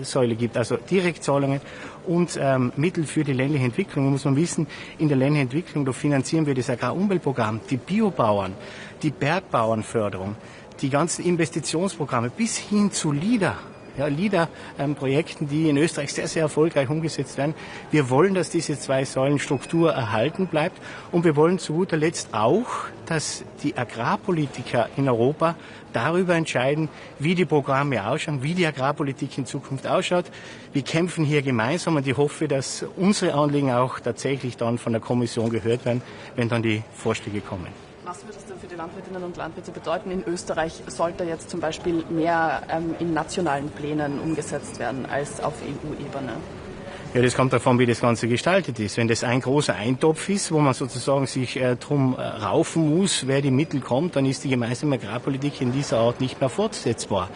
Säule gibt, also Direktzahlungen und Mittel für die ländliche Entwicklung. Da muss man wissen, in der ländlichen Entwicklung, da finanzieren wir das Agrarumweltprogramm, die Biobauern, die Bergbauernförderung, die ganzen Investitionsprogramme bis hin zu LIDA-Projekten, die in Österreich sehr, sehr erfolgreich umgesetzt werden. Wir wollen, dass diese zwei Säulen Struktur erhalten bleibt und wir wollen zu guter Letzt auch, dass die Agrarpolitiker in Europa darüber entscheiden, wie die Programme ausschauen, wie die Agrarpolitik in Zukunft ausschaut. Wir kämpfen hier gemeinsam und ich hoffe, dass unsere Anliegen auch tatsächlich dann von der Kommission gehört werden, wenn dann die Vorschläge kommen. Was würde es denn für die Landwirtinnen und Landwirte bedeuten? In Österreich sollte jetzt zum Beispiel mehr in nationalen Plänen umgesetzt werden als auf EU-Ebene. Ja, das kommt davon, wie das Ganze gestaltet ist. Wenn das ein großer Eintopf ist, wo man sozusagen sich drum raufen muss, wer die Mittel kommt, dann ist die gemeinsame Agrarpolitik in dieser Art nicht mehr fortsetzbar.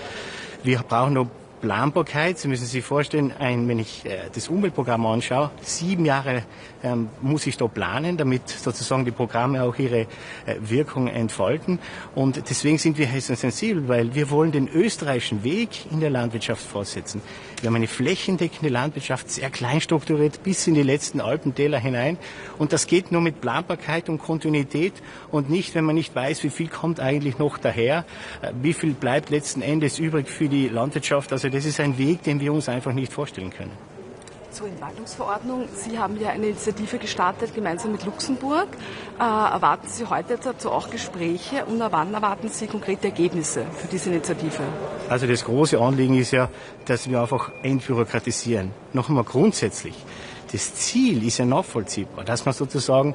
Wir brauchen noch Planbarkeit. Sie müssen sich vorstellen, wenn ich das Umweltprogramm anschaue, 7 Jahre muss ich da planen, damit sozusagen die Programme auch ihre Wirkung entfalten. Und deswegen sind wir hier so sensibel, weil wir wollen den österreichischen Weg in der Landwirtschaft fortsetzen. Wir haben eine flächendeckende Landwirtschaft, sehr klein strukturiert, bis in die letzten Alpentäler hinein. Und das geht nur mit Planbarkeit und Kontinuität und nicht, wenn man nicht weiß, wie viel kommt eigentlich noch daher, wie viel bleibt letzten Endes übrig für die Landwirtschaft. Also das ist ein Weg, den wir uns einfach nicht vorstellen können. Zur Entwaldungsverordnung. Sie haben ja eine Initiative gestartet, gemeinsam mit Luxemburg. Erwarten Sie heute dazu auch Gespräche und wann erwarten Sie konkrete Ergebnisse für diese Initiative? Also das große Anliegen ist ja, dass wir einfach entbürokratisieren. Noch einmal grundsätzlich. Das Ziel ist ja nachvollziehbar, dass man sozusagen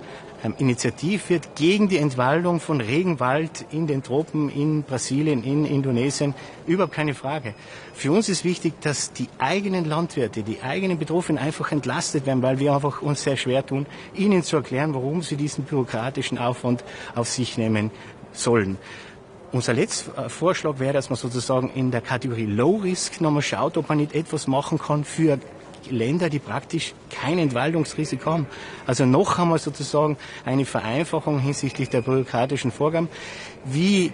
initiativ wird gegen die Entwaldung von Regenwald in den Tropen, in Brasilien, in Indonesien. Überhaupt keine Frage. Für uns ist wichtig, dass die eigenen Landwirte, die eigenen Betroffenen einfach entlastet werden, weil wir einfach uns sehr schwer tun, ihnen zu erklären, warum sie diesen bürokratischen Aufwand auf sich nehmen sollen. Unser letzter Vorschlag wäre, dass man sozusagen in der Kategorie Low Risk nochmal schaut, ob man nicht etwas machen kann für Länder, die praktisch kein Entwaldungsrisiko haben. Also noch einmal sozusagen eine Vereinfachung hinsichtlich der bürokratischen Vorgaben. Wie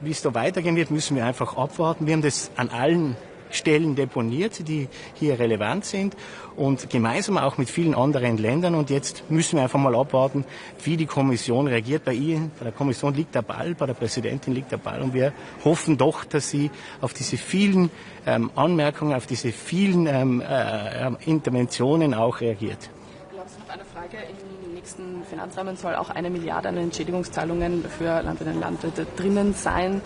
es da weitergehen wird, müssen wir einfach abwarten. Wir haben das an allen Stellen deponiert, die hier relevant sind und gemeinsam auch mit vielen anderen Ländern. Und jetzt müssen wir einfach mal abwarten, wie die Kommission reagiert. Bei der Kommission liegt der Ball, bei der Präsidentin liegt der Ball und wir hoffen doch, dass sie auf diese vielen Anmerkungen, auf diese vielen Interventionen auch reagiert. Noch eine Frage. Im nächsten Finanzrahmen soll auch 1 Milliarde an Entschädigungszahlungen für Landwirtinnen und Landwirte drinnen sein.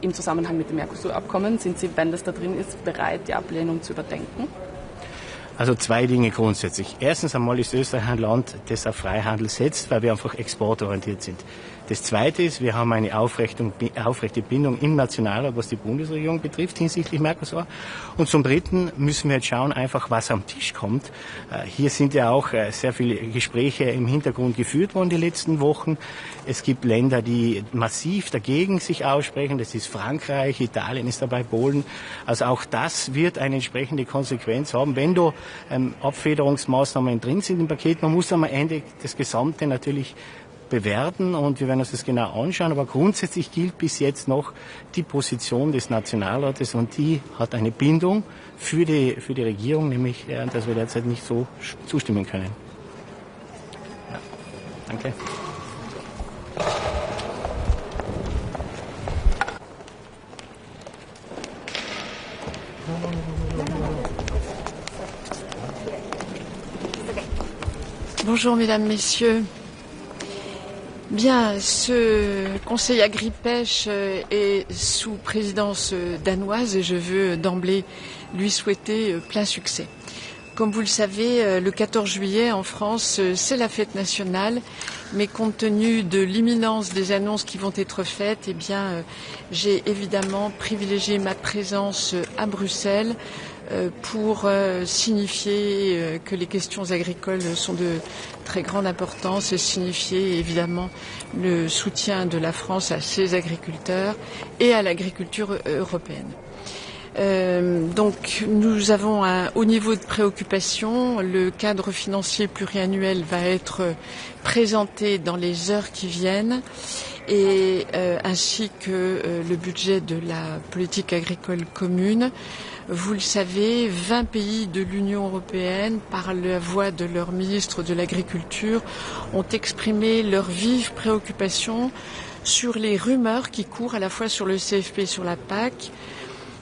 Im Zusammenhang mit dem Mercosur-Abkommen, sind Sie, wenn das da drin ist, bereit, die Ablehnung zu überdenken? Also 2 Dinge grundsätzlich. Erstens einmal ist Österreich ein Land, das auf Freihandel setzt, weil wir einfach exportorientiert sind. Das Zweite ist, wir haben eine aufrechte Bindung im Nationalrat, was die Bundesregierung betrifft, hinsichtlich Mercosur. Und zum Dritten müssen wir jetzt schauen, einfach was am Tisch kommt. Hier sind ja auch sehr viele Gespräche im Hintergrund geführt worden die letzten Wochen. Es gibt Länder, die massiv dagegen sich aussprechen. Das ist Frankreich, Italien ist dabei, Polen. Also auch das wird eine entsprechende Konsequenz haben. Wenn da Abfederungsmaßnahmen drin sind im Paket, man muss am Ende das Gesamte natürlich bewerten und wir werden uns das genau anschauen. Aber grundsätzlich gilt bis jetzt noch die Position des Nationalrates und die hat eine Bindung für die Regierung, nämlich, dass wir derzeit nicht so zustimmen können. Ja, danke. Bonjour mesdames, messieurs. Bien, ce Conseil Agri-Pêche est sous présidence danoise et je veux d'emblée lui souhaiter plein succès. Comme vous le savez, le 14 juillet en France, c'est la fête nationale, mais compte tenu de l'imminence des annonces qui vont être faites, eh bien, j'ai évidemment privilégié ma présence à Bruxelles pour signifier que les questions agricoles sont de très grande importance et signifier évidemment le soutien de la France à ses agriculteurs et à l'agriculture européenne. Donc nous avons un haut niveau de préoccupation. Le cadre financier pluriannuel va être présenté dans les heures qui viennent et ainsi que le budget de la politique agricole commune. Vous le savez, 20 pays de l'Union européenne, par la voix de leur ministre de l'Agriculture, ont exprimé leur vive préoccupation sur les rumeurs qui courent à la fois sur le CFP et sur la PAC.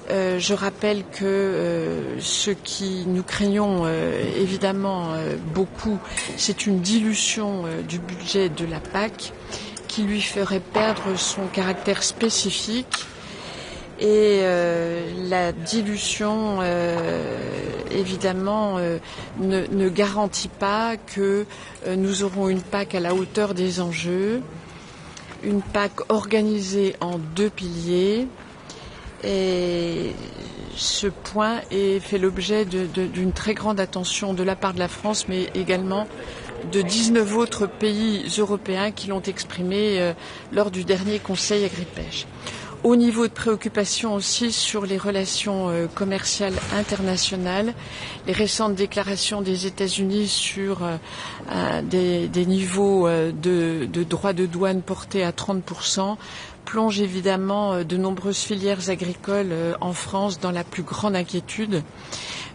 Je rappelle que ce qui nous craignons évidemment beaucoup, c'est une dilution du budget de la PAC qui lui ferait perdre son caractère spécifique. Et la dilution, évidemment, ne garantit pas que nous aurons une PAC à la hauteur des enjeux, une PAC organisée en 2 piliers. Et ce point fait l'objet d'une très grande attention de la part de la France, mais également de 19 autres pays européens qui l'ont exprimé lors du dernier Conseil Agri-Pêche. Au niveau de préoccupation aussi sur les relations commerciales internationales, les récentes déclarations des États-Unis sur des niveaux de droits de douane portés à 30% plongent évidemment de nombreuses filières agricoles en France dans la plus grande inquiétude,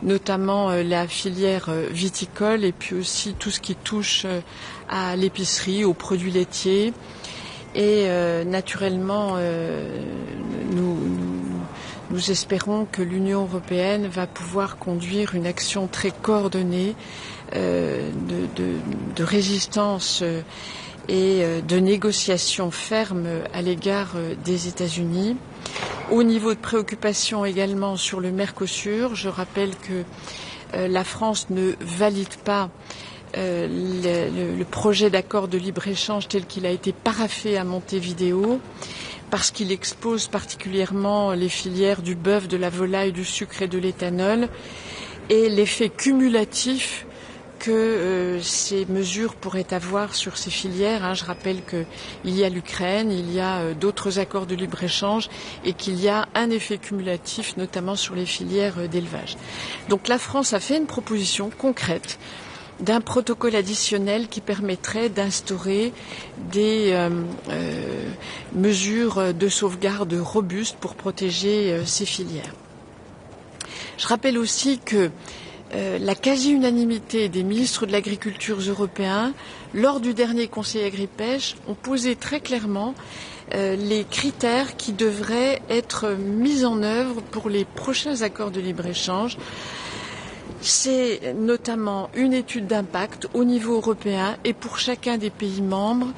notamment la filière viticole et puis aussi tout ce qui touche à l'épicerie, aux produits laitiers. Et naturellement, nous espérons que l'Union européenne va pouvoir conduire une action très coordonnée de résistance et de négociations fermes à l'égard des États-Unis. Au niveau de préoccupation également sur le Mercosur, je rappelle que la France ne valide pas le projet d'accord de libre-échange tel qu'il a été paraphé à Montevideo, parce qu'il expose particulièrement les filières du bœuf, de la volaille, du sucre et de l'éthanol, et l'effet cumulatif que ces mesures pourraient avoir sur ces filières. Je rappelle qu'il y a l'Ukraine, il y a d'autres accords de libre-échange et qu'il y a un effet cumulatif, notamment sur les filières d'élevage. Donc la France a fait une proposition concrète d'un protocole additionnel qui permettrait d'instaurer des mesures de sauvegarde robustes pour protéger ces filières. Je rappelle aussi que la quasi-unanimité des ministres de l'Agriculture européens, lors du dernier Conseil Agri-Pêche, ont posé très clairement les critères qui devraient être mis en œuvre pour les prochains accords de libre-échange. C'est notamment une étude d'impact au niveau européen et pour chacun des pays membres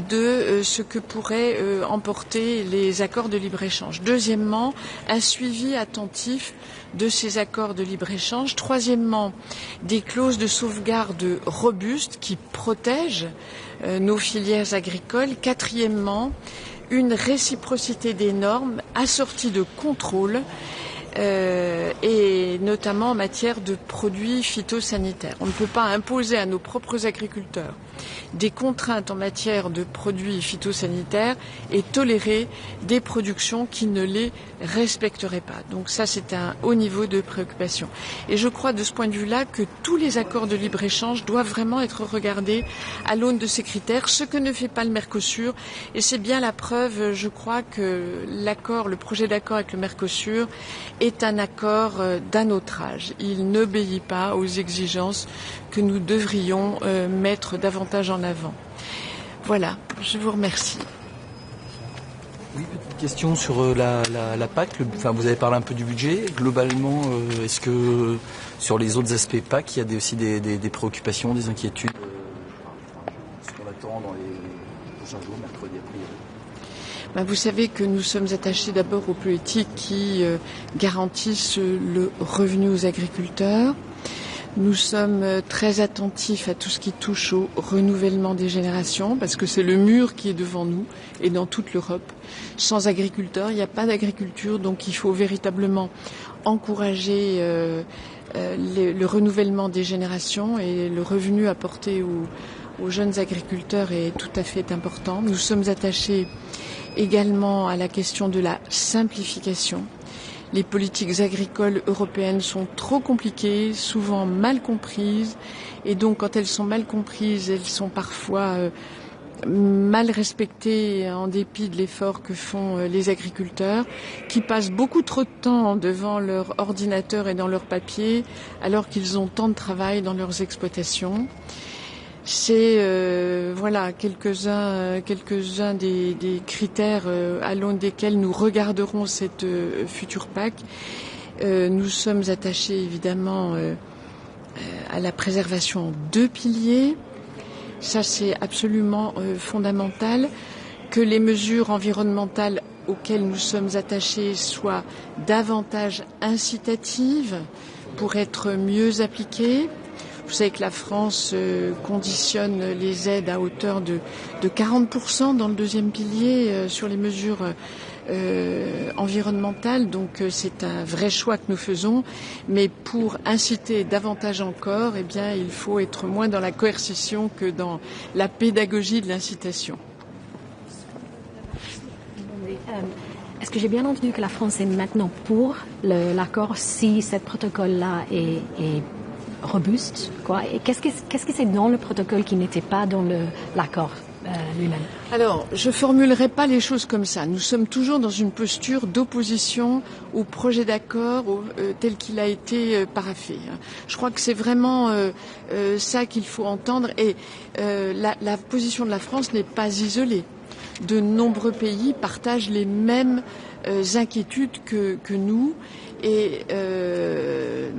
de ce que pourraient emporter les accords de libre-échange. Deuxièmement, un suivi attentif de ces accords de libre-échange. Troisièmement, des clauses de sauvegarde robustes qui protègent nos filières agricoles. Quatrièmement, une réciprocité des normes assortie de contrôles et notamment en matière de produits phytosanitaires. On ne peut pas imposer à nos propres agriculteurs des contraintes en matière de produits phytosanitaires et tolérer des productions qui ne les respecteraient pas. Donc ça, c'est un haut niveau de préoccupation. Et je crois de ce point de vue-là que tous les accords de libre-échange doivent vraiment être regardés à l'aune de ces critères, ce que ne fait pas le Mercosur. Et c'est bien la preuve, je crois, que le projet d'accord avec le Mercosur est un accord d'un autre âge. Il n'obéit pas aux exigences que nous devrions mettre davantage en avant. Voilà, je vous remercie. Oui, petite question sur la PAC. Vous avez parlé un peu du budget. Globalement, est-ce que sur les autres aspects PAC, il y a aussi des préoccupations, des inquiétudes ce qu'on attend dans les prochains jours, mercredi après? Vous savez que nous sommes attachés d'abord aux politiques qui garantissent le revenu aux agriculteurs. Nous sommes très attentifs à tout ce qui touche au renouvellement des générations, parce que c'est le mur qui est devant nous et dans toute l'Europe. Sans agriculteurs, il n'y a pas d'agriculture, donc il faut véritablement encourager le renouvellement des générations, et le revenu apporté aux jeunes agriculteurs est tout à fait important. Nous sommes attachés également à la question de la simplification. Les politiques agricoles européennes sont trop compliquées, souvent mal comprises, et donc quand elles sont mal comprises, elles sont parfois mal respectées en dépit de l'effort que font les agriculteurs, qui passent beaucoup trop de temps devant leur ordinateur et dans leur papier, alors qu'ils ont tant de travail dans leurs exploitations. C'est quelques-uns des critères à l'aune desquels nous regarderons cette future PAC. Nous sommes attachés évidemment à la préservation en 2 piliers. Ça, c'est absolument fondamental. Que les mesures environnementales auxquelles nous sommes attachés soient davantage incitatives pour être mieux appliquées. Vous savez que la France conditionne les aides à hauteur de 40% dans le 2e pilier sur les mesures environnementales. Donc c'est un vrai choix que nous faisons. Mais pour inciter davantage encore, il faut être moins dans la coercition que dans la pédagogie de l'incitation. Est-ce que j'ai bien entendu que la France est maintenant pour l'accord si ce protocole-là est robuste, quoi? Et qu'est-ce que c'est dans le protocole qui n'était pas dans l'accord lui-même? Alors, je formulerai pas les choses comme ça. Nous sommes toujours dans une posture d'opposition au projet d'accord tel qu'il a été paraphé. Je crois que c'est vraiment ça qu'il faut entendre. Et la position de la France n'est pas isolée. De nombreux pays partagent les mêmes inquiétudes que nous. Et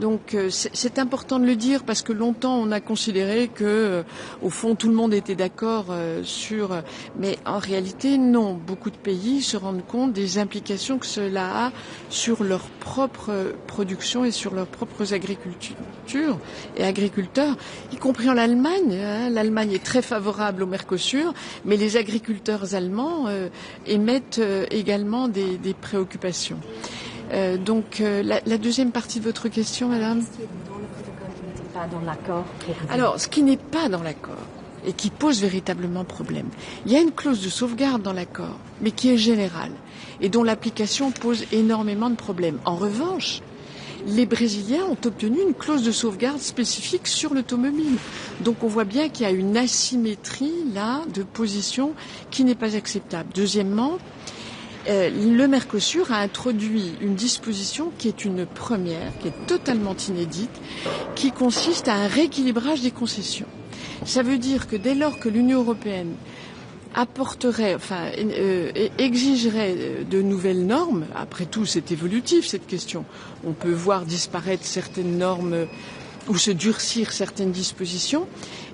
donc c'est important de le dire parce que longtemps on a considéré que au fond tout le monde était d'accord mais en réalité non, beaucoup de pays se rendent compte des implications que cela a sur leur propre production et sur leurs propres agricultures et agriculteurs, y compris en Allemagne. L'Allemagne est très favorable au Mercosur, mais les agriculteurs allemands émettent également des préoccupations. Donc la deuxième partie de votre question, madame. Ce qui est dans le protocole qui n'était pas dans l'accord. Alors, ce qui n'est pas dans l'accord et qui pose véritablement problème, il y a une clause de sauvegarde dans l'accord, mais qui est générale et dont l'application pose énormément de problèmes. En revanche, les Brésiliens ont obtenu une clause de sauvegarde spécifique sur l'automobile. Donc on voit bien qu'il y a une asymétrie là de position qui n'est pas acceptable. Deuxièmement, le Mercosur a introduit une disposition qui est une première, qui est totalement inédite, qui consiste à un rééquilibrage des concessions. Ça veut dire que dès lors que l'Union européenne exigerait de nouvelles normes, après tout c'est évolutif cette question, on peut voir disparaître certaines normes ou se durcir certaines dispositions.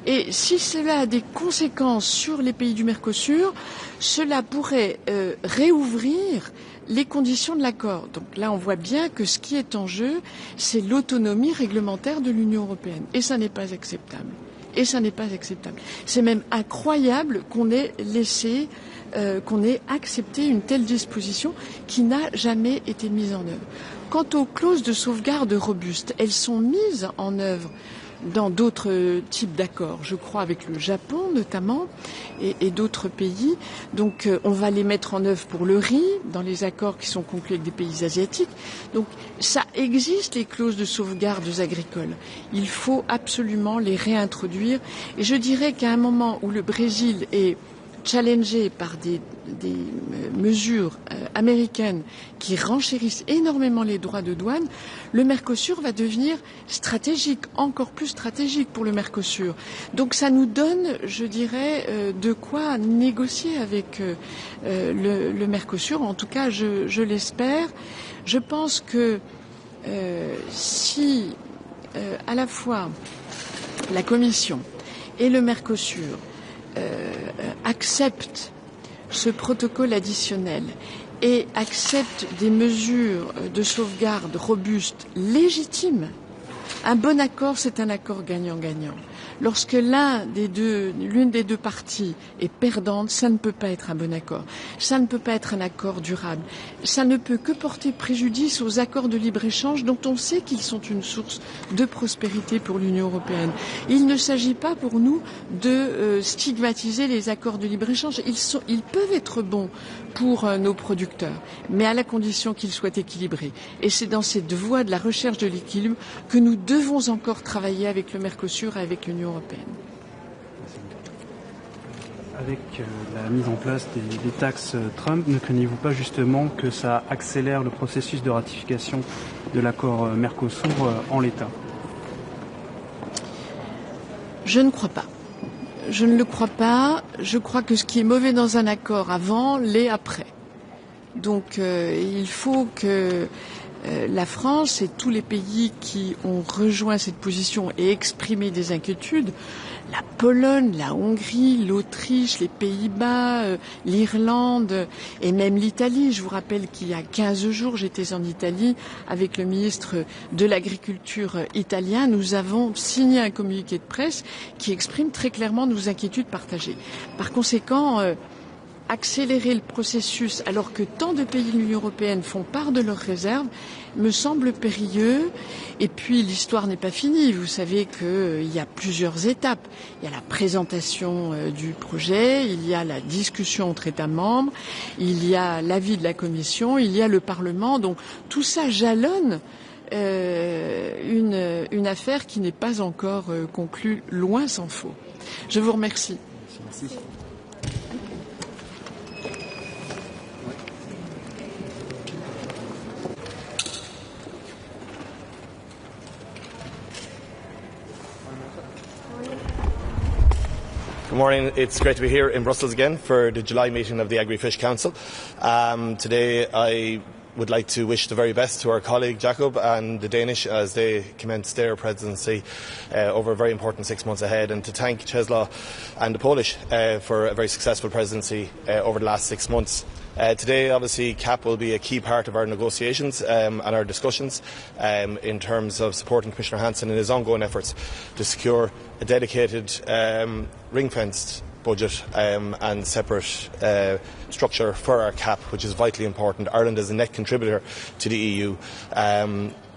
Et si cela a des conséquences sur les pays du Mercosur, cela pourrait réouvrir les conditions de l'accord. Donc là, on voit bien que ce qui est en jeu, c'est l'autonomie réglementaire de l'Union européenne. Et ça n'est pas acceptable. C'est même incroyable qu'on ait accepté une telle disposition qui n'a jamais été mise en œuvre. Quant aux clauses de sauvegarde robustes, elles sont mises en œuvre dans d'autres types d'accords, je crois avec le Japon notamment et d'autres pays. Donc on va les mettre en œuvre pour le riz dans les accords qui sont conclus avec des pays asiatiques. Donc ça existe, les clauses de sauvegarde agricoles. Il faut absolument les réintroduire. Et je dirais qu'à un moment où le Brésil est challengé par des mesures américaines qui renchérissent énormément les droits de douane, le Mercosur va devenir stratégique, encore plus stratégique pour le Mercosur. Donc ça nous donne, je dirais, de quoi négocier avec le Mercosur. En tout cas, je l'espère. Je pense que si à la fois la Commission et le Mercosur accepte ce protocole additionnel et accepte des mesures de sauvegarde robustes, légitimes. Un bon accord, c'est un accord gagnant-gagnant. Lorsque l'une des deux parties est perdante, ça ne peut pas être un bon accord. Ça ne peut pas être un accord durable. Ça ne peut que porter préjudice aux accords de libre-échange dont on sait qu'ils sont une source de prospérité pour l'Union européenne. Il ne s'agit pas pour nous de stigmatiser les accords de libre-échange. Ils peuvent être bons pour nos producteurs, mais à la condition qu'ils soient équilibrés. Et c'est dans cette voie de la recherche de l'équilibre que nous devons encore travailler avec le Mercosur et avec l'Union européenne. Avec la mise en place des taxes Trump, ne craignez-vous pas justement que ça accélère le processus de ratification de l'accord Mercosur en l'état? Je ne crois pas. Je ne le crois pas. Je crois que ce qui est mauvais dans un accord avant l'est après. Donc il faut que la France et tous les pays qui ont rejoint cette position et exprimé des inquiétudes, la Pologne, la Hongrie, l'Autriche, les Pays-Bas, l'Irlande et même l'Italie. Je vous rappelle qu'il y a 15 jours, j'étais en Italie avec le ministre de l'Agriculture italien. Nous avons signé un communiqué de presse qui exprime très clairement nos inquiétudes partagées. Par conséquent, accélérer le processus alors que tant de pays de l'Union européenne font part de leurs réserves me semble périlleux. Et puis l'histoire n'est pas finie. Vous savez qu'il y a plusieurs étapes. Il y a la présentation du projet, il y a la discussion entre États membres, il y a l'avis de la Commission, il y a le Parlement. Donc tout ça jalonne une affaire qui n'est pas encore conclue, loin s'en faut. Je vous remercie. Merci. Good morning. It's great to be here in Brussels again for the July meeting of the Agri-Fish Council. Today I would like to wish the very best to our colleague Jacob and the Danish as they commence their presidency over a very important 6 months ahead, and to thank Czesław and the Polish for a very successful presidency over the last 6 months. Today, obviously, CAP will be a key part of our negotiations and our discussions in terms of supporting Commissioner Hansen in his ongoing efforts to secure a dedicated, ring-fenced budget and separate structure for our CAP, which is vitally important. Ireland is a net contributor to the EU.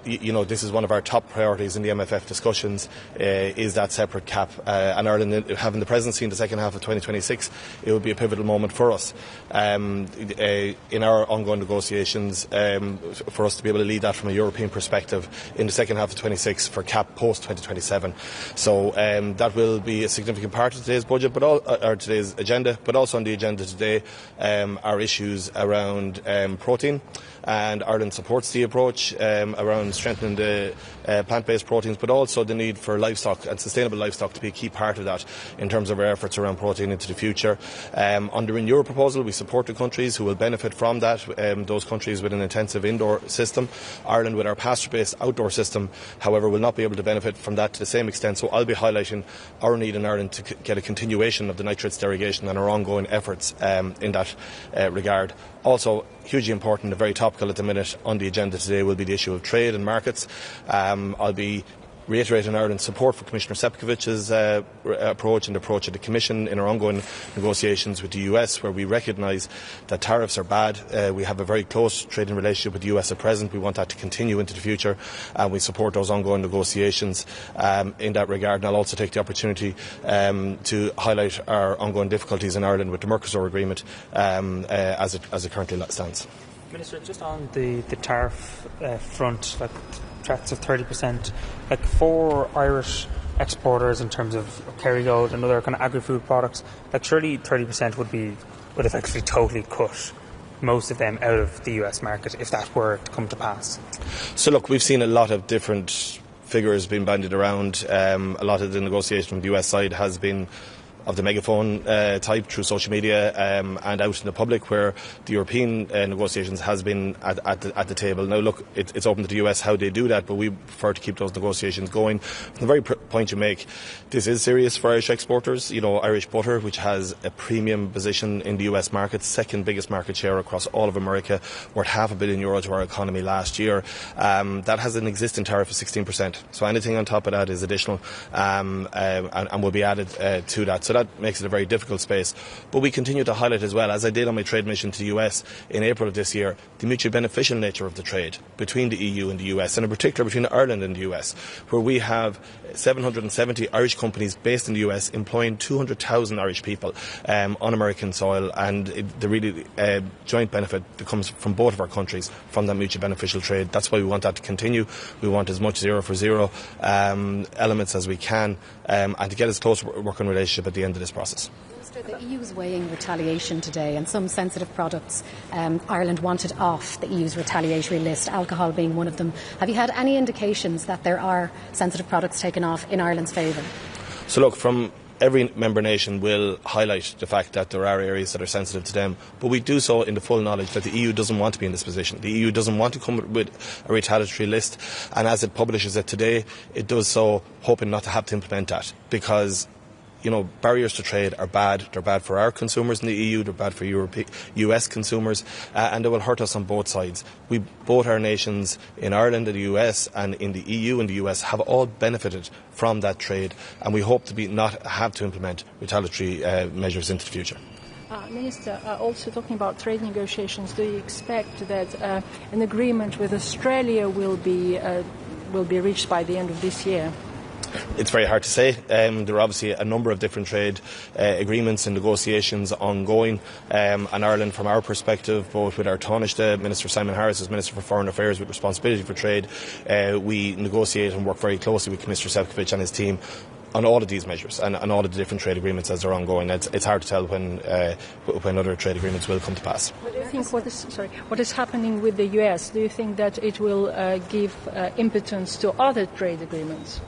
This is one of our top priorities in the MFF discussions, is that separate CAP. And Ireland having the presidency in the second half of 2026, it will be a pivotal moment for us in our ongoing negotiations, for us to be able to lead that from a European perspective in the second half of 26 for CAP post 2027. So that will be a significant part of today's budget, or today's agenda, but also on the agenda today are issues around protein. And Ireland supports the approach around strengthening the plant-based proteins, but also the need for livestock and sustainable livestock to be a key part of that in terms of our efforts around protein into the future. On the Renew proposal, we support the countries who will benefit from that, those countries with an intensive indoor system. Ireland, with our pasture-based outdoor system, however, will not be able to benefit from that to the same extent. So I'll be highlighting our need in Ireland to get a continuation of the nitrates derogation and our ongoing efforts in that regard. Also, hugely important and very topical at the minute on the agenda today will be the issue of trade and markets. I'll be reiterating Ireland's support for Commissioner Šefčovič's approach and the approach of the Commission in our ongoing negotiations with the US, where we recognise that tariffs are bad. We have a very close trading relationship with the US at present. We want that to continue into the future, and we support those ongoing negotiations in that regard. And I'll also take the opportunity to highlight our ongoing difficulties in Ireland with the Mercosur agreement as it currently stands. Minister, just on the tariff front, threats of 30%, for Irish exporters in terms of Kerrygold and other kind of agri-food products, surely 30% would effectively totally cut most of them out of the US market if that were to come to pass. So look, we've seen a lot of different figures being bandied around. A lot of the negotiation from the US side has been of the megaphone type through social media and out in the public, where the European negotiations has been at the table. Now look, it's open to the US how they do that, but we prefer to keep those negotiations going. From the very point you make, this is serious for Irish exporters. Irish butter, which has a premium position in the US market, second biggest market share across all of America, worth €500 million to our economy last year. That has an existing tariff of 16%. So anything on top of that is additional and will be added to that. So that makes it a very difficult space. But we continue to highlight as well, as I did on my trade mission to the US in April of this year, the mutually beneficial nature of the trade between the EU and the US, and in particular between Ireland and the US, where we have 770 Irish companies based in the US employing 200,000 Irish people on American soil, and the really joint benefit that comes from both of our countries from that mutually beneficial trade. That's why we want that to continue. We want as much zero for zero elements as we can, and to get as close a working relationship at the end of this process. The EU is weighing retaliation today, and some sensitive products Ireland wanted off the EU's retaliatory list, alcohol being one of them. Have you had any indications that there are sensitive products taken off in Ireland's favour? So look, from every member nation will highlight the fact that there are areas that are sensitive to them, but we do so in the full knowledge that the EU doesn't want to be in this position. The EU doesn't want to come with a retaliatory list, and as it publishes it today, it does so hoping not to have to implement that, because barriers to trade are bad. They're bad for our consumers in the EU, they're bad for US consumers, and they will hurt us on both sides. Both our nations in Ireland and the US and in the EU and the US have all benefited from that trade, and we hope to not have to implement retaliatory measures into the future. Minister, also talking about trade negotiations, do you expect that an agreement with Australia will be reached by the end of this year? It's very hard to say. There are obviously a number of different trade agreements and negotiations ongoing, and Ireland, from our perspective, both with our Taoiseach, Minister Simon Harris as Minister for Foreign Affairs with responsibility for trade, we negotiate and work very closely with Commissioner Šefčovič and his team on all of these measures and all of the different trade agreements as they're ongoing. It's hard to tell when other trade agreements will come to pass. What do you think? What is happening with the US? Do you think that it will give impotence to other trade agreements?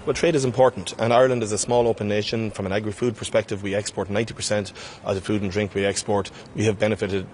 Well, trade is important, and Ireland is a small open nation. From an agri-food perspective, we export 90% of the food and drink we export. We have benefited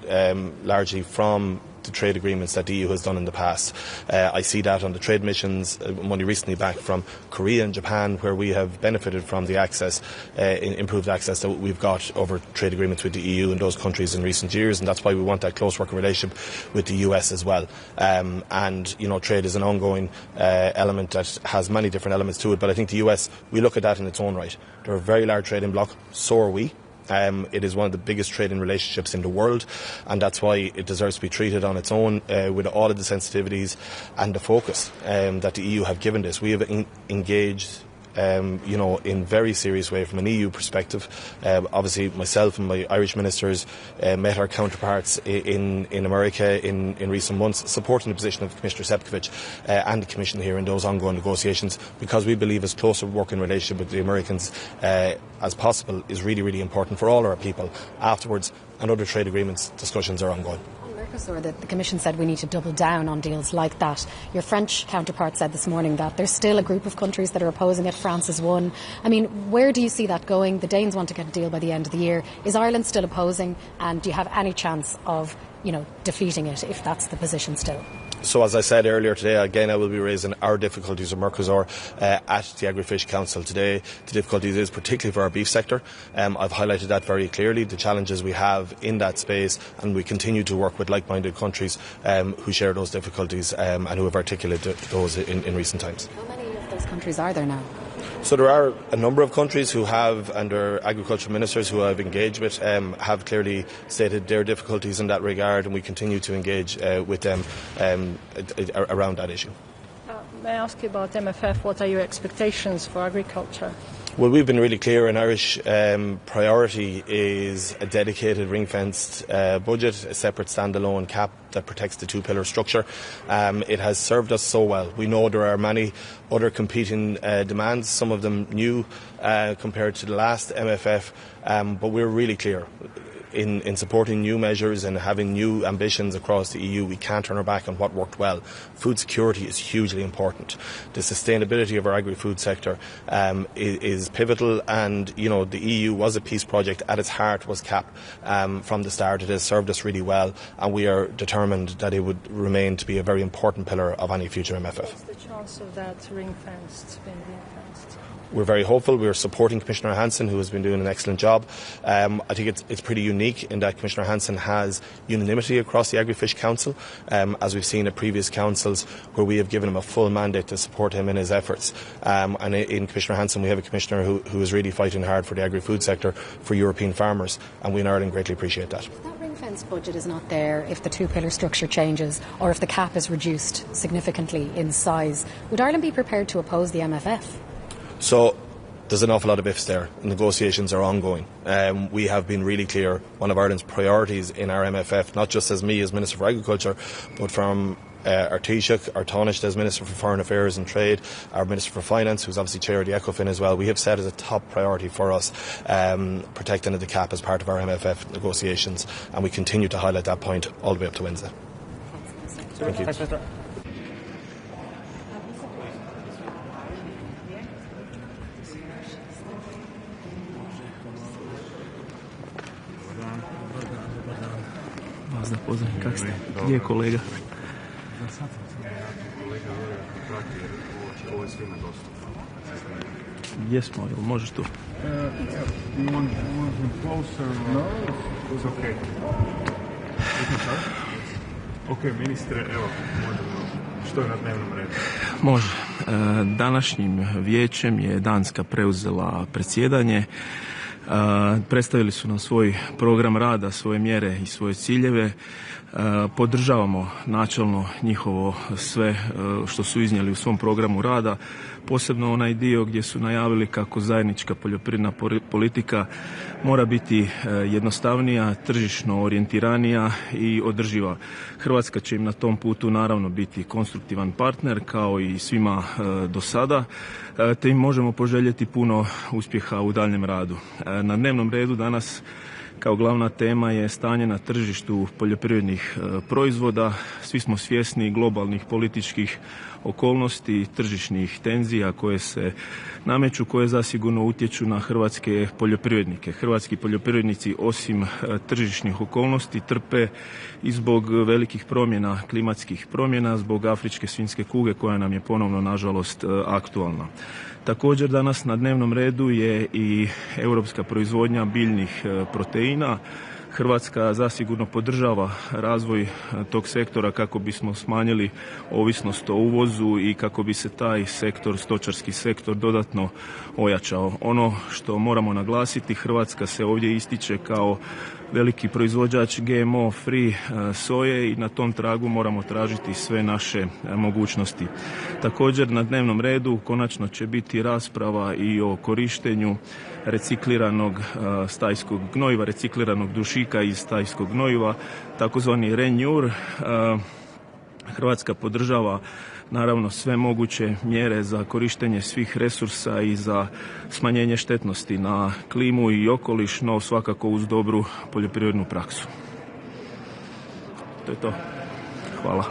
largely from the trade agreements that the EU has done in the past. I see that on the trade missions, only recently back from Korea and Japan, where we have benefited from the access, improved access that we've got over trade agreements with the EU in those countries in recent years, and that's why we want that close working relationship with the US as well. And, you know, trade is an ongoing element that has many different elements to it, but I think the US, we look at that in its own right. They're a very large trading bloc, so are we. It is one of the biggest trading relationships in the world, and that's why it deserves to be treated on its own with all of the sensitivities and the focus that the EU have given this. We have engaged in very serious way from an EU perspective. Obviously, myself and my Irish ministers met our counterparts in America in recent months, supporting the position of Commissioner Šefčovič and the Commission here in those ongoing negotiations, because we believe as close a working relationship with the Americans as possible is really, really important for all our people afterwards, and other trade agreements discussions are ongoing. Or that the Commission said we need to double down on deals like that. Your French counterpart said this morning that there's still a group of countries that are opposing it. France is one. I mean, where do you see that going? The Danes want to get a deal by the end of the year. Is Ireland still opposing? And do you have any chance of, defeating it if that's the position still? So, as I said earlier today, again I will be raising our difficulties with Mercosur at the Agri-Fish Council today. The difficulties is particularly for our beef sector. I've highlighted that very clearly, the challenges we have in that space, and we continue to work with like-minded countries who share those difficulties and who have articulated those in recent times. How many of those countries are there now? So there are a number of countries who have, and their agricultural ministers who I've engaged with, have clearly stated their difficulties in that regard, and we continue to engage with them around that issue. May I ask you about MFF? What are your expectations for agriculture? Well, we've been really clear. An Irish priority is a dedicated ring-fenced budget, a separate standalone cap that protects the two-pillar structure. It has served us so well. We know there are many other competing demands, some of them new compared to the last MFF, but we're really clear. In supporting new measures and having new ambitions across the EU, we can't turn our back on what worked well. Food security is hugely important. The sustainability of our agri-food sector is pivotal, and the EU was a peace project. At its heart was CAP from the start. It has served us really well, and we are determined that it would remain to be a very important pillar of any future MFF. What's the chance of that ring-fenced being ring-fenced? We're very hopeful. We're supporting Commissioner Hansen, who has been doing an excellent job. I think it's pretty unique in that Commissioner Hansen has unanimity across the Agri-Fish Council, as we've seen at previous councils where we have given him a full mandate to support him in his efforts. And in Commissioner Hansen, we have a commissioner who is really fighting hard for the agri-food sector, for European farmers, and we in Ireland greatly appreciate that. That ring-fence budget is not there if the two-pillar structure changes or if the cap is reduced significantly in size. Would Ireland be prepared to oppose the MFF? So there's an awful lot of ifs there. Negotiations are ongoing. We have been really clear. One of Ireland's priorities in our MFF, not just as me as Minister for Agriculture, but from our Taoiseach, our Taoiseach as Minister for Foreign Affairs and Trade, our Minister for Finance, who's obviously Chair of the ECOFIN as well, we have set as a top priority for us protecting the cap as part of our MFF negotiations, and we continue to highlight that point all the way up to Wednesday. Thank you. Thanks, Mr. Vas da pozdravim, kak ste? Gdje je kolega? Gdje smo, jel možeš tu? Ok, ministre, evo, možemo, što je na dnevnom redu? Može. Današnjim vijećem je Danska preuzela predsjedanje. Predstavili su nam svoj program rada, svoje mjere i svoje ciljeve. Podržavamo načelno njihovo sve što su iznijeli u svom programu rada, posebno onaj dio gdje su najavili kako zajednička poljoprivredna politika mora biti jednostavnija, tržišno orijentiranija i održiva. Hrvatska će im na tom putu naravno biti konstruktivan partner kao i svima do sada, te im možemo poželjeti puno uspjeha u daljnjem radu. Na dnevnom redu danas Kao glavna tema je stanje na tržištu poljoprivrednih proizvoda. Svi smo svjesni globalnih političkih okolnosti, tržišnih tenzija koje se nameću, koje zasigurno utječu na hrvatske poljoprivrednike. Hrvatski poljoprivrednici osim tržišnih okolnosti trpe i zbog velikih promjena, klimatskih promjena, zbog afričke svinjske kuge koja nam je ponovno nažalost aktualna. Također danas na dnevnom redu je i europska proizvodnja biljnih proteina. Hrvatska zasigurno podržava razvoj tog sektora kako bismo smanjili ovisnost o uvozu i kako bi se taj sektor, stočarski sektor, dodatno ojačao. Ono što moramo naglasiti, Hrvatska se ovdje ističe kao veliki proizvođač GMO free soje i na tom tragu moramo tražiti sve naše mogućnosti. Također na dnevnom redu konačno će biti rasprava i o korištenju recikliranog stajskog gnojiva, recikliranog dušika iz stajskog gnojiva, takozvani renjur. Hrvatska podržava naravno sve moguće mjere za korištenje svih resursa i za smanjenje štetnosti na klimu i okoliš, no svakako uz dobru poljoprivrednu praksu. To je to. Hvala.